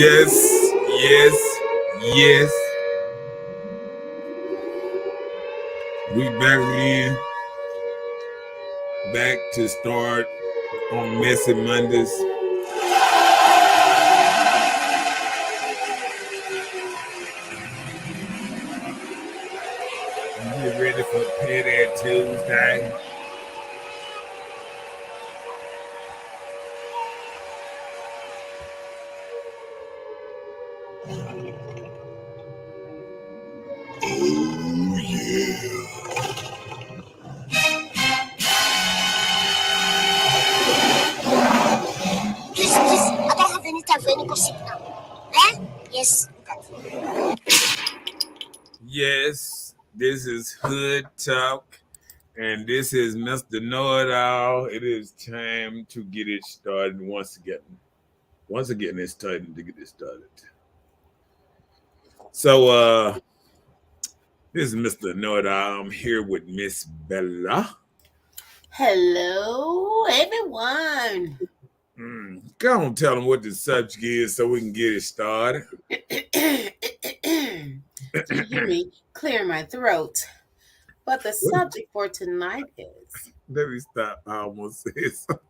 Yes, yes, yes. We back again. Back to start on Messy Mondays. You get ready for Payday Tuesday. Oh yeah. Please, I don't have any time for any gossip now. Eh? Yes. Yes, this is Hood Talk, and this is Mr. Know It All. It is time to get it started once again. Once again, it's time to get it started. So, this is Mr. Know It All. I'm here with Miss Bella. Hello, everyone. Go on, tell them what the subject is so we can get it started. Can you hear me clear my throat? But the subject for tonight is. Let me stop. I almost said something.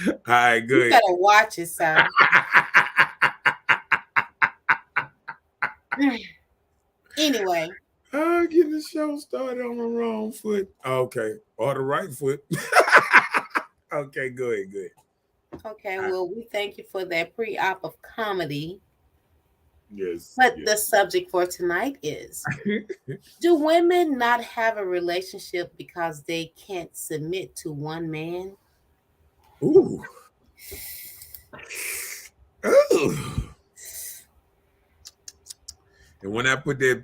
All right, good. You better watch it, sir. Anyway. Getting the show started on the wrong foot. Okay, or the right foot. Okay, go ahead. Okay, well, we thank you for that pre-op of comedy. Yes. But the subject for tonight is, do women not have a relationship because they can't submit to one man? Ooh. And when I put that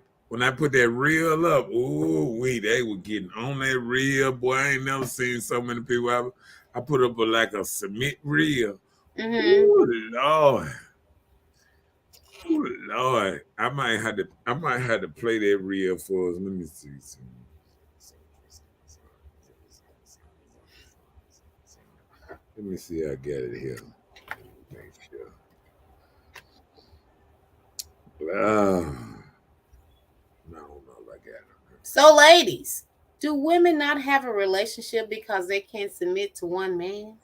reel up, they were getting on that reel. Boy, I ain't never seen so many people. I put up like a submit reel. Ooh, Lord. Ooh, Lord. I might have to play that reel for us. Let me see. Let me see. I got it here. Make sure. No, I don't know if I got it. So, ladies, do women not have a relationship because they can't submit to one man?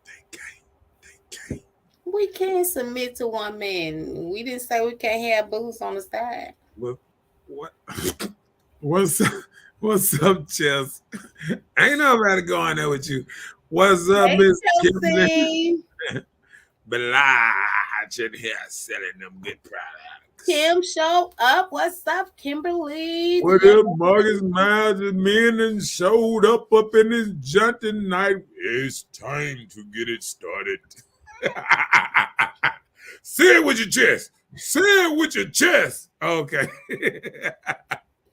They can't. We can't submit to one man. We didn't say we can't have boots on the side. Well, what? What's up, Chess? Ain't nobody going there with you. What's up, Hey, Miss Chelsea. Kimberly? Blige in here selling them good products. Kim, show up. What's up, Kimberly? What up, Marcus Miles and men and showed up in this junk tonight. It's time to get it started. Say it with your chest. Say it with your chest. Okay.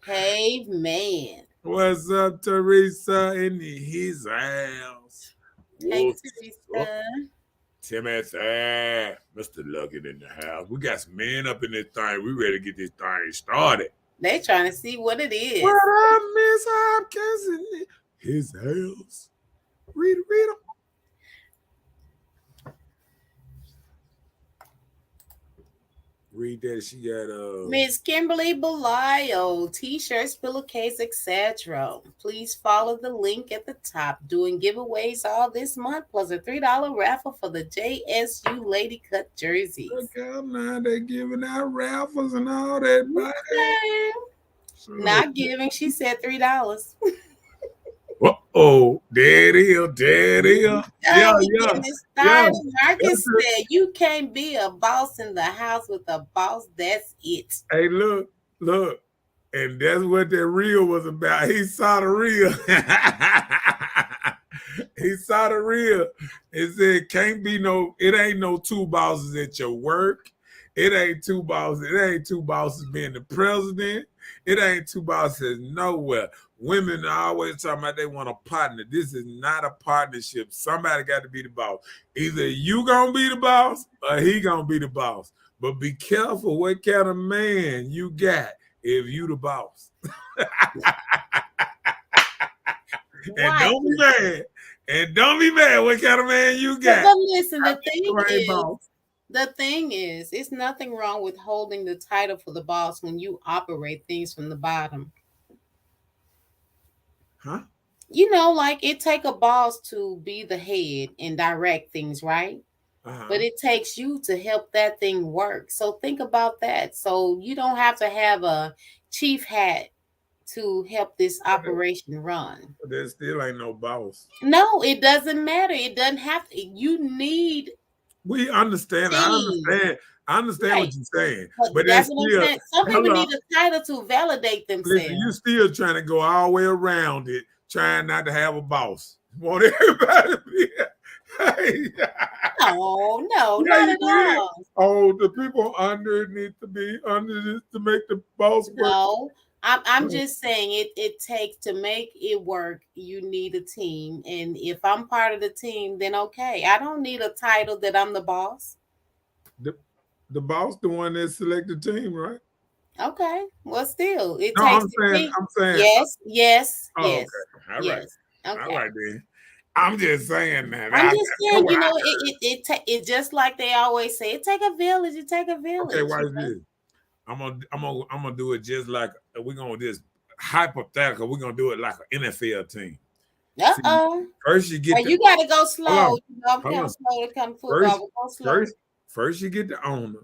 Hey, man. What's up, Teresa in his house? Hey, Teresa. Timothy, Mr. Luggett in the house. We got some men up in this thing. We ready to get this thing started. They trying to see what it is. What up, Miss Hopkins in his house? Read them. Read that. She got Miss Kimberly Belial, t-shirts, pillowcase, etc. Please follow the link at the top. Doing giveaways all this month, plus a $3 raffle for the JSU Lady Cut jerseys. Okay, now they giving out raffles and all that. Okay. Not giving. She said $3. There it is. Yeah. Marcus said you can't be a boss in the house with a boss. That's it. Hey, look. And that's what that reel was about. He saw the reel. He saw the reel. It said, it ain't no two bosses at your work. It ain't two bosses. It ain't two bosses being the president. It ain't two bosses nowhere. Women are always talking about they want a partner. This is not a partnership. Somebody got to be the boss. Either you gonna be the boss or he gonna be the boss. But be careful what kind of man you got if you the boss. And don't be mad. And don't be mad what kind of man you got. But listen, the thing is, The thing is, it's nothing wrong with holding the title for the boss when you operate things from the bottom. Huh? Like it take a boss to be the head and direct things, right? But Uh-huh. it takes you to help that thing work. So think about that. So you don't have to have a chief hat to help this But there, operation run. but there still ain't no boss. No, it doesn't matter. It doesn't have to. You need We understand. I team. understand. I understand Right. what you're saying. But But that's there's what I'm still, saying. Some people hold on. need a title to validate Listen, you themselves. still trying to go all the way around it, trying not to have a boss. Want everybody to be. Hey, No, no, yeah, not you at did. all. Oh, the people under it need to be under this to make the boss work. No. I'm just saying it takes to make it work, you need a team. And if I'm part of the team, then okay. I don't need a title that I'm the boss. The, the boss, the one that select the team, right? Okay. Well, still, it No, takes I'm the saying, team. I'm saying, Yes, yes, oh, yes, okay, yes. all Okay. right then. I'm just saying that. I'm just That's saying, what I, it just like they always say, it take a village. It take a okay. village. Why is this? I'm gonna do it just like we're gonna just hypothetical. We're gonna do it like an NFL team. See, Uh-oh. first you get Well, the you gotta go hold slow. on, I'm hold kind of on. slow to come football, First, but go slow. first, first you get the owner.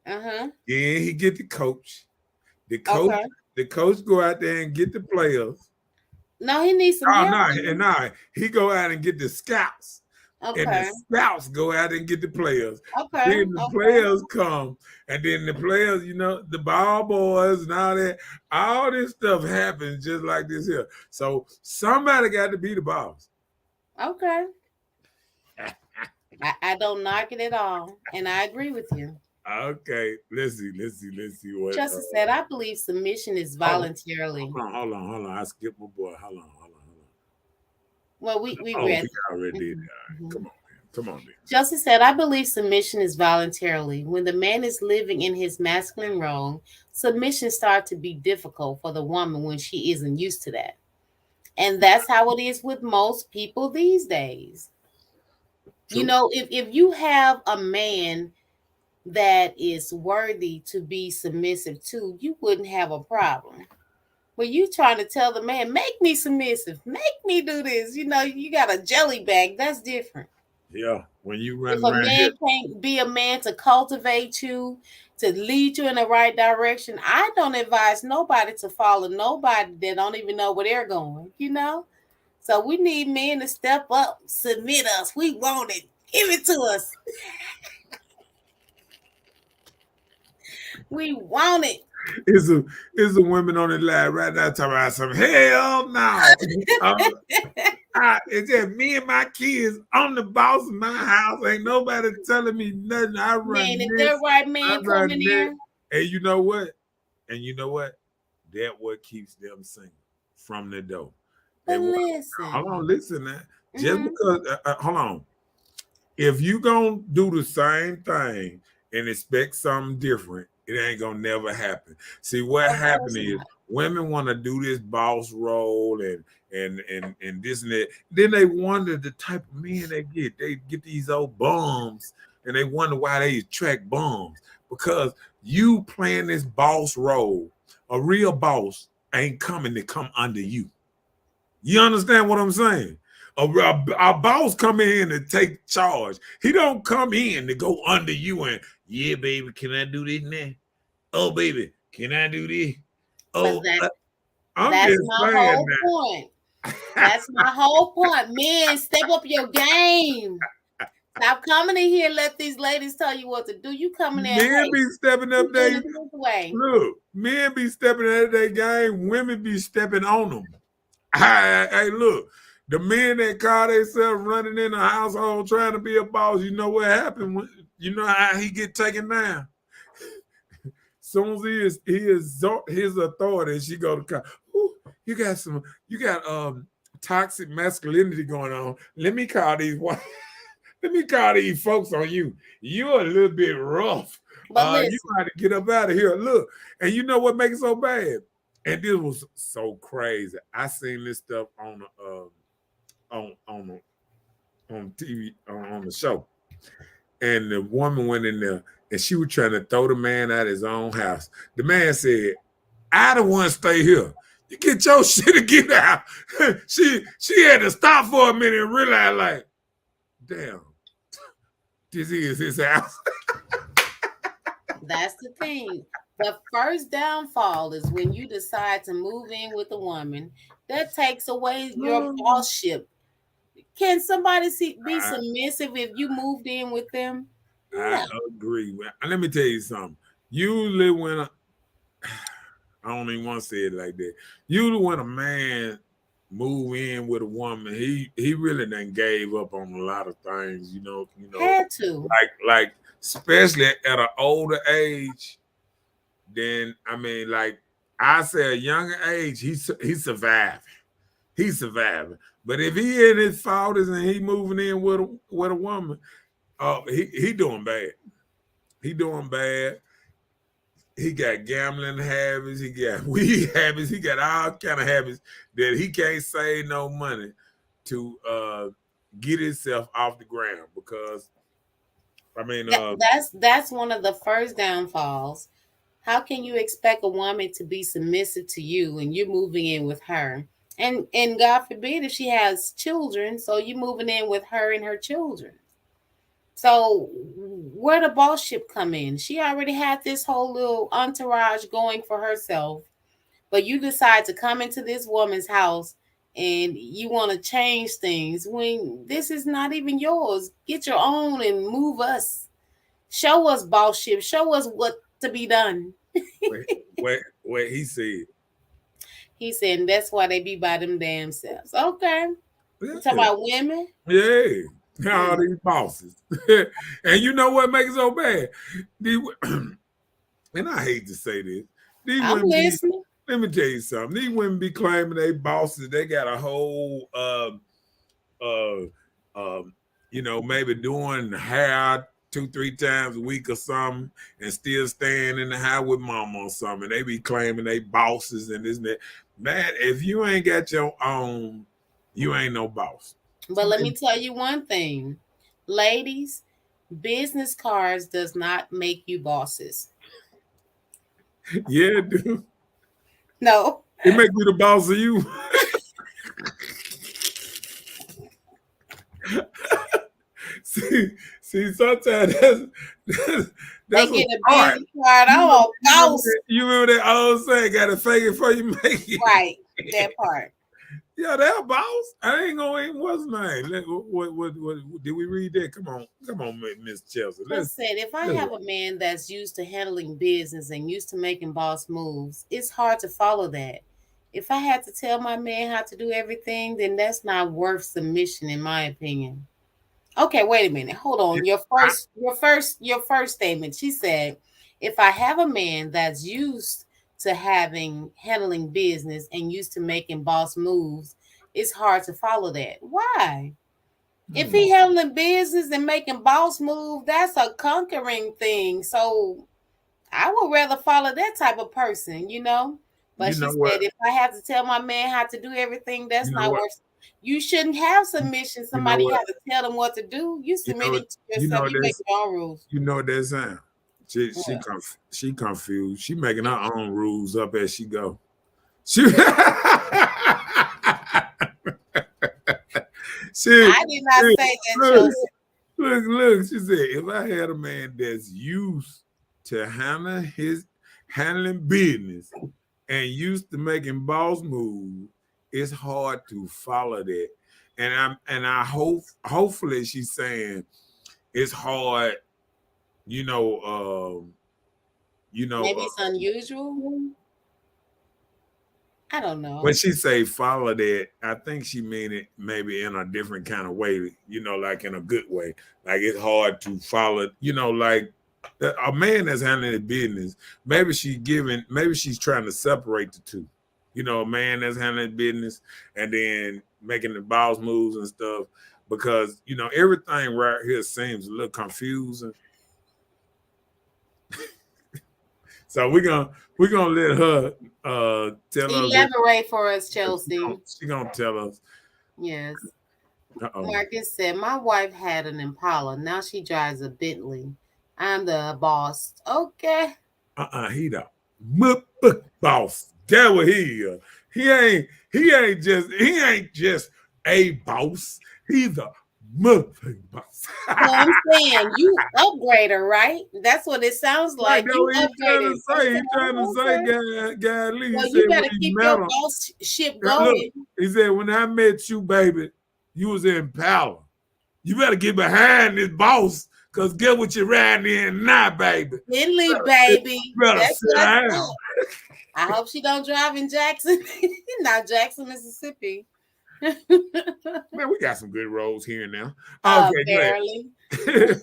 Uh-huh. Then he get the coach. The coach, Okay. the coach go out there and get the players. No, he needs some Oh help. no, and now he go out and get the scouts. And the Okay. scouts go out and get the players. Okay. Then the Okay. players come, and then the players, the ball boys and all that, all this stuff happens just like this here. So somebody got to be the boss. Okay. I don't knock it at all. And I agree with you. Okay, let's see what. Justice said, I believe submission is Oh, voluntarily. hold on. I skipped my boy. Hold on. Well, we Oh, read. he already did Mhm, that. All right, mhm. come on, then. Justice said, I believe submission is voluntarily. When the man is living in his masculine role, submission starts to be difficult for the woman when she isn't used to that. And that's how it is with most people these days. True. If you have a man that is worthy to be submissive to, you wouldn't have a problem. But you trying to tell the man, make me submissive, make me do this. You got a jelly bag. That's different. Yeah, when you If run a around here, man can't be a man to cultivate you, to lead you in the right direction, I don't advise nobody to follow nobody that don't even know where they're going. So we need men to step up, submit us. We want it. Give it to us. We want it. is a women on the line right now talking about some hell no. It's just me and my kids. I'm the boss of my house. Ain't nobody telling me nothing. I run Man, if that this. right I man come run in that. there, And you know what? That what keeps them single from the door. They but want. Hold listen. on, listen now. Just Mm-hmm. because, hold on. If you gonna do the same thing and expect something different, it ain't gonna never happen. See, what Of happened course is not. women want to do this boss role and this and that. Then they wonder the type of men they get. They get these old bums, and they wonder why they attract bums because you playing this boss role. A real boss ain't coming to come under you. You understand what I'm saying? A boss come in to take charge. He don't come in to go under you and yeah, baby, can I do this now? Oh, baby, can I do this? But Oh, I'm that's just my saying whole point. that. That's my whole point. Men, step up your game. Stop coming in here and let these ladies tell you what to do. You coming in, Men hey, be stepping we up doing they it this way. look. Men be stepping at their game. Women be stepping on them. Hey, look. The men that call themselves running in the household trying to be a boss, you know what happened? You know how he get taken down. Soon as he is his authority, she go to call. You got toxic masculinity going on. Let me call these let me call these folks on you. You're a little bit rough. But You listen, got to get up out of here. Look, and you know what makes it so bad? And this was so crazy. I seen this stuff on TV on the show. and the woman went in there and she was trying to throw the man out of his own house. The man said, I the one stay here. You get your shit and get out. she had to stop for a minute and realize, like, damn, this is his house. That's the thing. The first downfall is when you decide to move in with a woman that takes away your bossship. Can somebody be submissive if you moved in with them? I agree. Let me tell you something. Usually when I don't even want to say it like that. Usually when a man move in with a woman, he really done gave up on a lot of things, Had to. Like especially at an older age. Then I mean, like I say, a younger age, he's surviving. He's surviving. But if he in his 40s and he moving in with a woman, he doing bad. He doing bad. He got gambling habits. He got weed habits. He got all kind of habits that he can't save no money to get himself off the ground. Because I mean, that's one of the first downfalls. How can you expect a woman to be submissive to you and you're moving in with her? And God forbid if she has children, so you're moving in with her and her children. So where the bossship come in? She already had this whole little entourage going for herself, but you decide to come into this woman's house and you want to change things when this is not even yours. Get your own and move us. Show us bossship. Show us what to be done. what he said. He said that's why they be by them damn selves. Okay. You talking about women? Yeah. All these bosses. And you know what makes it so bad? And I hate to say this. I'm listening. Let me tell you something. These women be claiming they bosses. They got a whole maybe doing hair 2-3 times a week or something, and still staying in the house with mama or something. They be claiming they bosses and this and that. Man, if you ain't got your own, you ain't no boss. But let me tell you one thing, ladies, business cards does not make you bosses. Yeah, dude. No. It make you the boss of you. See, sometimes that's they get a business card. Oh, boss. You remember that old saying, "Got to fake it before you make it." Right, that part. Yeah, that boss. I ain't gonna even what's his name. What did we read that? Come on, Miss Chelsea. Let's say if I have a man that's used to handling business and used to making boss moves, it's hard to follow that. If I had to tell my man how to do everything, then that's not worth submission, in my opinion. Okay, wait a minute. Hold on. Your first statement. She said, if I have a man that's used to handling business and used to making boss moves, it's hard to follow that. Why? If he handling business and making boss moves, that's a conquering thing. So I would rather follow that type of person, But she said, if I have to tell my man how to do everything, that's not worth. You shouldn't have submission. Somebody has to tell them what to do. You submitting to yourself. You make your own rules. You know what that sound? She confused. She making her own rules up as she go. I did not say that. Look. She said, if I had a man that's used to handling business and used to making boss moves, it's hard to follow that. And I hopefully she's saying it's hard. Maybe it's unusual. I don't know. When she say follow that, I think she mean it maybe in a different kind of way, like in a good way. Like it's hard to follow, like a man that's handling his business, maybe she's trying to separate the two. A man that's handling business and then making the boss moves and stuff, because everything right here seems a little confusing. So we're gonna let her tell us. Elaborate for us, Chelsea. She's gonna tell us. Yes. Uh-oh. Marcus said, "My wife had an Impala. Now she drives a Bentley. I'm the boss." Okay. He the boss. That what he is. He ain't just a boss. He's a motherfucking boss. So I'm saying you upgrader, right? That's what it sounds Right, like. that's You what he's trying to upgraded. I say. said, He's trying to oh, say, okay. guy Lee, he Well, said you when better he keep met your him. boss ship Look, going. he said, when I met you, baby, you was in power. You better get behind this boss, because get what you're riding in now, baby. Bentley, You baby. better That's sit what's down. up. I hope she don't drive in Jackson, not Jackson, Mississippi. Man, we got some good roads here now. Okay, go Barely. ahead.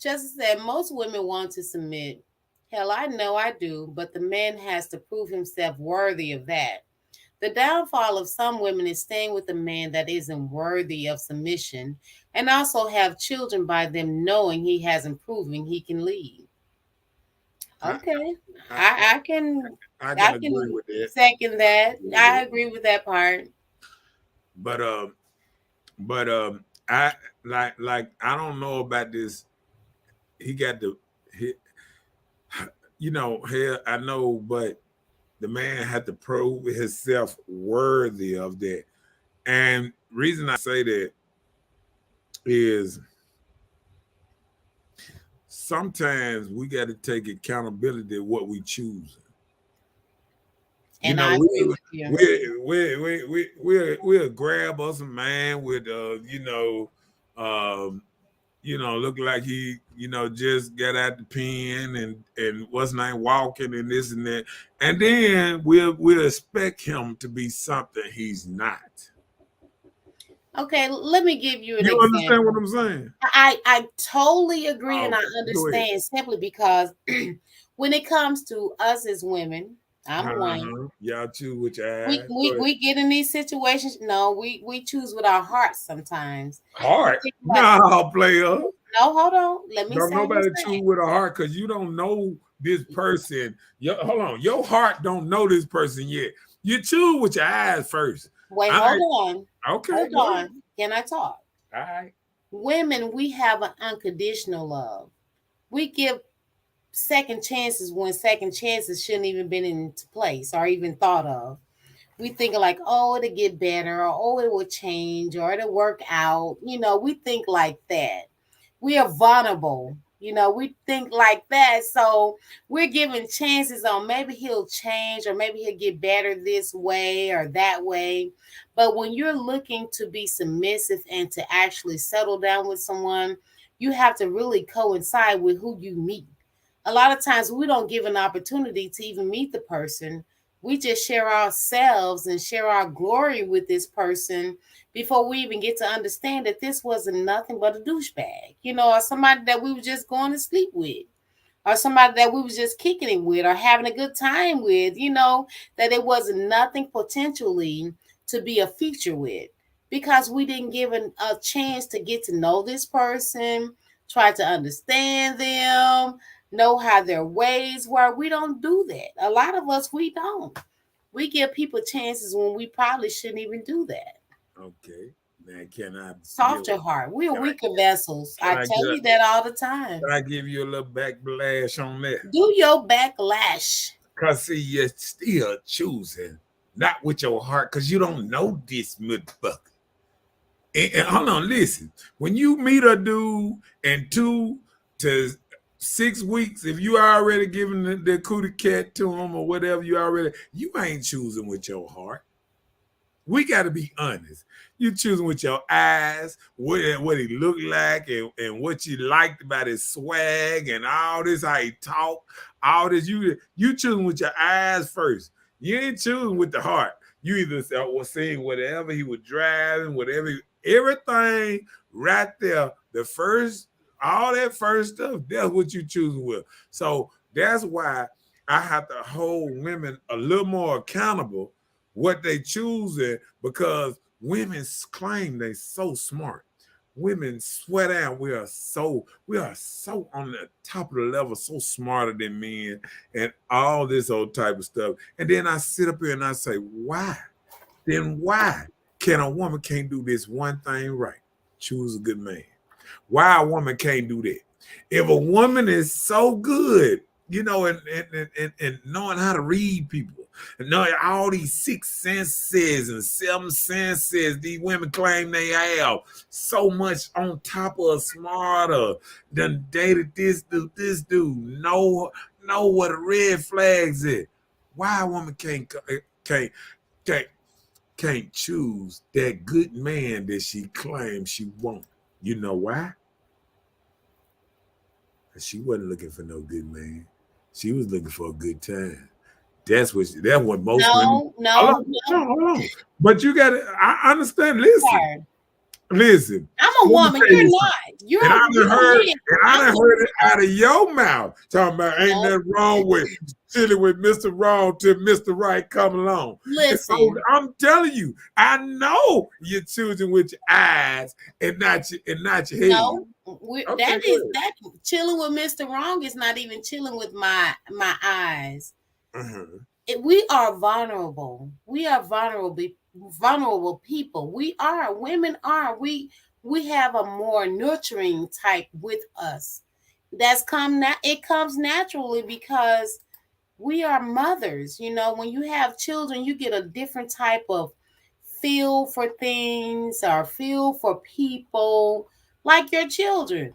Chester said most women want to submit. Hell, I know I do, but the man has to prove himself worthy of that. The downfall of some women is staying with a man that isn't worthy of submission and also have children by them knowing he hasn't proven he can lead. I, Okay. I, I can I I can agree can with that. second that. I agree with that part. But but I like I don't know about this. He got the he, hell, I know, but the man had to prove himself worthy of that. And reason I say that is sometimes we got to take accountability of what we choose. And I agree with you. We'll grab us a man with look like he just got out the pen and what's name walking and this and that, and then we'll expect him to be something he's not. Okay, let me give you an You understand what example. I'm saying? I totally agree and I Okay, go ahead. understand simply because when it comes to us as women, I'm one. Y'all choose with your We, eyes. Go we ahead. we get in these situations. No, we choose with our hearts sometimes. We Heart? think like, No, player. no, hold on. Let me Don't say this nobody thing. choose with a heart because you don't know this person. Hold on, your heart don't know this person yet. You choose with your eyes first. Wait, All hold right. on. Okay, Hold go ahead. on. Can I talk? All right. Women, we have an unconditional love. We give second chances when second chances shouldn't even been into place or even thought of. We think like, oh, it'll get better, or oh, it will change, or it'll work out. We think like that. We are vulnerable. We think like that. So we're giving chances on maybe he'll change or maybe he'll get better this way or that way. But when you're looking to be submissive and to actually settle down with someone, you have to really coincide with who you meet. A lot of times we don't give an opportunity to even meet the person. We just share ourselves and share our glory with this person before we even get to understand that this wasn't nothing but a douchebag, or somebody that we were just going to sleep with, or somebody that we was just kicking it with or having a good time with, that it wasn't nothing potentially to be a future with because we didn't give a chance to get to know this person, try to understand them, know how their ways were. We don't do that. A lot of us, we don't. We give people chances when we probably shouldn't even do that. Okay. Now, can I give Soft your heart. We're can I weaker vessels. I can I tell get you that all the time. can I give you a little backlash on that? Do your backlash. Cause see, you're still choosing not with your heart, cause you don't know this motherfucker. And hold on, listen. When you meet a dude in 2 to 6 weeks, if you already giving the cootie cat to him or whatever, you ain't choosing with your heart. We got to be honest. You choosing with your eyes, what he looked like, and what you liked about his swag and all this, how he talk, all this. You choosing with your eyes first. You ain't choosing with the heart. You either was seeing whatever he was driving, everything right there. All that first stuff, that's what you choosing with. So that's why I have to hold women a little more accountable what they choosing, because women claim they so smart. Women swear down we are so on the top of the level, so smarter than men and all this old type of stuff. And then I sit up here and I say, why? Then why can a woman can't do this one thing right? Choose a good man. Why a woman can't do that? If a woman is so good, you know, and knowing how to read people, and knowing all these 6 senses and 7 senses these women claim they have, so much on top of smarter than dated this dude, know what the red flags is. Why a woman can't choose that good man that she claims she wants? You know why? She wasn't looking for no good man. She was looking for a good time. That's what most women. No. Hold on. But you got to. I understand. Listen. I'm a woman. You're not. You're and I done heard it out of your mouth. Talking about ain't nothing wrong with chilling with Mr. Wrong till Mr. Right come along. Listen, so I'm telling you, I know you're choosing with your eyes and not your head. No, that chilling with Mr. Wrong is not even chilling with my eyes. We are vulnerable. We are vulnerable people. Women are. We have a more nurturing type with us. It comes naturally because we are mothers. You know, when you have children, you get a different type of feel for things or feel for people, like your children.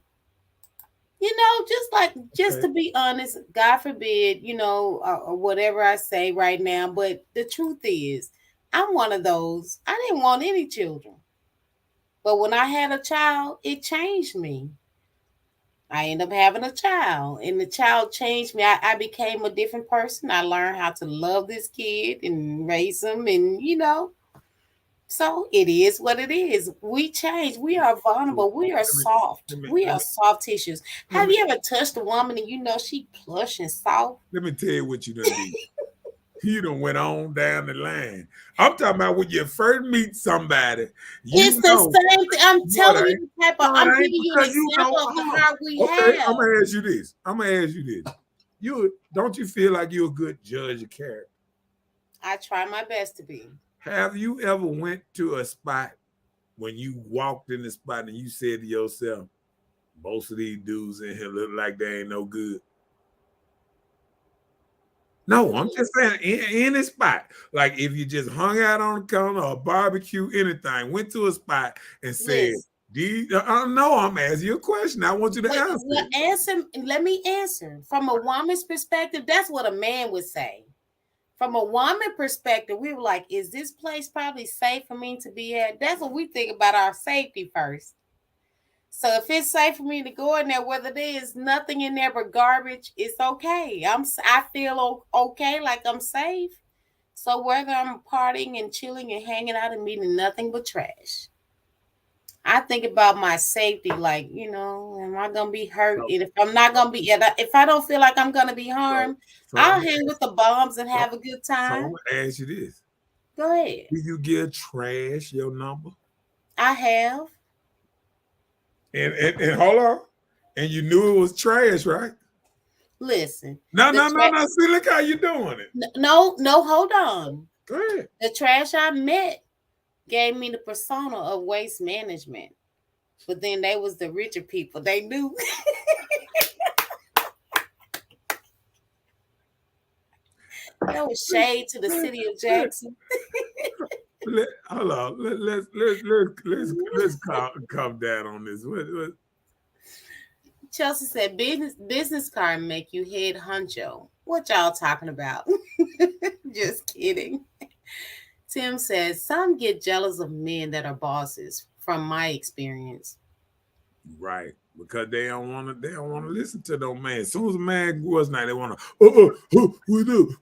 You know, just to be honest, God forbid, you know, or whatever I say right now. But the truth is, I'm one of those. I didn't want any children. But when I had a child, it changed me. I ended up having a child, and the child changed me. I became a different person. I learned how to love this kid and raise him, and you know. So it is what it is. We change. We are vulnerable. We are soft. We are soft tissues. Have you ever touched a woman and you know she plush and soft? Let me tell you what you done did. You done went on down the line. I'm talking about when you first meet somebody. It's the same thing. I'm telling you the type of. I'm giving you an example of the heart we have. I'm gonna ask you this. Don't you feel like you're a good judge of character? I try my best to be. Have you ever went to a spot when you walked in the spot and you said to yourself, most of these dudes in here look like they ain't no good? No, I'm just saying in a spot. Like if you just hung out on the corner or barbecue, anything, went to a spot and said, no, I'm asking you a question. I want you to answer. Let me answer. From a woman's perspective, that's what a man would say. From a woman perspective, we were like, is this place probably safe for me to be at? That's what we think about, our safety first. So if it's safe for me to go in there, whether there is nothing in there but garbage, it's okay. I feel okay, like I'm safe. So whether I'm partying and chilling and hanging out and meeting nothing but trash, I think about my safety. Like, you know, am I gonna be hurt? And if I'm not gonna be, if I don't feel like I'm gonna be harmed, I'll hang with the bombs and have a good time. So I'm gonna ask you this. Go ahead. Do you give trash your number? I have. And hold on. And you knew it was trash, right? Listen. No. See, look how you doing it. No, hold on. Go ahead. The trash I met gave me the persona of waste management. But then they was the richer people. They knew. That was shade to the city of Jackson. Hold on. Let's calm down on this. What? Chelsea said business card make you head honcho. What y'all talking about? Just kidding. Tim says some get jealous of men that are bosses, from my experience. Right. Because they don't want to listen to no man. As soon as a man goes now, they want to, we do.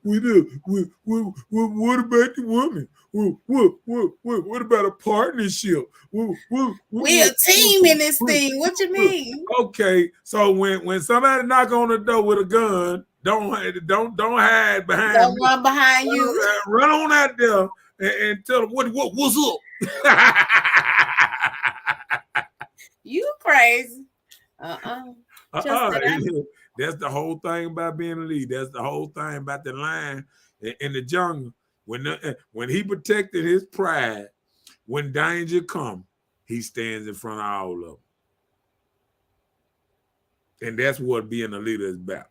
What about the woman? What about a partnership? We a team in this thing. What you mean? Okay, so when somebody knock on the door with a gun, don't hide behind. Don't run behind you. Run on out there and tell them what's up. You crazy. That's the whole thing about being a lead. That's the whole thing about the lion in the jungle. When he protected his pride, When danger comes, he stands in front of all of them. And that's what being a leader is about.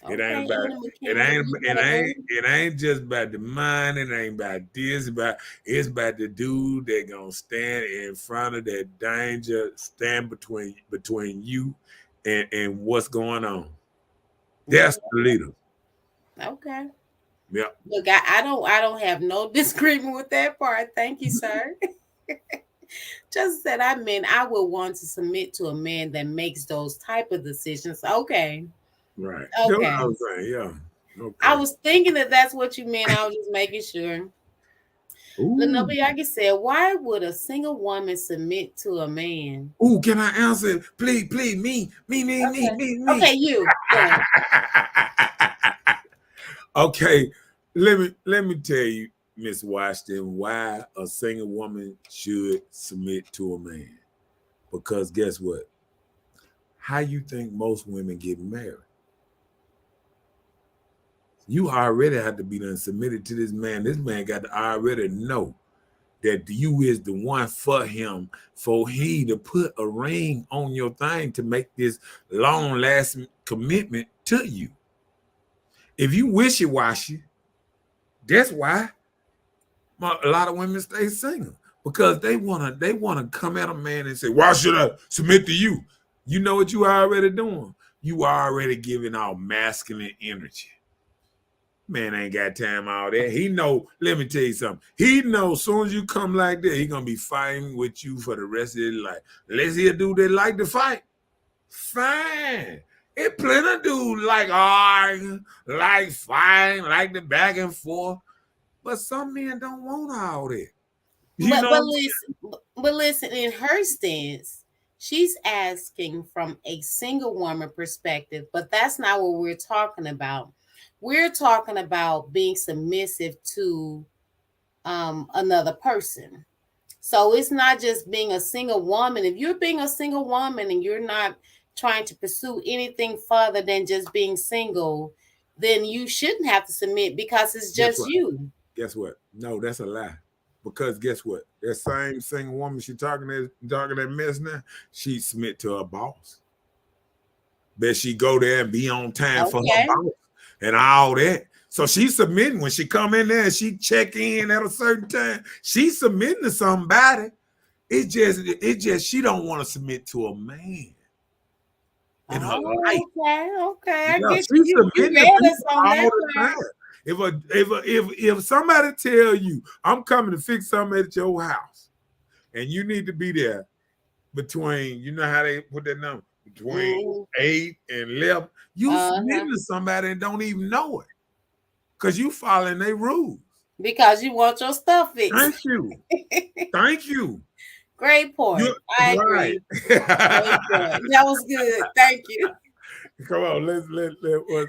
It ain't Okay, about Enemy it King, ain't you it gotta ain't go. it ain't just about the mind, it ain't about this, it's about the dude that gonna stand in front of that danger, stand between you and what's going on. That's the leader. Okay. Yeah. Look, I don't have no disagreement with that part. Thank you, sir. Just that I mean I would want to submit to a man that makes those type of decisions. Okay. Right. That's what Okay. I was saying. Yeah. I Okay. was thinking that that's what you meant. I was just making sure. Ooh. Nobuyagi said, why would a single woman submit to a man? Ooh, can I answer? Please, me. Okay. Okay, you go. Okay, let me tell you, Miss Washington, why a single woman should submit to a man. Because guess what? How you think most women get married? You already have to be done submitted to this man. This man got to already know that you is the one for him, for he to put a ring on your thing to make this long lasting commitment to you. If you wishy-washy, that's why a lot of women stay single, because they wanna come at a man and say, why should I submit to you? You know what you already doing? You already giving out masculine energy. Man ain't got time all that. He know, let me tell you something. He know as soon as you come like that, he gonna be fighting with you for the rest of his life. Unless he a dude that like to fight. Fine. It plenty of dudes like arguing, like fighting, like the back and forth. But some men don't want all that. You But know what but I'm saying? listen, in her stance, she's asking from a single woman perspective, but that's not what we're talking about. We're talking about being submissive to another person. So it's not just being a single woman. If you're being a single woman and you're not trying to pursue anything further than just being single, then you shouldn't have to submit because it's Guess just what? you. Guess what? No, that's a lie. Because guess what? That same single woman she talking that mess now, she submit to her boss. Bet she go there and be on time for her Okay. boss and all that. So she's submitting when she come in there and she check in at a certain time. She's submitting to somebody. It just she don't want to submit to a man in her life. Oh, okay. I Yeah, get you. she's You submitting to read us people on all that the part. time. If somebody tell you I'm coming to fix something at your house and you need to be there between, you know how they put that number, between Mm, 8 and 11, you uh-huh. submitting to somebody and don't even know it because you following their rules. Because you want your stuff fixed. Thank you. Thank you. Great point. You're I right. agree. Great point. That was good. Thank you. Come on, let what.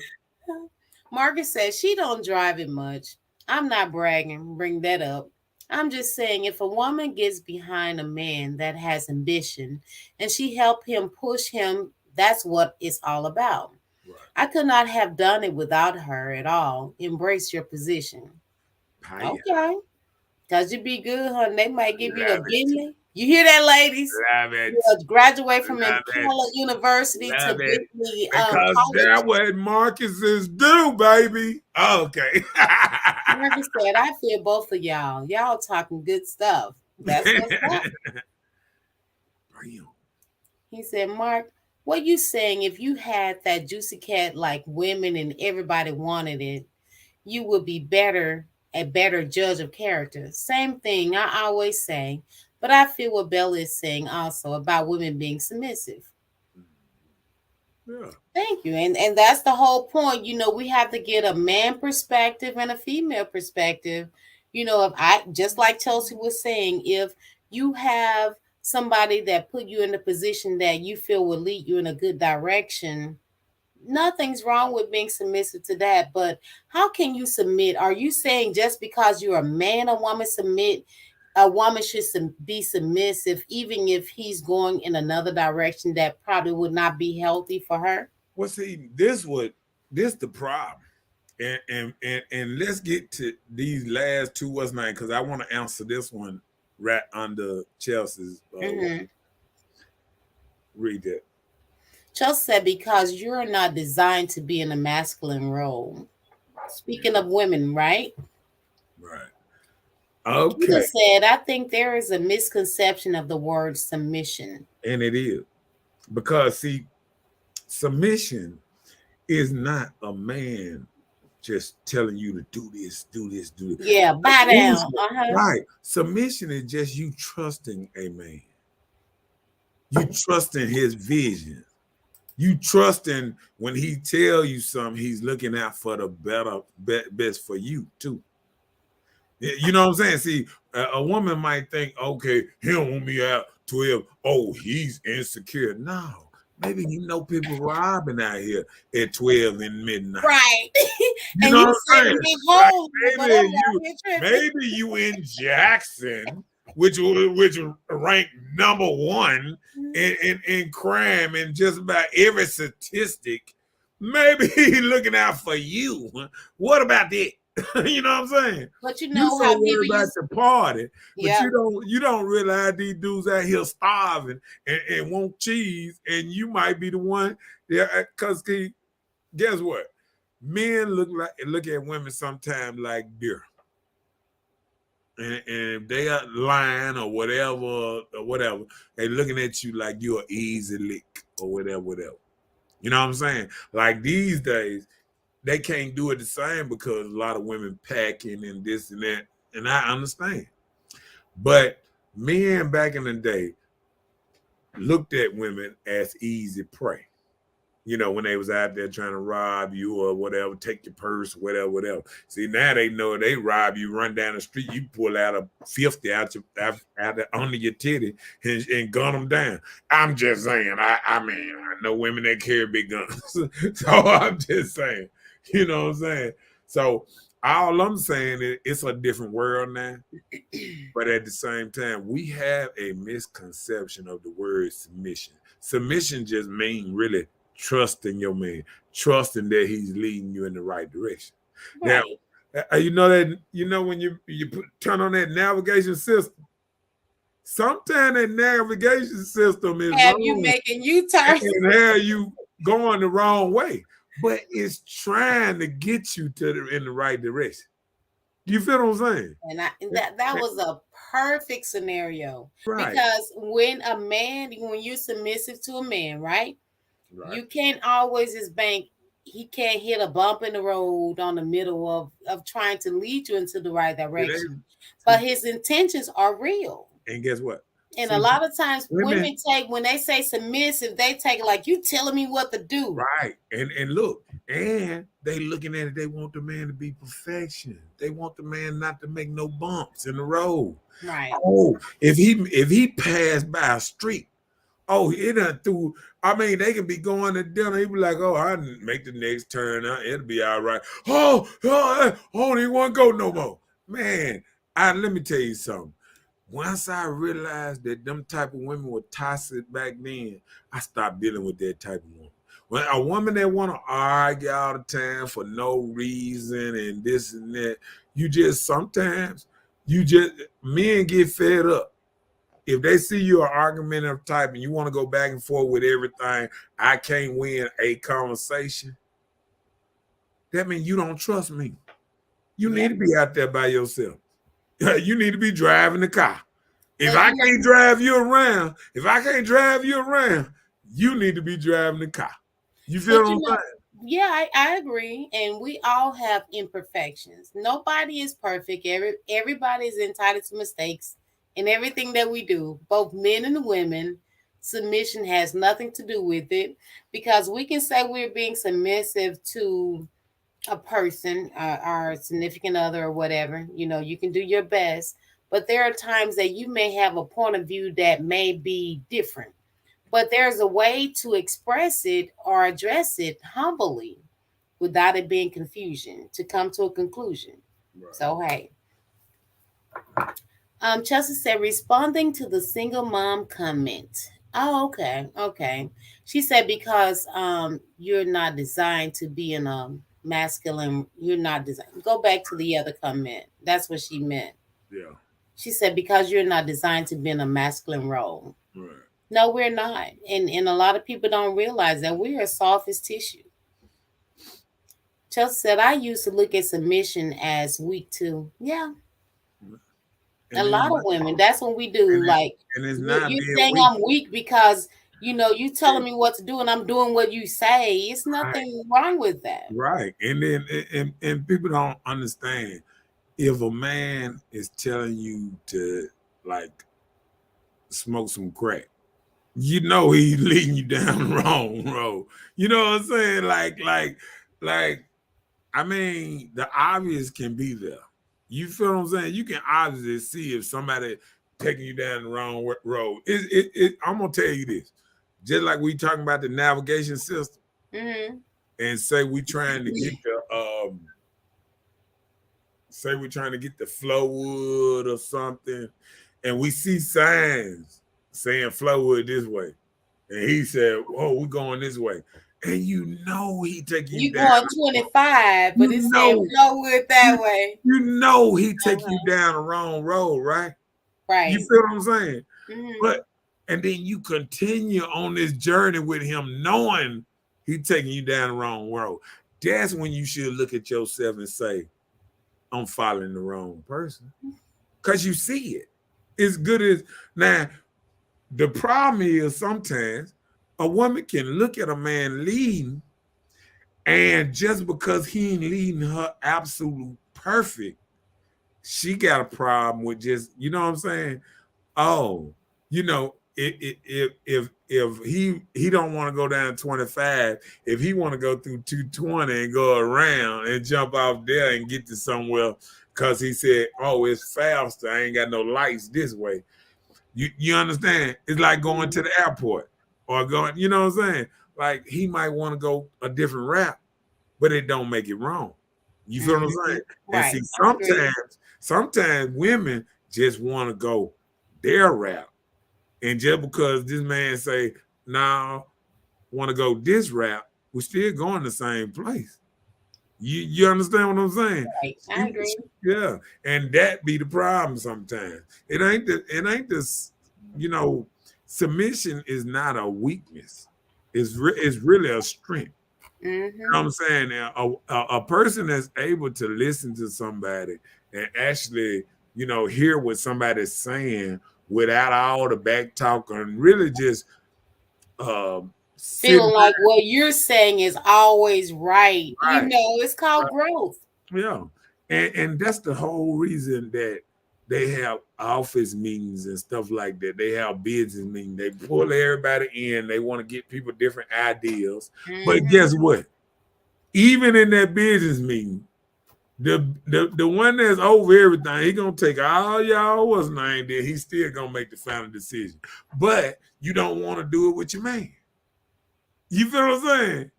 Margaret says she don't drive it much. I'm not bragging. Bring that up. I'm just saying if a woman gets behind a man that has ambition and she help him push him, that's what it's all about. Right. I could not have done it without her at all. Embrace your position. Paya. Okay. Cause you be good, honey. They might give you a Love it. Bentley. You hear that, ladies? Love it. You graduate from Love it. Impala University to Love it. Bentley Because College. that's what Marcuses do, baby. Okay. Marcus said, I feel both of y'all. Y'all talking good stuff. That's what's up. He said, Mark, what you saying if you had that juicy cat like women and everybody wanted it, you would be a better judge of character. Same thing I always say, but I feel what Bella is saying also about women being submissive. Yeah. Thank you. And that's the whole point. We have to get a man perspective and a female perspective. If I just like Chelsea was saying, if you have somebody that put you in a position that you feel will lead you in a good direction, nothing's wrong with being submissive to that. But how can you submit? Are you saying just because you're a man, a woman should be submissive, even if he's going in another direction that probably would not be healthy for her? Well, see, this the problem. And let's get to these last two what's name, because I want to answer this one right under Chelsea's. Mm-hmm. Read that. Chelsea said, because you're not designed to be in a masculine role. Speaking of women, right? Right. Keita Okay. said, I think there is a misconception of the word submission. And it is because see, submission is not a man just telling you to do this, do this, do this. Yeah, bow down. Submission, Uh-huh. right? Submission is just you trusting a man. You trusting his vision. You trusting when he tell you something, he's looking out for the best for you too. You know what I'm saying? See, a woman might think, okay, he don't want me out 12. Oh, he's insecure. No, maybe you know people robbing out here at 12 in midnight. Right. You And know you what I'm sending saying? me Like home, but I'm out here tripping. maybe you in Jackson, which ranked number one in crime in just about every statistic. Maybe he looking out for you. What about that? You know what I'm saying? But you You know so how worried people about use, the party, but yeah, you don't realize these dudes out here starving and want cheese, and you might be the one. Yeah, because guess what? Men look at women sometimes like deer. And if they are lying or whatever, they looking at you like you're an easy lick or whatever. You know what I'm saying? Like these days, they can't do it the same because a lot of women packing and this and that. And I understand. But men back in the day looked at women as easy prey. You know, when they was out there trying to rob you or whatever, take your purse, whatever. See, now they know they rob you, run down the street, you pull out a 50 out under your titty and gun them down. I'm just saying, I mean, I know women that carry big guns. So I'm just saying, you know what I'm saying? So all I'm saying is it's a different world now. But at the same time, we have a misconception of the word submission. Submission just means really trusting your man, trusting that he's leading you in the right direction. Now, right. when turn on that navigation system, sometimes that navigation system is Have you wrong making U-turns? and have you going the wrong way, but it's trying to get you in the right direction. You feel what I'm saying? And that was a perfect scenario Right. because when you're submissive to a man, right? Right. You can't always just bank. He can't hit a bump in the road on the middle of trying to lead you into the right direction, but his intentions are real. And guess what? And a lot of times women when they say submissive, they take it like you telling me what to do. Right. And look, and they looking at it, they want the man to be perfection. They want the man not to make no bumps in the road. Right. Oh, if he passed by a street, oh, he done through. I mean, they can be going to dinner. He be like, oh, I didn't make the next turn. It'll be all right. Oh, I don't even want to go no more. Man, let me tell you something. Once I realized that them type of women were toxic back then, I stopped dealing with that type of woman. When a woman that want to argue all the time for no reason and this and that, sometimes men get fed up. If they see you an argumentative type and you want to go back and forth with everything, I can't win a conversation. That means you don't trust me. You need to be out there by yourself. You need to be driving the car. If I can't drive you around, you need to be driving the car. You feel what I'm saying? Yeah, I agree. And we all have imperfections. Nobody is perfect. Everybody is entitled to mistakes in everything that we do, both men and women. Submission has nothing to do with it because we can say we're being submissive to a person, our significant other or whatever. You can do your best, but there are times that you may have a point of view that may be different, but there's a way to express it or address it humbly without it being confusion to come to a conclusion. Right. So hey, Chelsea said, responding to the single mom comment. Oh, okay. She said because you're not designed to be in a masculine. You're not designed. Go back to the other comment. That's what she meant. Yeah. She said, because you're not designed to be in a masculine role. Right. No, we're not. And a lot of people don't realize that we are soft as tissue. Chelsea said, I used to look at submission as weak too. Yeah, a And lot of women. That's when we do. and it, Like, and it's not you're being saying weak. I'm weak because, you telling me what to do and I'm doing what you say. It's Right. nothing wrong with that. Right. And then and people don't understand if a man is telling you to like smoke some crack, you know he's leading you down the wrong road. You know what I'm saying? Like I mean, the obvious can be there. You feel what I'm saying? You can obviously see if somebody taking you down the wrong road. I'm gonna tell you this, just like we talking about the navigation system, Mm-hmm. and say we trying to get the Flowwood or something, and we see signs saying Flowwood this way, and he said, "Oh, we're going this way," and you know he taking you You down. going 25, but You it said know, flow it that way. you know he taking you Uh-huh. down the wrong road, right? You Right. feel what I'm saying? Mm-hmm. But and then you continue on this journey with him, knowing he taking you down the wrong road. That's when you should look at yourself and say, I'm following the wrong person. Because you see it. As good as now, the problem is sometimes a woman can look at a man leading, and just because he ain't leading her absolute perfect, she got a problem with just, you know what I'm saying? Oh, if he don't want to go down 25, if he want to go through 220 and go around and jump off there and get to somewhere because he said, oh, it's faster, I ain't got no lights this way. You understand? It's like going to the airport or going, you know what I'm saying? Like he might want to go a different route, but it don't make it wrong. You feel what I'm Mm-hmm. saying? And Right. see, I agree. sometimes women just want to go their route. And just because this man say, now want to go this route, we're still going the same place. You understand what I'm saying? Right. I agree. Yeah. And that be the problem sometimes. It ain't this, you know, submission is not a weakness. It's really a strength. You know what Mm-hmm. I'm saying? Now, a person that's able to listen to somebody and actually, hear what somebody's saying without all the back talk and really just sit Feeling back. like what you're saying is always right. Right, It's called growth. yeah. And that's the whole reason that they have office meetings and stuff like that. They have business meetings. They pull everybody in. They want to get people different ideas. But Mm-hmm. guess what? Even in that business meeting, the one that's over everything, he gonna take all y'all what's name there. He's still gonna make the final decision. But you don't want to do it with your man. You feel what I'm saying?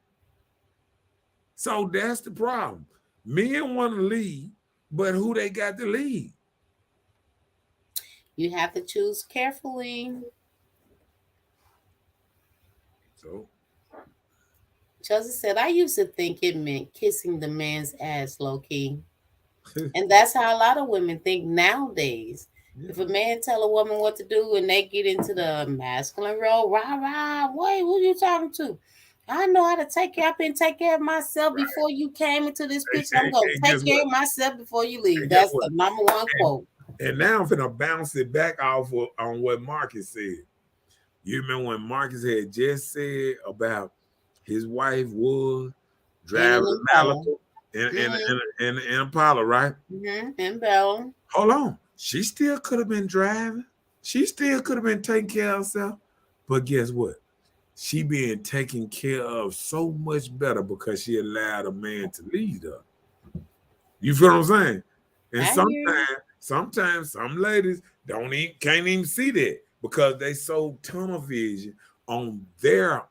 So that's the problem. Men want to lead, but who they got to lead? You have to choose carefully. So Chelsea said, I used to think it meant kissing the man's ass low key. And that's how a lot of women think nowadays. yeah, If a man tell a woman what to do and they get into the masculine role, rah rah, wait, who you talking to? I know how to take care. I've been taking care of myself right. before you came into this picture. I'm gonna And take guess care what? of myself before you leave. And guess That's what? the number one And, quote. and now I'm gonna bounce it back off on what Marcus said. You remember when Marcus had just said about his wife was In an driving a Impala. Malibu Mm-hmm. in Impala, right? Mm-hmm. And Bella. Hold on. She still could have been driving. She still could have been taking care of herself. But guess what? She being taken care of so much better because she allowed a man to lead her. You feel what I'm saying? And I hear you. sometimes some ladies can't even see that because they so tunnel vision on their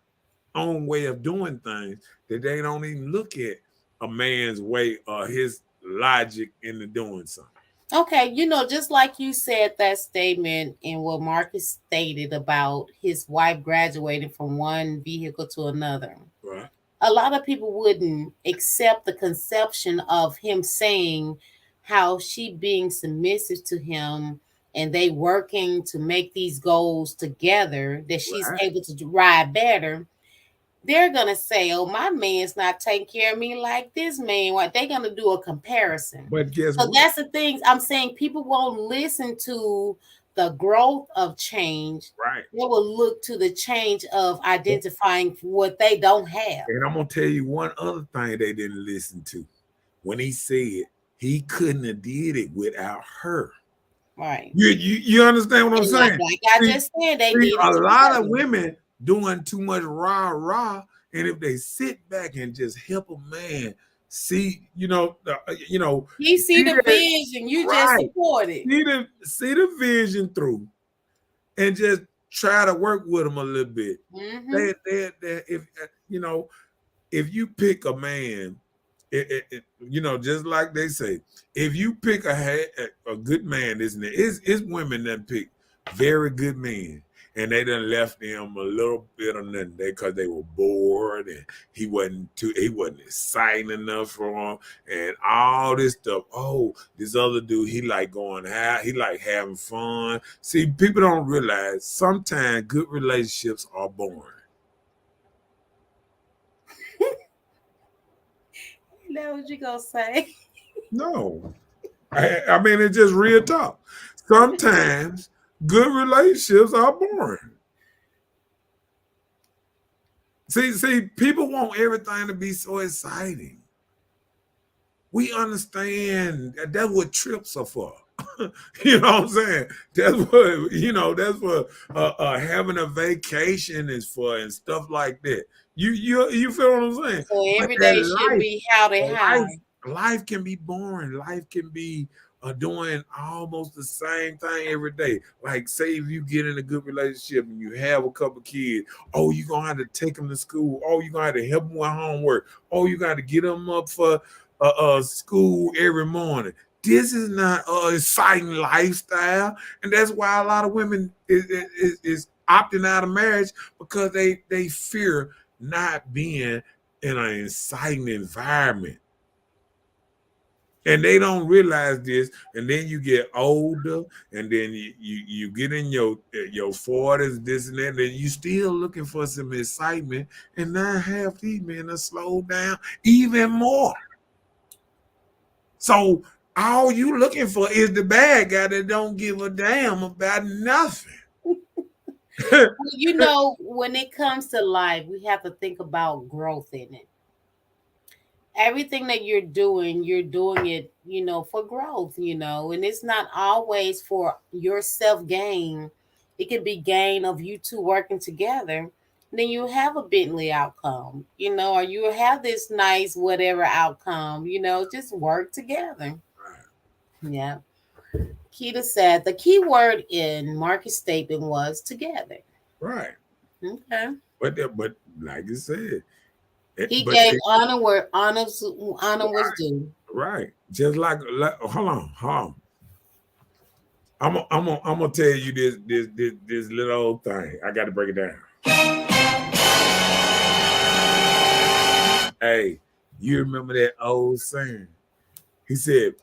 own way of doing things that they don't even look at a man's way or his logic into doing something. Okay, just like you said that statement and what Marcus stated about his wife graduating from one vehicle to another. Right. A lot of people wouldn't accept the conception of him saying how she being submissive to him and they working to make these goals together, that she's Right. able to ride better, they're gonna say, "Oh, my man's not taking care of me like this man." What they're gonna do a comparison. But guess So what? that's the things I'm saying. People won't listen to the growth of change. Right. They will look to the change of identifying what they don't have. And I'm gonna tell you one other thing they didn't listen to. When he said he couldn't have did it without her. Right. You understand what I'm And like, saying? like I See, just said, they see, did a it lot of together. women doing too much rah, and if they sit back and just help a man see, He see see the that vision, you just right, support it. see the vision through, and just try to work with them a little bit. Mm-hmm. If if you pick a man, just like they say, if you pick a good man, isn't it? It's women that pick very good men, and they done left them a little bit of nothing because they were bored, and he wasn't exciting enough for them, and all this stuff. Oh, this other dude, he like going out, he like having fun. See, people don't realize sometimes good relationships are boring. You know what you gonna say? No, I mean, it's just real talk. Sometimes good relationships are boring. See, people want everything to be so exciting. We understand that's what trips are for. You know what I'm saying? That's what having a vacation is for and stuff like that. You feel what I'm saying? So But every day that should be howdy life high. life can be boring. Life can be doing almost the same thing every day. Like, say if you get in a good relationship and you have a couple kids, oh, you're gonna have to take them to school. Oh, you're gonna have to help them with homework. Oh, you got to get them up for school every morning. This is not an exciting lifestyle, and that's why a lot of women is opting out of marriage because they fear not being in an exciting environment, and they don't realize this. And then you get older, and then you get in your 40s, this and that, and then you still looking for some excitement, and now half these men are slowed down even more. So all you looking for is the bad guy that don't give a damn about nothing. You know, when it comes to life, we have to think about growth in it. Everything that you're doing it, for growth, and it's not always for your self gain. It could be gain of you two working together. Then you have a Bentley outcome, or you have this nice whatever outcome, just work together. Yeah. Keita said the key word in Marcus' statement was together. Right. Okay. But like I said, He but gave honor where honor was due. right. Just like hold on. I'm gonna tell you this little old thing. I got to break it down. Hey, you remember that old saying? He said,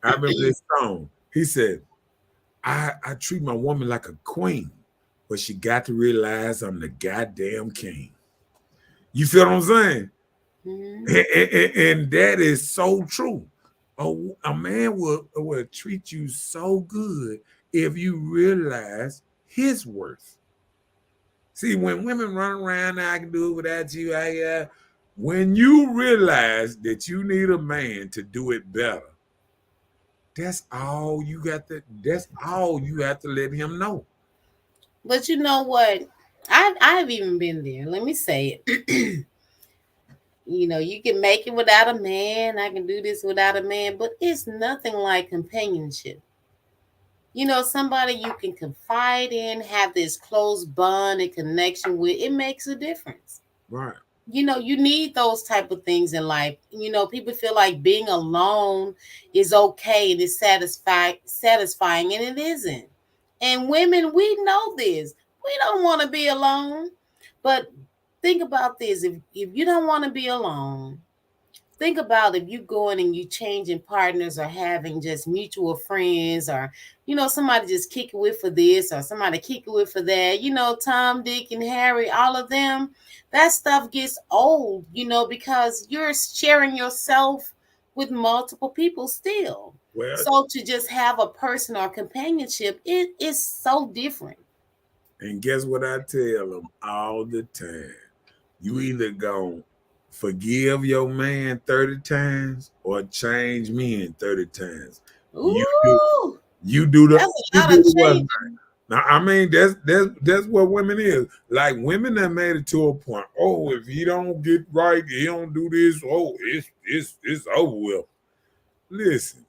I remember this song. He said, I treat my woman like a queen, but she got to realize I'm the goddamn king. You feel what I'm saying? Mhm. And that is so true. A man will treat you so good if you realize his worth. See, when women run around, I can do it without you. When you realize that you need a man to do it better, That's all you have to let him know. But you know what? I've even been there. Let me say it. You can make it without a man. I can do this without a man, but it's nothing like companionship. Somebody you can confide in, have this close bond and connection with. It makes a difference. Right. You need those type of things in life. People feel like being alone is okay and it's satisfying, and it isn't. And women, we know this. We don't want to be alone. But think about this. If you don't want to be alone, think about if you going and you changing partners or having just mutual friends, or somebody just kick it with for this or somebody kick it with for that, Tom, Dick, and Harry, all of them, that stuff gets old, because you're sharing yourself with multiple people still. Well, So to just have a person or companionship, it is so different. and guess what I tell them all the time? You either gonna forgive your man 30 times or change me in 30 times. You do Ooh, you do the that's a you lot do of the one. change. Now I mean that's what women is. Like women that made it to a point. Oh, if he don't get right, he don't do this. Oh, it's over with. Listen,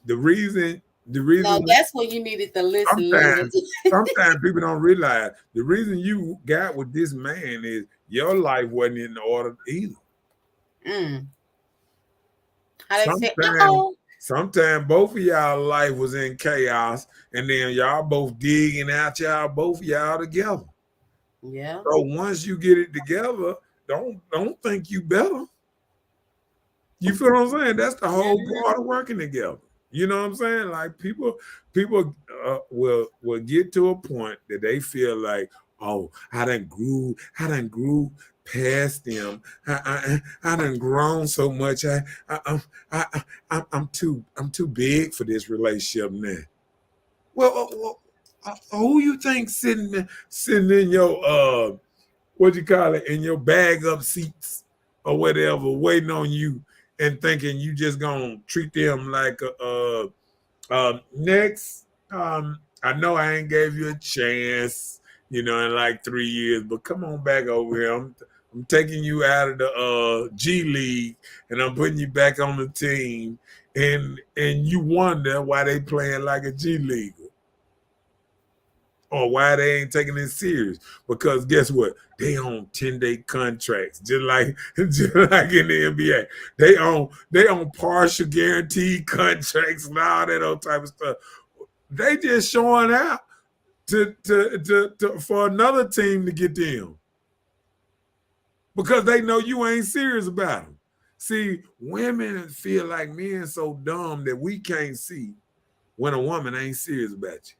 the reason the No, reason that's when you needed to listen a little sometimes bit. sometimes people don't realize the reason you got with this man is your life wasn't in order either. Mm. How they say, Sometimes oh, sometimes both of y'all life was in chaos, and then y'all both digging out y'all both of y'all together. yeah, So once you get it together, don't think you better. You feel what I'm saying? That's the whole part of working together. You know what I'm saying? Like people will get to a point that they feel like, oh, I done grew past them. I done grown so much. I'm too big for this relationship now. Who you think sitting in your what you call it, in your bag up seats or whatever, waiting on you and thinking you just gonna treat them like next. I know I ain't gave you a chance, in like 3 years, but come on back over here. I'm taking you out of the G League and I'm putting you back on the team, and you wonder why they playing like a G League or why they ain't taking it serious. Because guess what? They on 10-day contracts, just like in the NBA. They on partial guaranteed contracts and all that old type of stuff. They just showing out to for another team to get them because they know you ain't serious about them. See, women feel like men so dumb that we can't see when a woman ain't serious about you.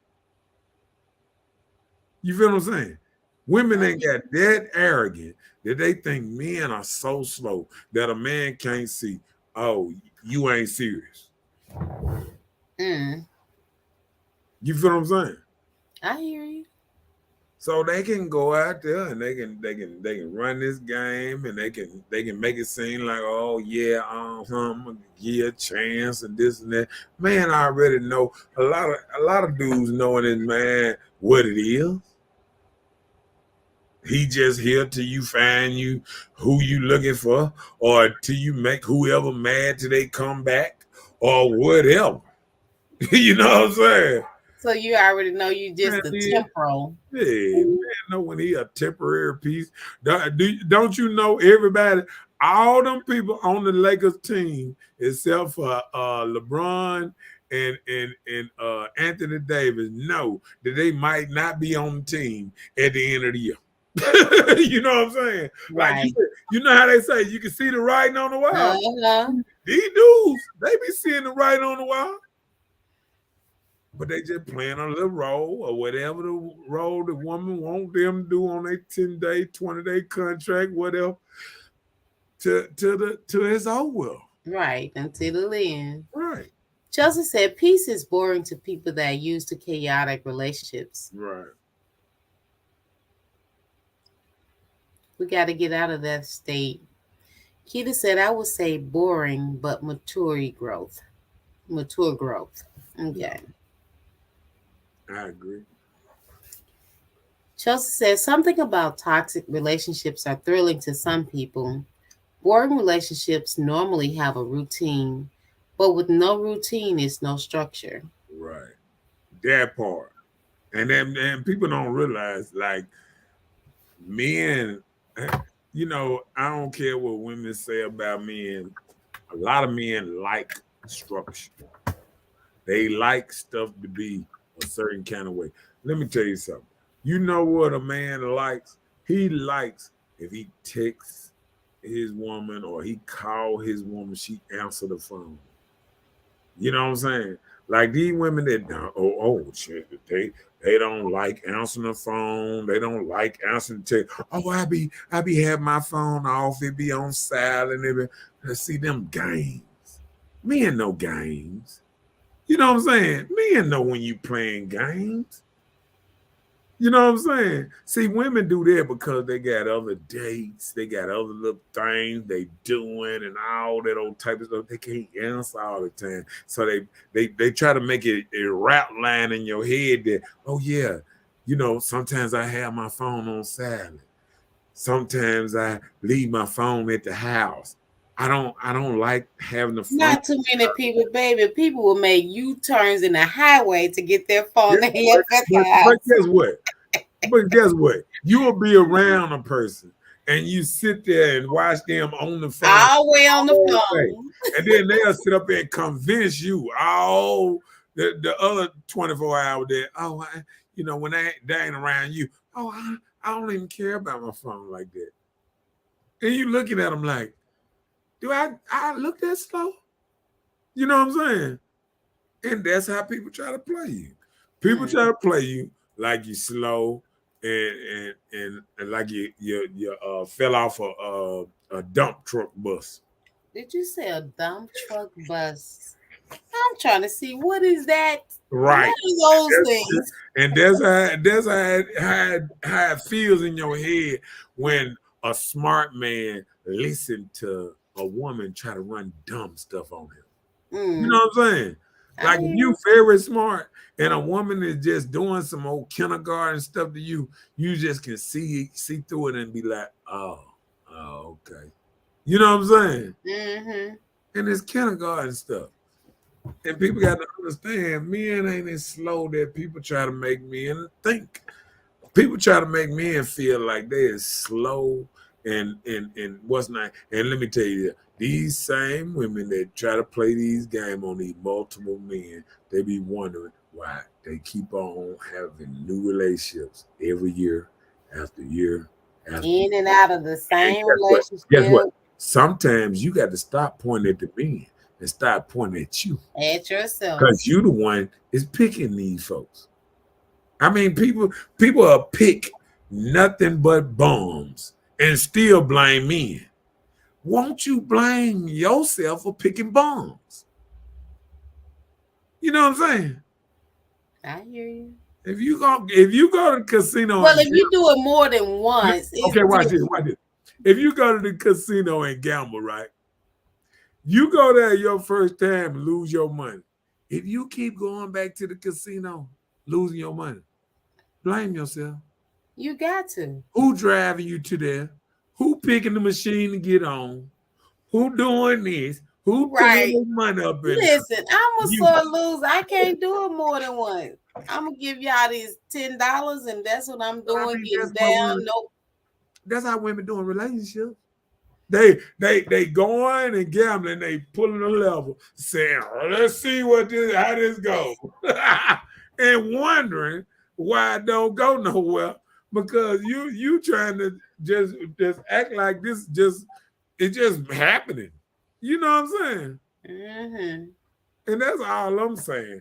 You feel what I'm saying? Women ain't got that arrogant that they think men are so slow that a man can't see, oh, you ain't serious. mm, You feel what I'm saying? I hear you. So they can go out there and they can run this game and they can make it seem like, oh yeah, I'm gonna give you a chance and this and that. Man, I already know a lot of dudes knowing this man what it is. He just here till you find you who you looking for, or till you make whoever mad till they come back, or whatever. You know what I'm saying? So you already know you Man, just the yeah, temporal. man know when he a temporary piece. Don't you know everybody, all them people on the Lakers team, except for LeBron and Anthony Davis, know that they might not be on the team at the end of the year. You know what I'm saying? Like Right. you know how they say you can see the writing on the wall. Uh-huh. These dudes, they be seeing the writing on the wall, but they just playing a little role or whatever the role the woman want them to do on a 10-day, 20-day contract, whatever, to his own will. Right. Until the end. Right. Chelsea said peace is boring to people that are used to chaotic relationships. Right. We got to get out of that state. Keita said, I would say boring, but mature growth. Mature growth. Okay. I agree. Chelsea says something about toxic relationships are thrilling to some people. Boring relationships normally have a routine, but with no routine is no structure. Right. That part. And people don't realize, like, men, I don't care what women say about men. A lot of men like structure. They like stuff to be a certain kind of way. Let me tell you something. You know what a man likes? He likes if he texts his woman or he called his woman, she answered the phone. You know what I'm saying? Like these women that shit, they don't like answering the phone. They don't like answering the text. Oh, I be having my phone off. It be on silent. Let's see them games. Men know games. You know what I'm saying? Men know when you playing games. You know what I'm saying? See, women do that because they got other dates, they got other little things they doing and all that old type of stuff. They can't answer all the time. So they try to make it a rap line in your head that, oh yeah, sometimes I have my phone on silent. Sometimes I leave my phone at the house. I don't like having the phone. Not too many people, baby. People will make U-turns in the highway to get their phone at the But house. guess what? But guess what? You will be around a person and you sit there and watch them on the phone All the way on the all day. phone. And then they'll sit up there and convince you all the other 24 hours that, when they ain't around you, I don't even care about my phone like that. And you looking at them like, do I look that slow? You know what I'm saying? And that's how people try to play you. People try to play you like you slow and like you fell off a dump truck bus. Did you say a dump truck bus? I'm trying to see what is that? Right. What are those things? And that's how it feels in your head when a smart man listen to a woman try to run dumb stuff on him. You know what I'm saying? Like if you very smart and a woman is just doing some old kindergarten stuff to you, you just can see through it and be like, oh, okay. You know what I'm saying? Mm-hmm. And it's kindergarten stuff. And people got to understand, men ain't as slow that people try to make men think. People try to make men feel like they're slow and what's not. And let me tell you, these same women that try to play these games on these multiple men, they be wondering why they keep on having new relationships every year after year after In and out of the same relationship. Guess what? Sometimes you got to stop pointing at the men and start pointing at you. At yourself. Because you the one is picking these folks. I mean, people will pick nothing but bums and still blame men. Won't you blame yourself for picking bums? You know what I'm saying? I hear you. If you go to the casino, well, if you do it more than once, okay, watch this. If you go to the casino and gamble, right? You go there your first time, lose your money. If you keep going back to the casino, losing your money, blame yourself. You got to. Who driving you to there? Who picking the machine to get on? Who doing this? Who throwing their money up in? Listen, I'm a sore loser. I can't do it more than once. I'm gonna give y'all these $10, and that's what I'm doing. Getting down. Nope. That's how women doing relationships. They going and gambling. They pulling a level, saying, "Let's see how this goes," and wondering why it don't go nowhere because you trying to just act like it's just happening. You know what I'm saying? Mm-hmm. And that's all I'm saying.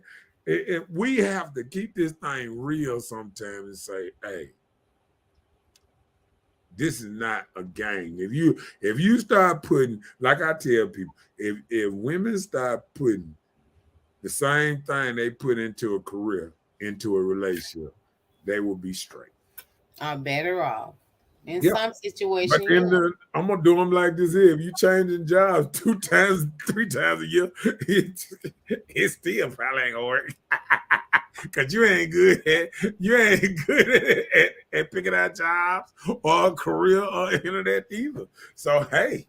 We have to keep this thing real sometimes and say, hey, this is not a game. If you start putting, like I tell people, if women start putting the same thing they put into a career, into a relationship, they will be straight. Are better off. In some situations, but I'm gonna do them like this here. If you changing jobs 2 times, 3 times a year, it still probably ain't gonna work. Cause you ain't good at picking out jobs or a career or internet either. So hey,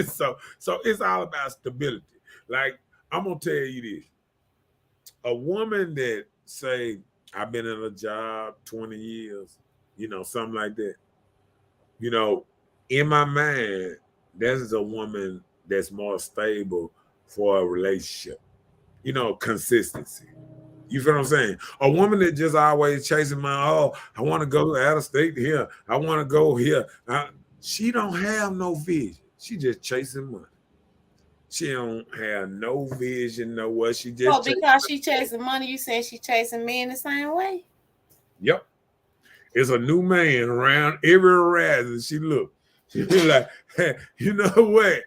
so it's all about stability. Like I'm gonna tell you this: a woman that say I've been in a job 20 years, something like that. In my mind, that is a woman that's more stable for a relationship. Consistency. You feel what I'm saying? A woman that just always chasing I want to go out of state here. I want to go here. She don't have no vision. She just chasing money. She don't have no vision, no what. She So just chasing. because she chasing money, you saying she chasing men the same way? Yep. It's a new man around every horizon. She look. She be like, hey, you know what?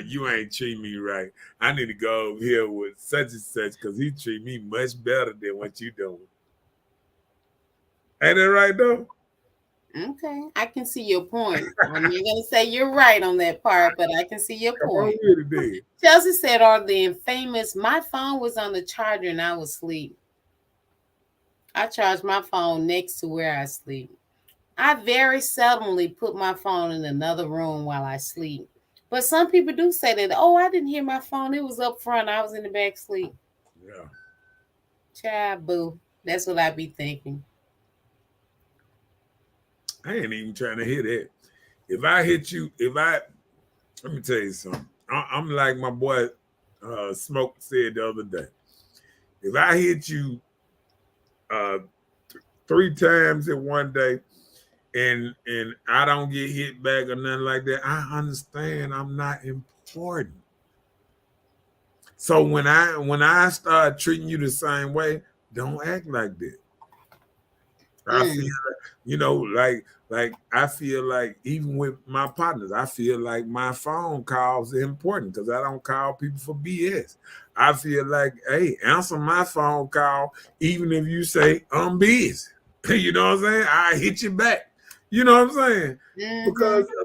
You ain't treat me right. I need to go over here with such and such because he treat me much better than what you doing. Ain't that right though? Okay, I can see your point. I'm not gonna say you're right on that part, but I can see your Come on point. with it, then. Chelsea said, "Are the infamous? My phone was on the charger and I was asleep. I charge my phone next to where I sleep. I very seldomly put my phone in another room while I sleep. But some people do say that, oh, I didn't hear my phone. It was up front. I was in the back sleep. Yeah. Child boo. That's what I be thinking. I ain't even trying to hit that. If I hit you, let me tell you something. I'm like my boy Smoke said the other day. If I hit you uh, 3 times in one day and I don't get hit back or nothing like that, I understand I'm not important. So when I start treating you the same way, don't act like that. I feel, Mm, like I feel like even with my partners, I feel like my phone calls are important because I don't call people for BS. I feel like, hey, answer my phone call, even if you say I'm busy. You know what I'm saying? I hit you back. You know what I'm saying? mm-hmm.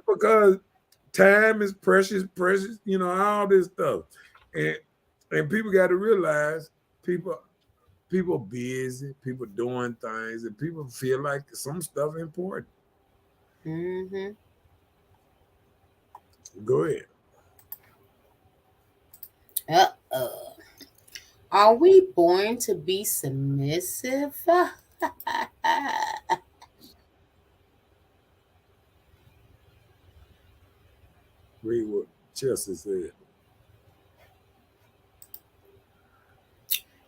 Because time is precious, precious. All this stuff, and people got to realize people people busy, people doing things, and people feel like some stuff important. Mm-hmm. Go ahead. Uh-oh. Are we born to be submissive? Read what Chelsea said.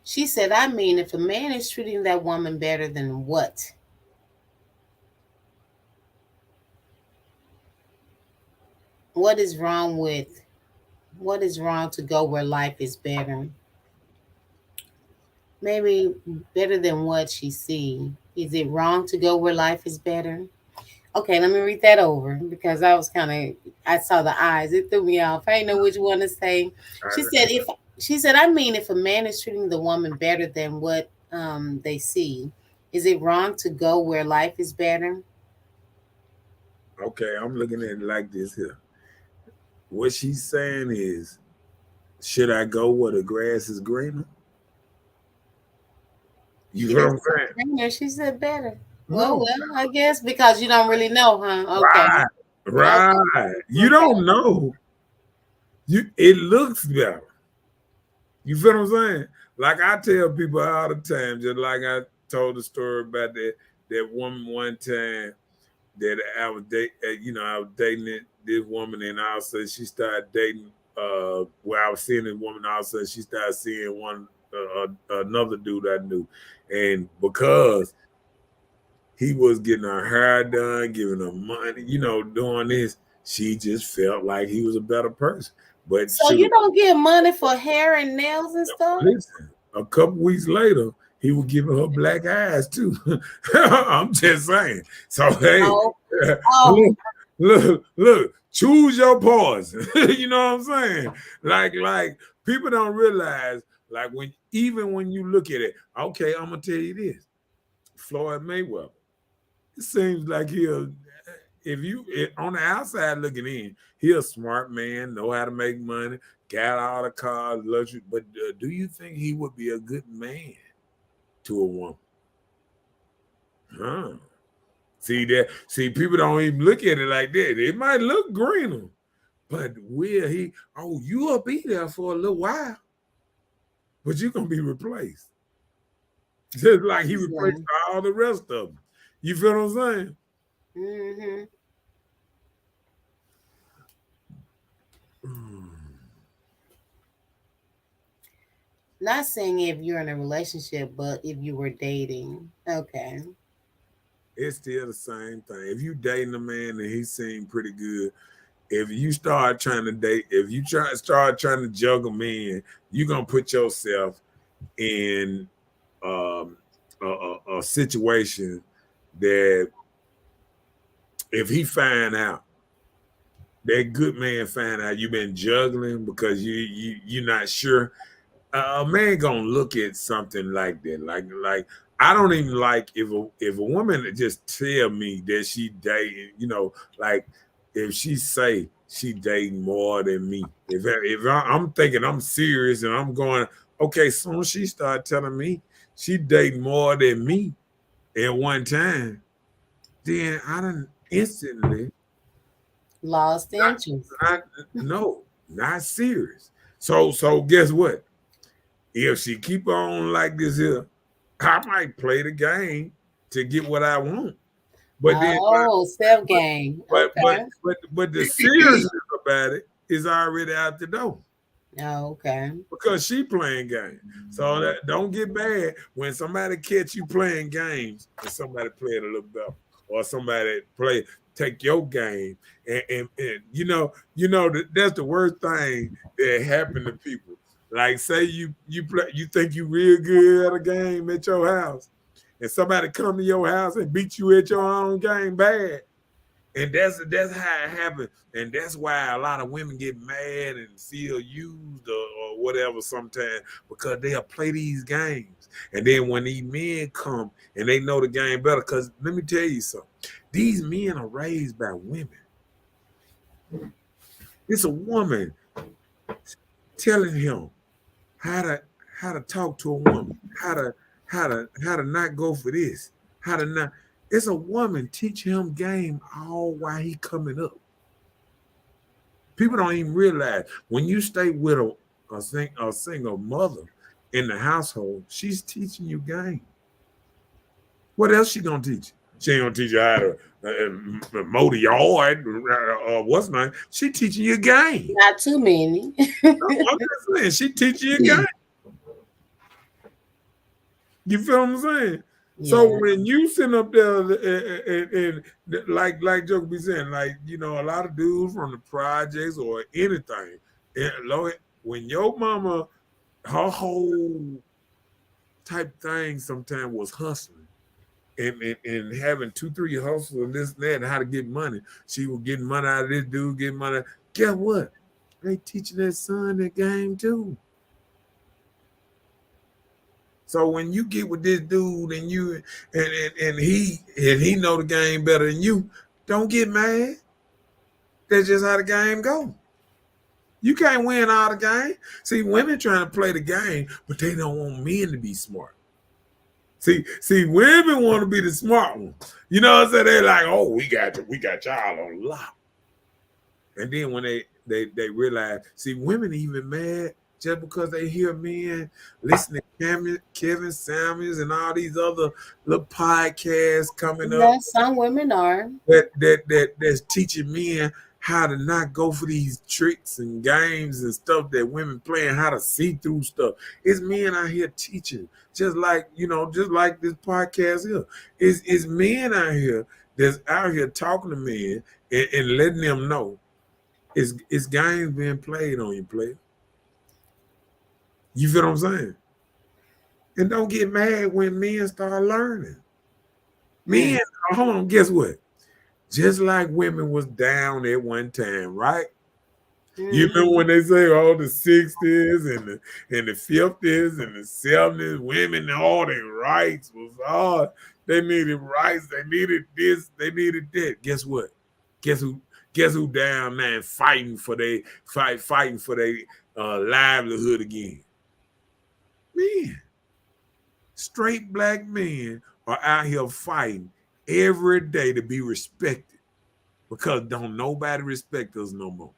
She said, I mean, if a man is treating that woman better than what? What is wrong with what is wrong to go where life is better? Maybe better than what she see. Is it wrong to go where life is better? Okay, let me read that over because I was kind of I saw the eyes. It threw me off. I didn't know which one to say. She said I mean if a man is treating the woman better than what they see, is it wrong to go where life is better? Okay, I'm looking at it like this here. What she's saying is, should I go where the grass is greener? You She know what didn't I'm saying? say greener. She said better. No. I guess because you don't really know, huh? Okay. Right. Okay. Right. You Okay. don't know. It looks better. You feel what I'm saying? Like I tell people all the time, just like I told the story about that woman one time that I was I was dating this woman, and all of a sudden she started dating. Where I was seeing this woman, all of a sudden she started seeing another dude I knew, and because he was getting her hair done, giving her money, doing this, she just felt like he was a better person. But So you shoot, don't get money for hair and nails and stuff? listen, a couple weeks later, he was giving her black eyes too. I'm just saying. So hey, Oh, oh, look, choose your poison. You know what I'm saying? Like people don't realize, like even when you look at it, okay, I'm gonna tell you this. Floyd Mayweather. It seems like on the outside looking in, he a smart man, know how to make money, got all the cars, luxury. But do you think he would be a good man to a woman? Huh? See that? See, people don't even look at it like that. It might look greener, but will he? Oh, you'll be there for a little while, but you're gonna be replaced, just like he replaced obviously. all the rest of them. You feel what I'm saying? Mm-hmm. Not saying if you're in a relationship, but if you were dating. Okay. It's still the same thing. If you dating a man and he seemed pretty good, if you start trying to date, if you start trying to juggle men, you're gonna put yourself in a situation that if he find out, that good man find out you've been juggling because you're not sure, a man gonna look at something like that. Like I don't even like if a woman just tell me that she dating, like if she say she dating more than me. I'm thinking I'm serious and I'm going, okay, soon as she start telling me she dating more than me at one time, then I done instantly Lost not, interest. no, not serious. So guess what? If she keep on like this here, I might play the game to get what I want. But then, Oh, self game. but but Okay. but the seriousness about it is already out the door Oh, okay. because she playing games. So that don't get mad when somebody catch you playing games and somebody play it a little better, or somebody take your game and that's the worst thing that happened to people. Like say you think you real good at a game at your house, and somebody come to your house and beat you at your own game bad. And that's how it happens. And that's why a lot of women get mad and feel used or whatever sometimes, because they'll play these games. And then when these men come and they know the game better, because let me tell you something, these men are raised by women. It's a woman telling him how to talk to a woman, how to not go for this, how to not. It's a woman teaching him game all while he coming up. People don't even realize when you stay with a single mother in the household, she's teaching you game. What else she gonna teach you? She ain't gonna teach you how to mow the yard or what's name. She teaching you game. Not too many. I'm just saying, she teaching you game. You feel what I'm saying? Yeah. So when you sitting up there and like Joke be saying, like, a lot of dudes from the projects or anything, and Lord, when your mama, her whole type thing sometimes was hustling and having 2-3 hustles and this and that and how to get money. She was getting money out of this dude, getting money. Guess what? They teaching that son that game too. So when you get with this dude and you and he know the game better than you, don't get mad. That's just how the game go. You can't win all the game. See, women trying to play the game, but they don't want men to be smart. See, women want to be the smart one. You know what I'm saying? They're like, oh, we got y'all on lock. And then when they realize, see, women even mad just because they hear men listen to Kevin Samuels and all these other little podcasts coming up. Yeah, some women are. That's teaching men how to not go for these tricks and games and stuff that women playing, how to see through stuff. It's men out here teaching, just like this podcast here. It's men out here that's out here talking to men and letting them know it's games being played on you, player. You feel what I'm saying? And don't get mad when men start learning. Men, hold on, guess what? Just like women was down at one time, right? You remember when they say all the 60s and the 50s and the 70s, women, all their rights was they needed rights, they needed this, they needed that. Guess what? Guess who down there fighting for their livelihood again? Men. Straight black men are out here fighting every day to be respected, because don't nobody respect us no more.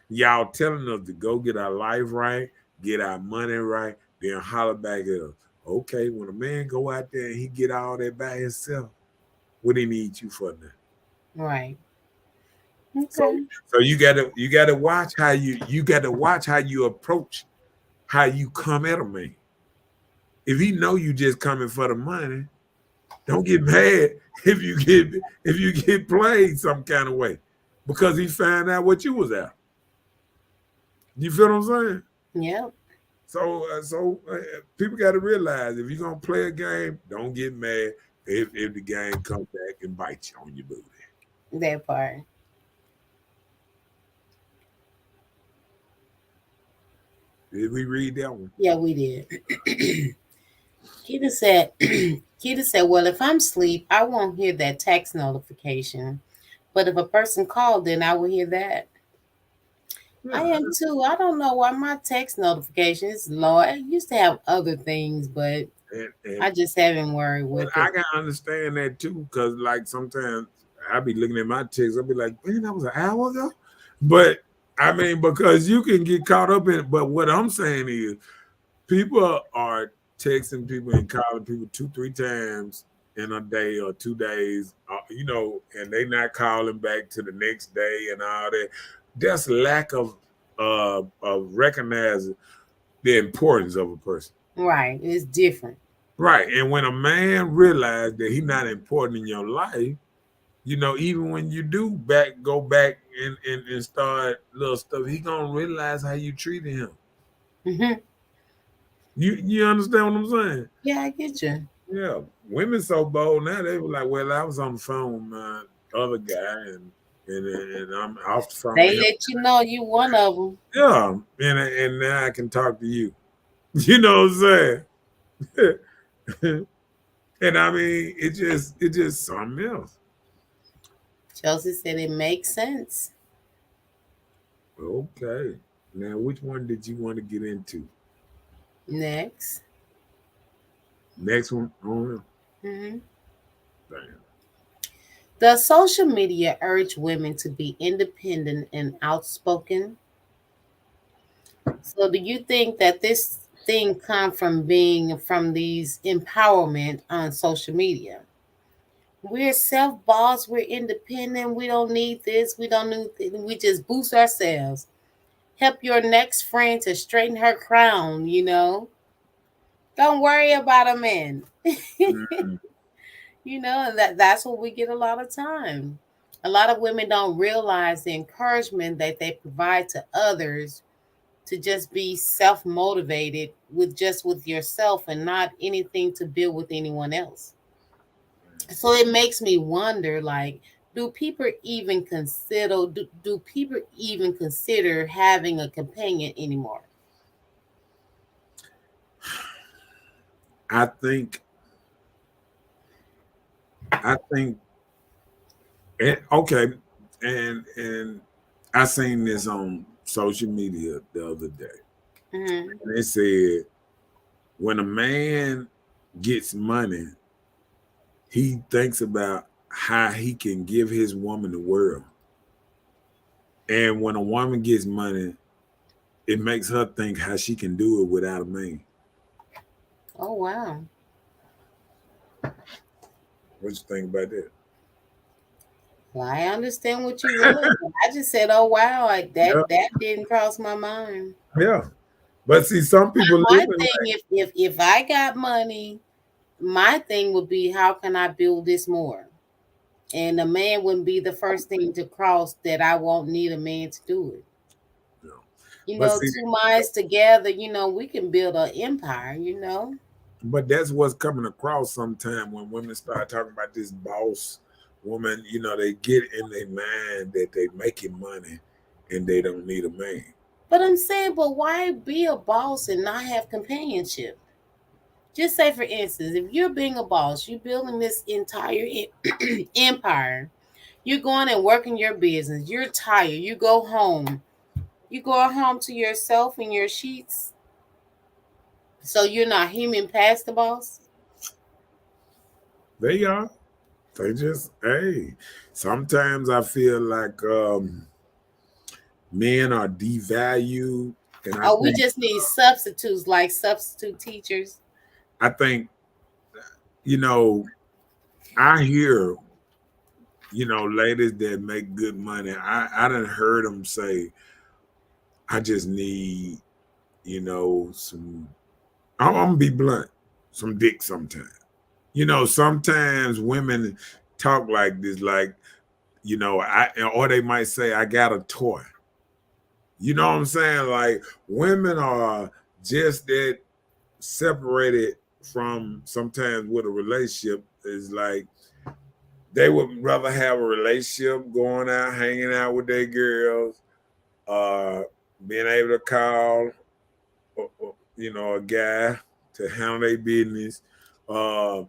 Y'all telling us to go get our life right, get our money right, then holler back at us. Okay, when a man go out there and he get all that by himself, what he need you for now? Right. Okay. So you gotta watch how you approach, how you come at a man. If he know you just coming for the money, don't get mad if you get played some kind of way. because he found out what you was at. You feel what I'm saying? Yep, So people got to realize if you're gonna play a game, don't get mad if the game comes back and bites you on your booty. that part. Did we read that one? Yeah, we did. Kita said, Kita said, well, if I'm asleep, I won't hear that text notification. But if a person called, then I will hear that. I Yeah, am too. I don't know why my text notifications low. I used to have other things, but and I just haven't worried with I it. can understand that too, because like sometimes I be looking at my texts, I'll be like, man, that was an hour ago. But I mean, because you can get caught up in it. But what I'm saying is, people are texting people and calling people 2-3 times in a day or 2 days, and they not calling back to the next day and all that. That's lack of recognizing the importance of a person. Right. It's different. Right. And when a man realizes that he's not important in your life, even when you do go back and start little stuff, he gonna realize how you treated him. Hmm. You understand what I'm saying? Yeah, I get you. Yeah. Women so bold now, they were like, well, I was on the phone with my other guy and I'm off the phone They with him. let you know you one of them. Yeah. And now I can talk to you. You know what I'm saying? And I mean, it just something else. Chelsea said it makes sense. Okay. Now, which one did you want to get into? Next. Next one on. Hmm. Damn. Does social media urge women to be independent and outspoken? So, do you think that this thing come from being from these empowerment on social media? We're self-boss, we're independent, we don't need this, we don't need we just boost ourselves. Help your next friend to straighten her crown. Don't worry about a man. Mm. And that's what we get a lot of time. A lot of women don't realize the encouragement that they provide to others to just be self-motivated with yourself and not anything to build with anyone else. So it makes me wonder, like, do people even consider having a companion anymore? I think I think okay, and I seen this on social media the other day. Hmm. And it said when a man gets money, he thinks about how he can give his woman the world. And when a woman gets money, it makes her think how she can do it without a man. Oh wow. What you think about that? Well, I understand what you read. I just said, "Oh wow!" Like that. Yeah, That didn't cross my mind. yeah. But see, some people My living thing, like if I got money, my thing would be how can I build this more? And a man wouldn't be the first thing to cross that I won't need a man to do it. you know. But see, Two minds together, we can build an empire. but that's what's coming across sometime when women start talking about this boss woman. They get in their mind that they making money and they don't need a man. But I'm saying, but why be a boss and not have companionship? Just say, for instance, if you're being a boss, you're building this entire empire. You're going and working your business. You're tired. You go home. You go home to yourself and your sheets. So you're not human past the boss. They are. They just hey. Sometimes I feel like men are devalued, and I Oh, we think just need substitutes like substitute teachers. I think you know I hear ladies that make good money. I done heard them say, I just need some. I'm gonna be blunt, some dick sometimes. Sometimes women talk like this, like you know, or they might say, I got a toy. You know what I'm saying? Like women are just that separated from sometimes with a relationship is like they would rather have a relationship going out, hanging out with their girls, uh, being able to call, you know, a guy to handle their business. Uh,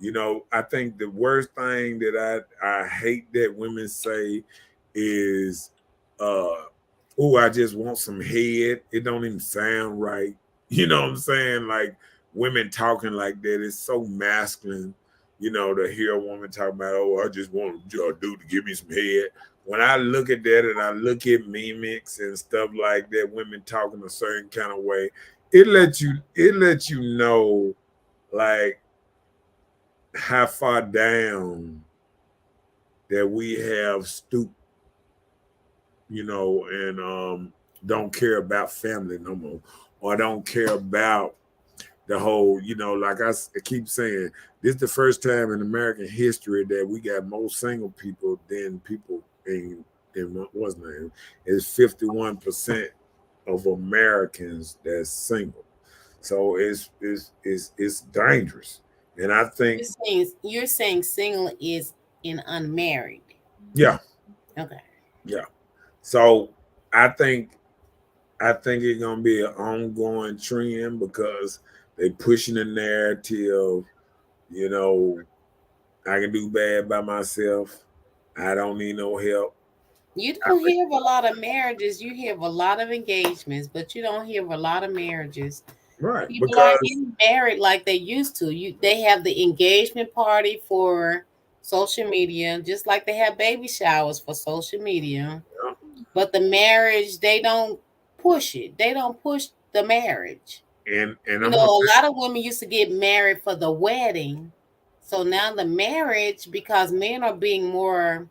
you know, I think the worst thing that I hate that women say is, "Oh, I just want some head." It don't even sound right. You know what I'm saying? Like women talking like that is so masculine. You know, to hear a woman talk about, "Oh, I just want a dude to give me some head." When I look at that and I look at mimics and stuff like that, women talking a certain kind of way, it lets you know like how far down that we have stooped, you know, and don't care about family no more, or don't care about the whole, you know, like I keep saying, this is the first time in American history that we got more single people than people in what's name is 51% of Americans that's single. So it's dangerous, and I think You're saying single is in unmarried. yeah, Okay. yeah. So I think I think it's gonna be an ongoing trend because they pushing the narrative. You know, I can do bad by myself. I don't need no help. You don't hear of a lot of marriages. You hear of a lot of engagements, but you don't hear of a lot of marriages. Right, People aren't because getting married like they used to. They have the engagement party for social media, just like they have baby showers for social media. But the marriage, they don't push it. They don't push the marriage. and You I'm know, gonna a lot of women used to get married for the wedding. So now the marriage, because men are being more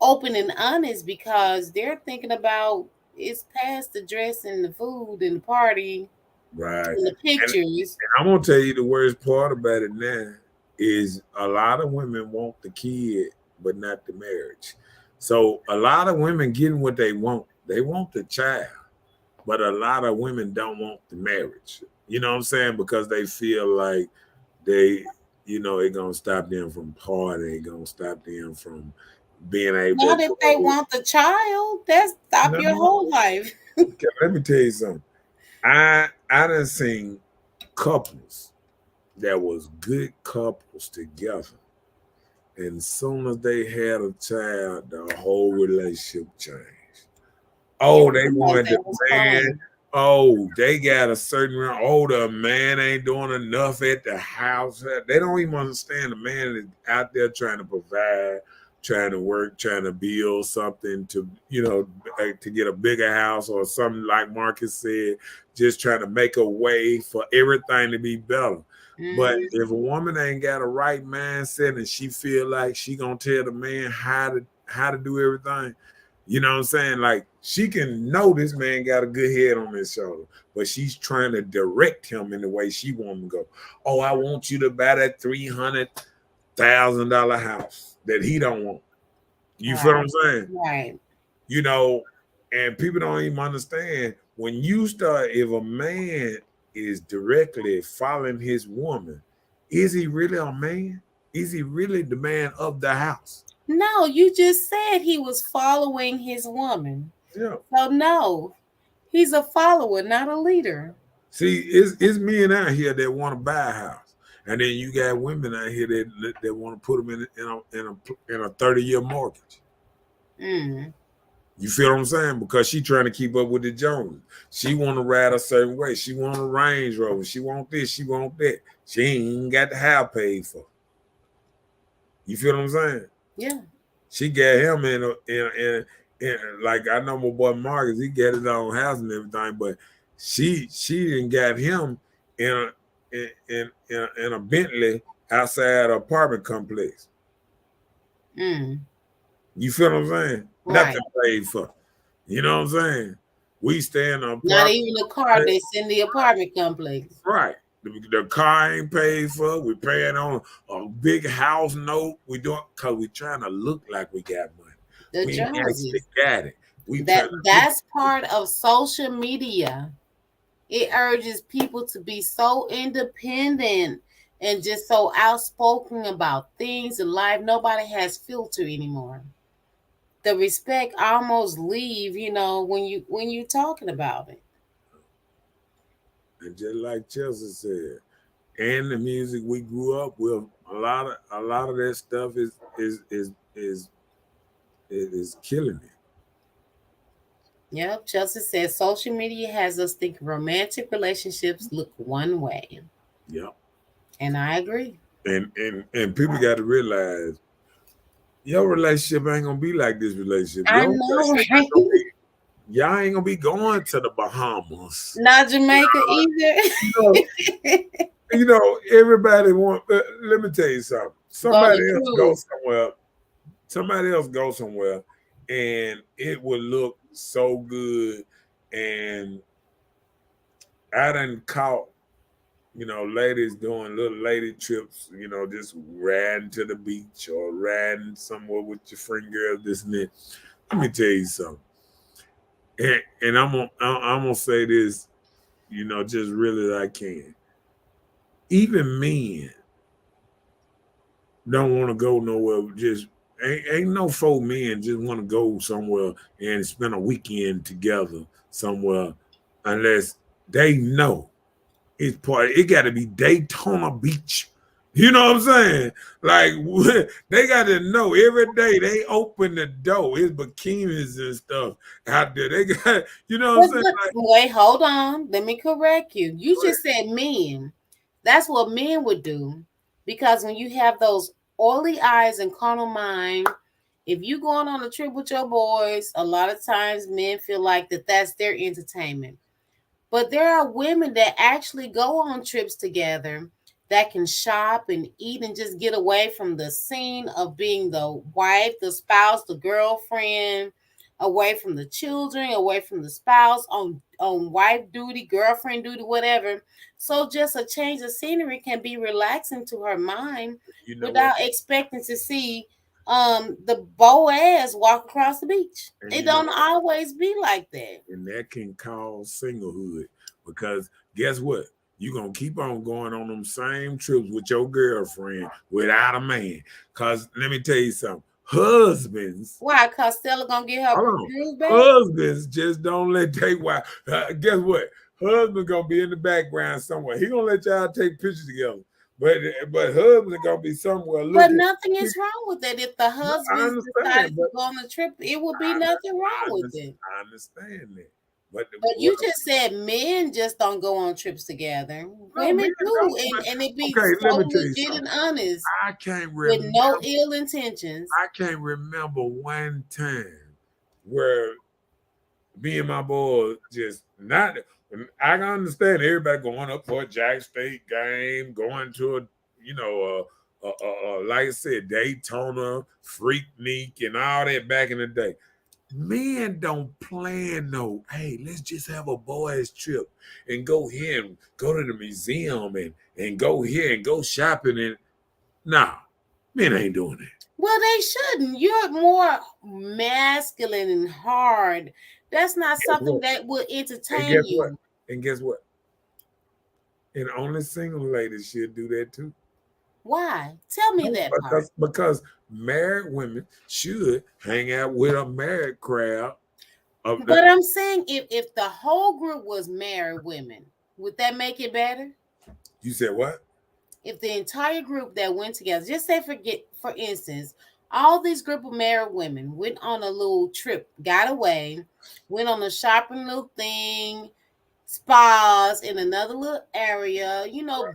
open and honest because they're thinking about it's past the dress and the food and the party right, and the and pictures. I'm gonna tell you the worst part about it now is a lot of women want the kid, but not the marriage. So a lot of women getting what they want. They want the child, but a lot of women don't want the marriage. You know what I'm saying? Because they feel like they, you know, it gonna stop them from partying, it gonna stop them from being able to Not if they go. want the child. That's stop No, your whole life. okay, let me tell you something. I done seen couples that was good couples together, and soon as they had a child, the whole relationship changed. Yeah, Oh, they because wanted they the was man. following. Oh, they got a certain. Oh, the man ain't doing enough at the house. They don't even understand the man is out there trying to provide, trying to work, trying to build something to, you know, to get a bigger house or something like Marcus said, just trying to make a way for everything to be better. But Mm, if a woman ain't got a right mindset and she feel like she gonna tell the man how to do everything, you know what I'm saying? Like she can know this man got a good head on his shoulder, but she's trying to direct him in the way she want him to go. Oh, I want you to buy that $300,000 house that he don't want. You feel what right, I'm saying? right. You know, and people don't even understand when you start. If a man is directly following his woman, is he really a man? Is he really the man of the house? No, you just said he was following his woman. Yeah. So no, he's a follower, not a leader. See, it's men out here that want to buy a house, and then you got women out here that want to put them in a 30-year mortgage. Mm, You feel what I'm saying? Because she trying to keep up with the Joneses. She want to ride a certain way. She want a Range Rover. She want this. She want that. She ain't even got the house paid for. You feel what I'm saying? yeah. She got him in like I know my boy Marcus. He got his own house and everything, but she didn't got him in a in a Bentley outside an apartment complex. Mm, You feel what I'm saying? right. Nothing paid for. You know what I'm saying? We stay in an Not apartment. even a car that's in the apartment complex. Right. The car ain't paid for. We paying on a big house note. We doing because we trying to look like we got money. The We ain't actually Joneses. got it. We try to look. That's part of social media. It urges people to be so independent and just so outspoken about things in life. Nobody has filter anymore. The respect almost leave, when you talking about it. And just like Chelsea said, and the music we grew up with, a lot of that stuff is killing it. Yep, Chelsea says social media has us thinking romantic relationships look one way. Yep. And I agree. And people got to realize your relationship ain't gonna be like this relationship. I Your know, relationship right? ain't gonna be. Y'all ain't gonna be going to the Bahamas. Not Jamaica either. You know, everybody want. Let me tell you something. Go on Somebody the else go cruise. somewhere. Somebody else go somewhere, and it will look so good. And I done caught, ladies doing little lady trips. Just riding to the beach or riding somewhere with your friend girl. This and that. Let me tell you something. And I'm gonna say this, just really that I can. Even men don't want to go nowhere. Just ain't no four men just want to go somewhere and spend a weekend together somewhere, unless they know it's part. It got to be Daytona Beach. You know what I'm saying? Like they got to know every day they open the door. It's bikinis and stuff out there. They got, you know what I'm saying? Like, Wait, hold on. Let me correct you. You just said men. That's what men would do. Because when you have those oily eyes and carnal mind, if you going on a trip with your boys, a lot of times men feel like that's their entertainment. But there are women that actually go on trips together that can shop and eat and just get away from the scene of being the wife, the spouse, the girlfriend, away from the children, away from the spouse, on wife duty, girlfriend duty, whatever. So just a change of scenery can be relaxing to her mind you know what? without expecting to see the Boaz walk across the beach. And It you know don't what? always be like that. And that can cause singlehood, because guess what? You're gonna keep on going on them same trips with your girlfriend without a man. Cause let me tell you something. Husbands, Why? Cause Stella gonna get her hold on. groove back? Husbands just don't let their wife. Guess what? Husband gonna be in the background somewhere. He gonna let y'all take pictures together. But husband gonna be somewhere But looking. nothing is wrong with it. If the I husbands decided understand, to but go on the trip, it would be I, nothing wrong with it. I understand that. But But what you just said men just don't go on trips together. no, Women men do, don't. and it be Okay, let so me tell you legit something. and honest I can't with remember. no ill intentions. I can't remember one time where me and my boy just not. I can understand everybody going up for a Jack State game, going to a, like I said, Daytona, Freaknik, and all that back in the day. Men don't plan no, hey, let's just have a boys trip and go here and go to the museum and go here and go shopping, and nah, men ain't doing that. Well, they shouldn't. You're more masculine and hard. That's not Guess something what? that would And entertain guess what? you. And guess what? And only single ladies should do that too. Why? Tell me No, that part. because married women should hang out with a married crowd. Of the, But I'm saying if the whole group was married women, would that make it better? you said what? If the entire group that went together, just say for instance, all these group of married women went on a little trip, got away, went on a shopping little thing, spas in another little area,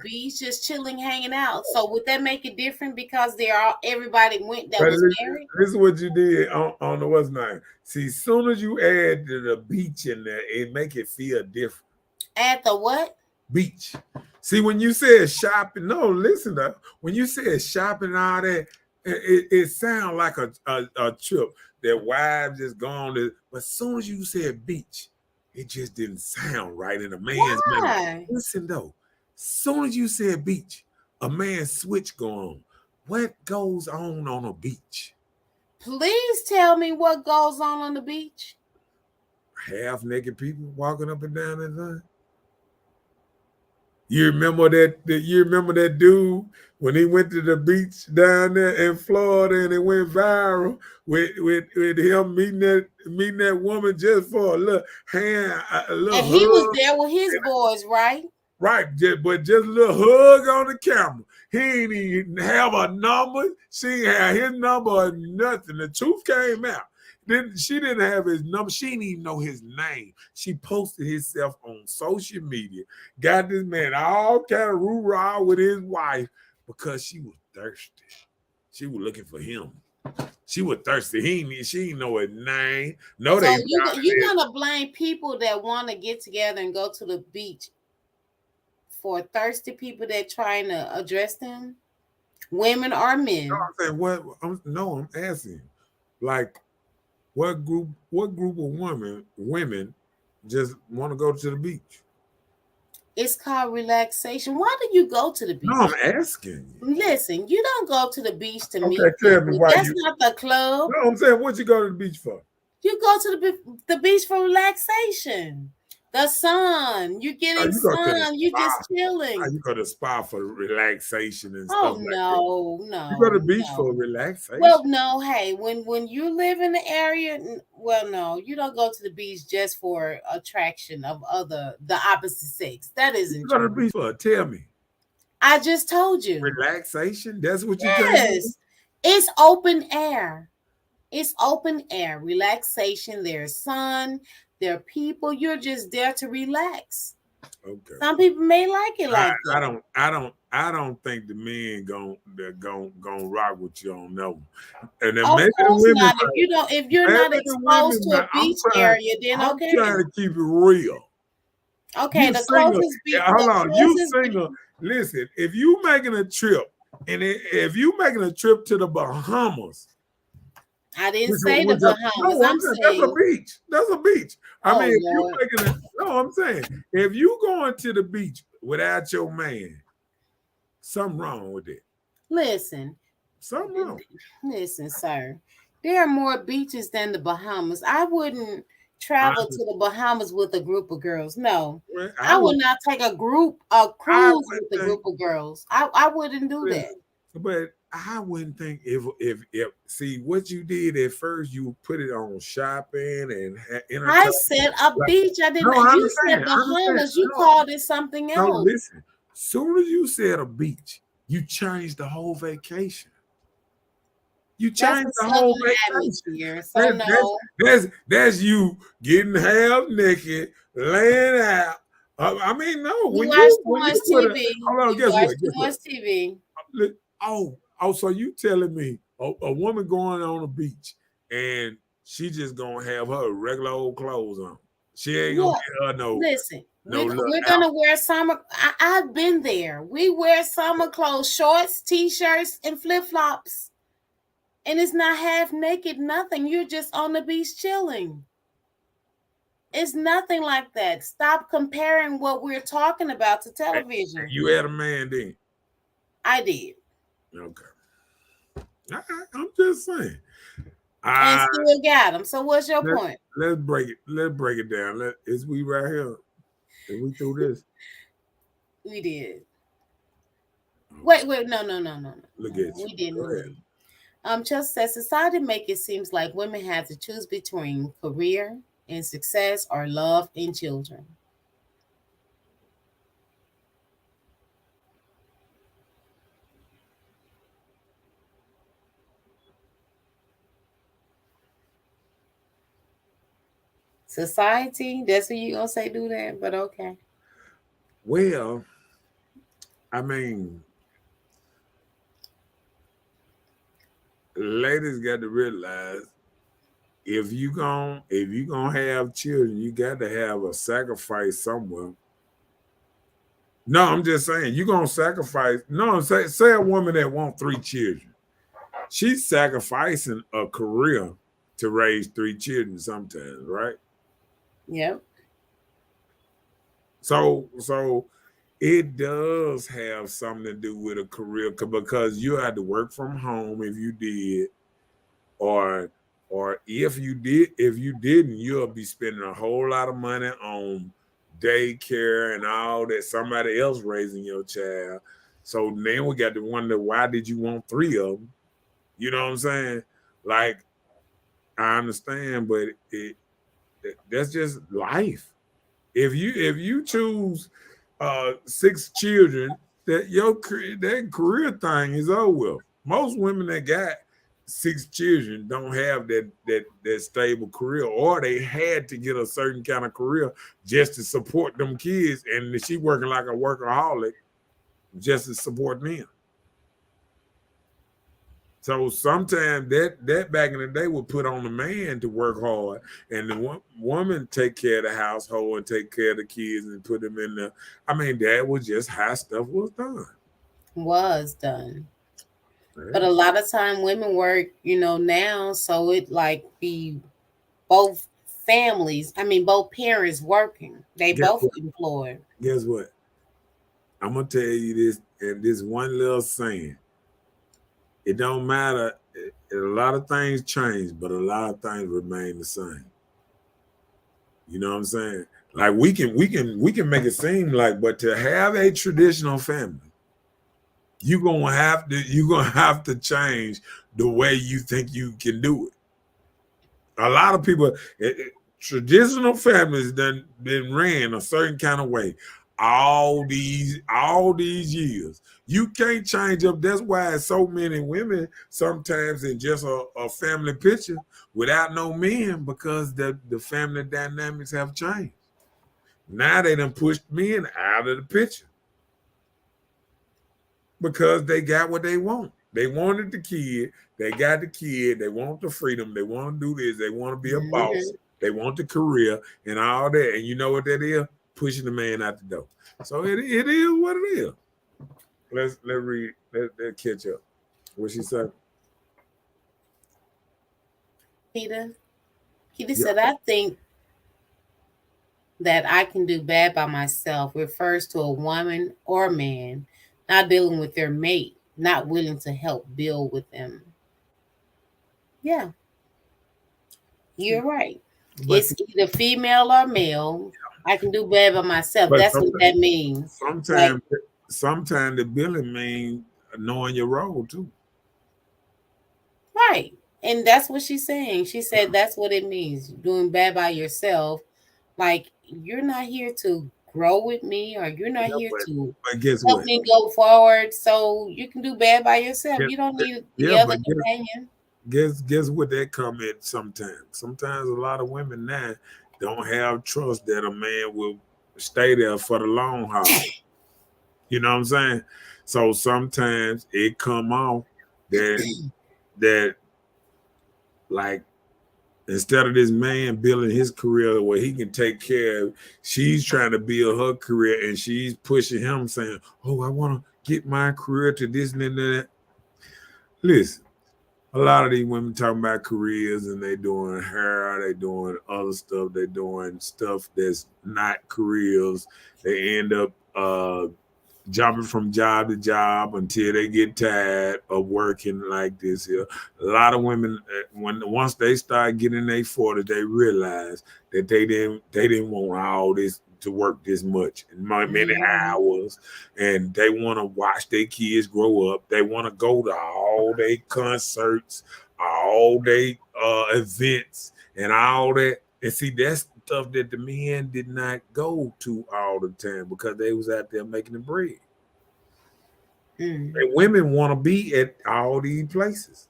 beach, just chilling, hanging out. So would that make it different because everybody went that But was married? this is what you did on the what's name. See, as soon as you add the beach in there, it make it feel different. At the what? Beach. See, when you said shopping, no, listen though. When you said shopping and all that, it sounds like a trip that wives just gone to. But as soon as you said beach, it just didn't sound right in a man's mind. Why? Listen though, as soon as you said beach, a man's switch go on. What goes on a beach? Please tell me what goes on the beach. Half naked people walking up and down that thing. You remember that? You remember that dude when he went to the beach down there in Florida and it went viral with him meeting that woman just for a little hand, a little And he was hug. there with his boys, right? Right, but just a little hug on the camera. He ain't even have a number. She ain't have his number or nothing. The truth came out. Then she didn't have his number. She didn't even know his name. She posted himself on social media. Got this man all kind of roo-rah with his wife because she was thirsty. She was looking for him. She was thirsty. She didn't know his name. No, so you're gonna blame people that want to get together and go to the beach for thirsty people that trying to address them, women or men? No, I'm saying what? I'm asking, like, what group of women just want to go to the beach? It's called relaxation. Why do you go to the beach? No, I'm asking. Listen, you don't go to the beach to meet tell me people. why That's not the club. No, I'm saying, what you go to the beach for? You go to the beach for relaxation. The sun. You're getting sun. You're just chilling. You go to the spa for relaxation and stuff like that. No. You go to the beach for relaxation. Well, no. Hey, when you live in the area, well, no, you don't go to the beach just for attraction of the opposite sex. That isn't. You go to the beach for? Tell me. I just told you. Relaxation. That's what you do. Yes, it's open air. It's open air, relaxation. There's sun, there are people. You're just there to relax. Okay. Some people may like it like that. I don't think the men gonna rock with you on that one. And then of maybe course the women, not. If you're not exposed to a beach area, then I'm trying to keep it real. Okay, you the single, closest beach. Hold on, you single. Listen, if you making a trip, and if you making a trip to the Bahamas. I didn't say the Bahamas. I'm saying that's a beach. That's a beach. I mean, if you making I'm saying if you going to the beach without your man, something wrong with it. Listen, something wrong. Listen, sir. There are more beaches than the Bahamas. I wouldn't travel to the Bahamas with a group of girls. No, I would not take a cruise with a group of girls. I wouldn't do that. But I wouldn't think if see what you did at first, you put it on shopping and I said a beach. I didn't. No, you said Bahamas. You called it something else. No, listen. Soon as you said a beach, you changed the whole vacation. You changed the whole vacation. So that's you getting half naked, laying out. I mean, no. When you watch TV. Hold on, guess what? You watch TV. Oh, so you telling me a woman going on a beach and she just gonna have her regular old clothes on? She ain't gonna get her no. Listen, we're gonna wear summer. I've been there. We wear summer clothes, shorts, t-shirts, and flip-flops, and it's not half naked. Nothing. You're just on the beach chilling. It's nothing like that. Stop comparing what we're talking about to television. You had a man then. I did. Okay. I'm just saying. And still got him. So what's your point? Let's break it down. Is we right here? Did we do this? We did. Wait, no. Look at you. We didn't. Chelsea says society make it seems like women have to choose between career and success or love and children. Society, that's what you gonna say do that, but okay. Well, I mean, ladies got to realize if you gonna have children, you got to have a sacrifice somewhere. No, I'm just saying you're gonna sacrifice. No, say a woman that wants 3 children, she's sacrificing a career to raise 3 children sometimes, right? Yep. So it does have something to do with a career because you had to work from home if you did. or if you didn't, you'll be spending a whole lot of money on daycare and all that, somebody else raising your child. So then we got to wonder, why did you want three of them? You know what I'm saying? Like, I understand, but that's just life. If you choose six children, that career thing is over with. Most women that got six children don't have that stable career, or they had to get a certain kind of career just to support them kids, and she working like a workaholic just to support them. So sometimes that back in the day would put on the man to work hard, and the woman take care of the household and take care of the kids and put them in the. I mean, that was just how stuff was done. Was done. But Yeah. a lot of time women work, now, so it like be both families. I mean, both parents working. They Guess both what? employed. Guess what? I'm gonna tell you this, and this one little saying. It don't matter. A lot of things change, but a lot of things remain the same. You know what I'm saying? Like we can make it seem like, but to have a traditional family, you're gonna have to change the way you think you can do it. A lot of people, traditional families done been ran a certain kind of way all these years. You can't change up. That's why so many women sometimes in just a family picture without no men, because the family dynamics have changed. Now they done pushed men out of the picture because they got what they want. They wanted the kid. They got the kid. They want the freedom. They want to do this. They want to be a boss. Mhm. They want the career and all that. And you know what that is? Pushing the man out the door. So it is what it is. Let's read. Let's catch up. What she said? Peter, Peter Yeah. said, I think that I can do bad by myself refers to a woman or man not dealing with their mate, not willing to help build with them. Yeah, you're right. But It's either female or male. I can do bad by myself. but That's what that means. Like, sometimes sometimes the billing mean knowing your role too. right. And that's what she's saying. She said that's what it means, doing bad by yourself. Like, you're not here to grow with me, or you're not Yeah, here to but guess help what? me go forward. So you can do bad by yourself. Guess, You don't need the yeah, other but companion. guess what that come in sometimes. Sometimes a lot of women now don't have trust that a man will stay there for the long haul. You know what I'm saying? So sometimes it come off that like, instead of this man building his career where he can take care of, she's trying to build her career and she's pushing him saying, "Oh, I want to get my career to this and that." Listen, a lot of these women talking about careers and they doing hair, they doing other stuff, they doing stuff that's not careers. They end up jumping from job to job until they get tired of working like this here. A lot of women, once they start getting their 40s, they realize that they didn't want all this to work this much and many Mhm. hours, and they want to watch their kids grow up. They want to go to all their concerts, all their events, and all that. And see, that's stuff that the men did not go to all the time because they was out there making the bread. Mm. And women want to be at all these places.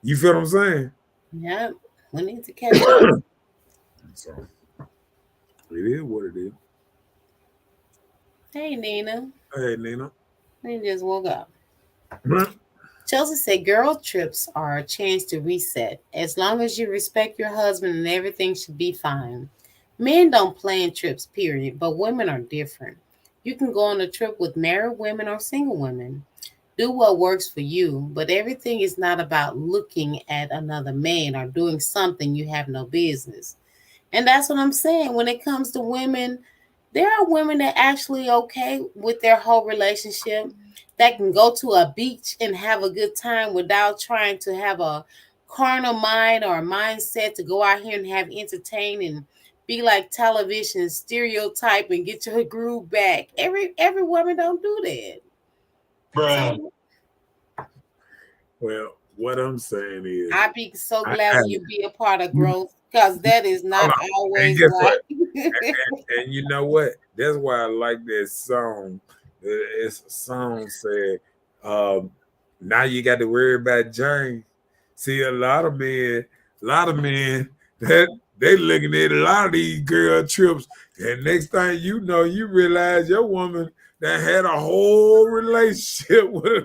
You feel what I'm saying? Yep. We need to catch up. So it is what it is. Hey, Nina. Hey, Nina. We just woke up. Chelsea said girl trips are a chance to reset. As long as you respect your husband and everything should be fine. Men don't plan trips, period, but women are different. You can go on a trip with married women or single women. Do what works for you, but everything is not about looking at another man or doing something you have no business. And that's what I'm saying. When it comes to women, there are women that actually okay with their whole relationship, that can go to a beach and have a good time without trying to have a carnal mind or mindset to go out here and have entertain and be like television stereotype and get your groove back. Every woman don't do that. Bruh. So Well, what I'm saying is, I'd be so I, glad I, when you be a part of you, growth because that is hold not on. And always guess what? right. And you know what? That's why I like that song. It's a song said, um, now you got to worry about James. See, a lot of men that they looking at a lot of these girl trips, and next thing you know, you realize your woman that had a whole relationship with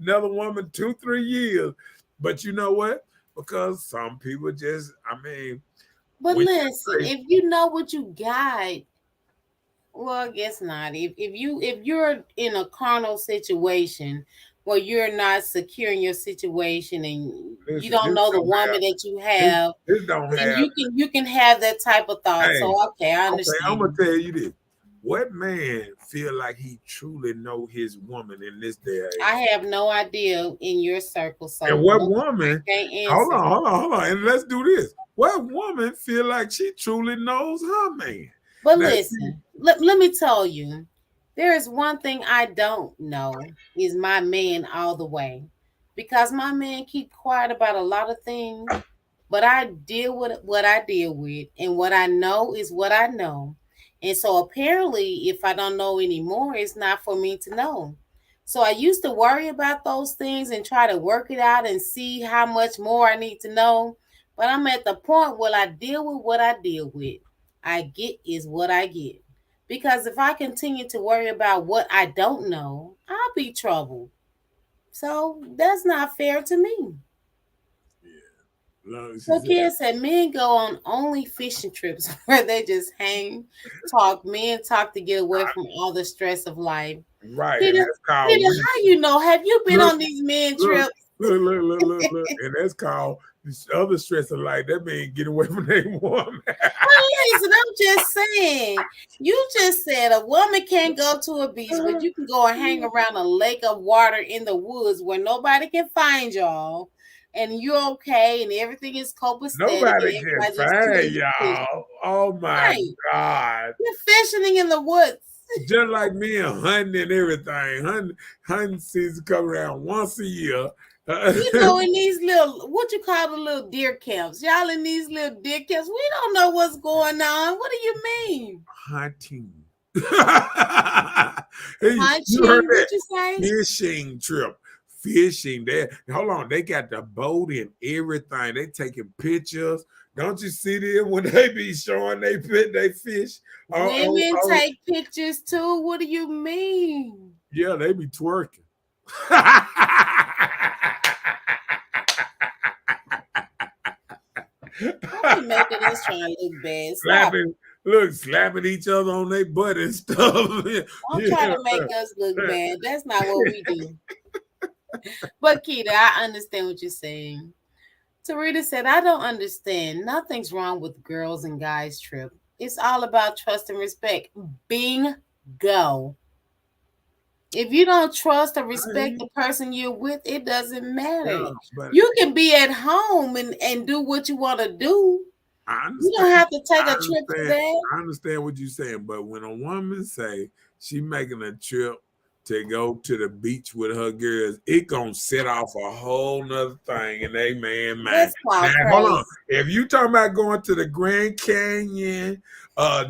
another woman 2-3 years. But you know what? Because some people just, I mean, But when listen, you if you know what you got, well, I guess not. If you're in a carnal situation where you're not secure in your situation and you listen, don't know the woman that you this, have, this don't then have. you can have that type of thought. Hey, So okay, I okay, I'm understand. gonna tell you this. What man feel like he truly know his woman in this day and age? I have no idea in your circle, And so what no, I woman? can't Hold answer. on, hold on, hold on, and let's do this. What woman feel like she truly knows her man? But Now, listen, let me tell you, there is one thing I don't know is my man all the way. Because my man keep quiet about a lot of things, but I deal with what I deal with, and what I know is what I know. And so apparently, if I don't know anymore, it's not for me to know. So I used to worry about those things and try to work it out and see how much more I need to know. But I'm at the point where I deal with what I deal with. I get is what I get. Because if I continue to worry about what I don't know, I'll be troubled. So that's not fair to me. yeah, she So said, kids said men go on only fishing trips where they just hang, talk. Men talk to get away from all the stress of life. right, and Peter, that's called Peter, how you know? Have you been look, on these men look, trips? and that's called this other stress of life. That mean get away from that woman. Listen, I'm just saying. You just said a woman can't go to a beach, but you can go and hang around a lake of water in the woods where nobody can find y'all, and you're okay, and everything is copacetic, and Nobody can everybody just find chilling and fishing. y'all. Oh my Right. God. You're fishing in the woods. Just like me and hunting and everything. Hunting season come around once a year. In these little, what you call the little deer camps. Y'all in these little deer camps. We don't know what's going on. What do you mean? Hunting. Hey, you heard Hunching? that? What you say? Fishing trip. Fishing. They hold on. They got the boat and everything. They taking pictures. Don't you see them when they be showing they fish? Women take pictures too. What do you mean? Yeah, they be twerking. Don't be making us try to look bad. Stop. slapping, look, slapping each other on their butt and stuff. Don't try to make us look bad. That's not what we do. But Keita, I understand what you're saying. Tarita said, I don't understand. Nothing's wrong with girls and guys trip. It's all about trust and respect. Bingo. If you don't trust or respect the person you're with, it doesn't matter. Yeah, but You can be at home and do what you want to do. I You understand. don't have to take I a trip for understand. that. I understand what you're saying, but when a woman say she making a trip to go to the beach with her girls, it gonna set off a whole nother thing in a man mind. That's Now, called hold crazy. on. If you talking about going to the Grand Canyon,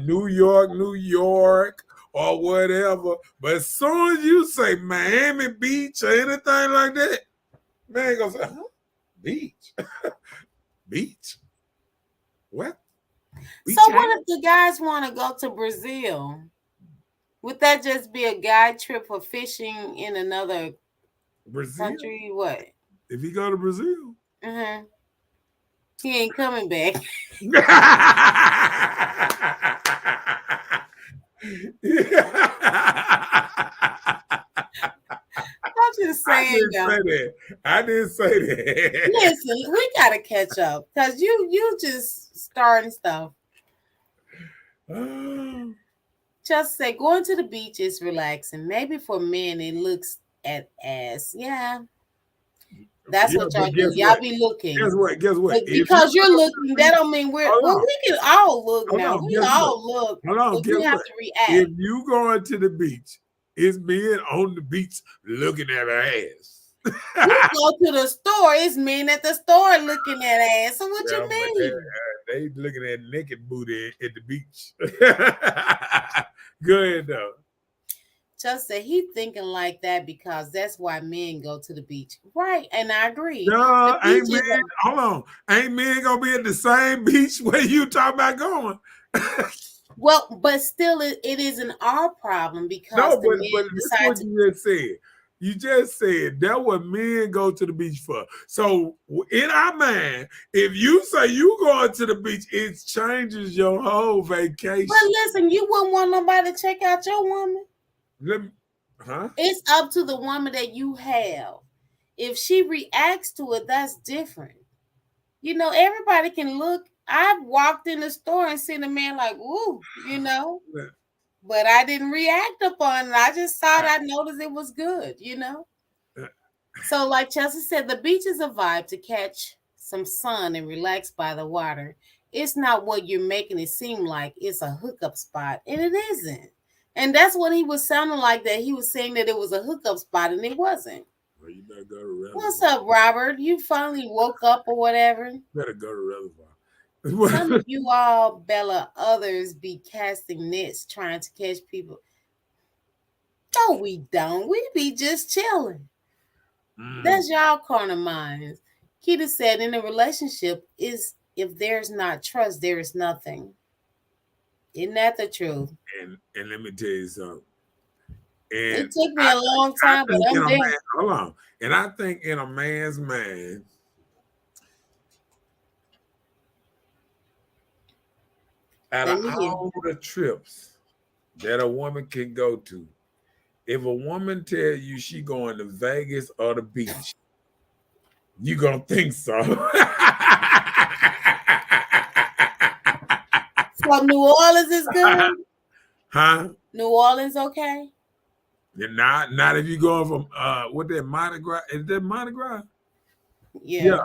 New York, or whatever, but as soon as you say Miami Beach or anything like that, man gonna say, huh? Beach, beach, what? So Beach house? what if the guys want to go to Brazil? Would that just be a guy trip for fishing in another Brazil? country? What? If you go to Brazil. Uh-huh. He ain't coming back. I'm just I saying, didn't though. say that. I didn't say that. Listen, we gotta catch up because you just starting stuff. Just say going to the beach is relaxing. Maybe for men it looks at as yeah. That's Yeah, what y'all but do. guess Y'all what? be looking. Guess what? Guess what? But If you because you're go to looking, the that beach, don't mean we're hold well. on, We can all look hold now. on. We Guess what? all look, Hold on. but Guess you have what? to react. If you going to the beach, it's men on the beach looking at her ass. You go to the store, it's men at the store looking at ass. So what Yeah, you but mean? they looking at naked booty at the beach. Go ahead though. Just said he thinking like that because that's why men go to the beach. Right. And I agree. The No, beach ain't men. is a Hold on, ain't men gonna be at the same beach where you talking about going? well, but still it isn't our problem because No, the but men this is decide what to you just said. You just said that what men go to the beach for. So in our mind, if you say you going to the beach, it changes your whole vacation. but listen, you wouldn't want nobody to check out your woman. Let me, huh? It's up to the woman that you have. If she reacts to it, that's different. You know, everybody can look. I've walked in the store and seen a man like, woo, you know, but I didn't react upon it. I just thought I noticed it was good, you know. So, like Chelsea said, the beach is a vibe to catch some sun and relax by the water. It's not what you're making it seem like. It's a hookup spot, and it isn't. And that's what he was sounding like, that he was saying that it was a hookup spot, and it wasn't. Well, you better go to reservoir. What's up, Robert? You finally woke up or whatever? You better go to reservoir. Some of you all, Bella, others be casting nets trying to catch people. No, we don't. We be just chilling. That's y'all corner minds. Keita said in a relationship is if there's not trust, there is nothing. Isn't that the truth? And let me tell you something. And It took me a long time, but I'm there. Hold on. And I think in a man's mind, out of all the trips that a woman can go to, if a woman tell you she going to Vegas or the beach, you gonna think so. So New Orleans is good? Huh? New Orleans okay? And not if you going from what that Mardi Gras? Is that Mardi Gras? Yeah.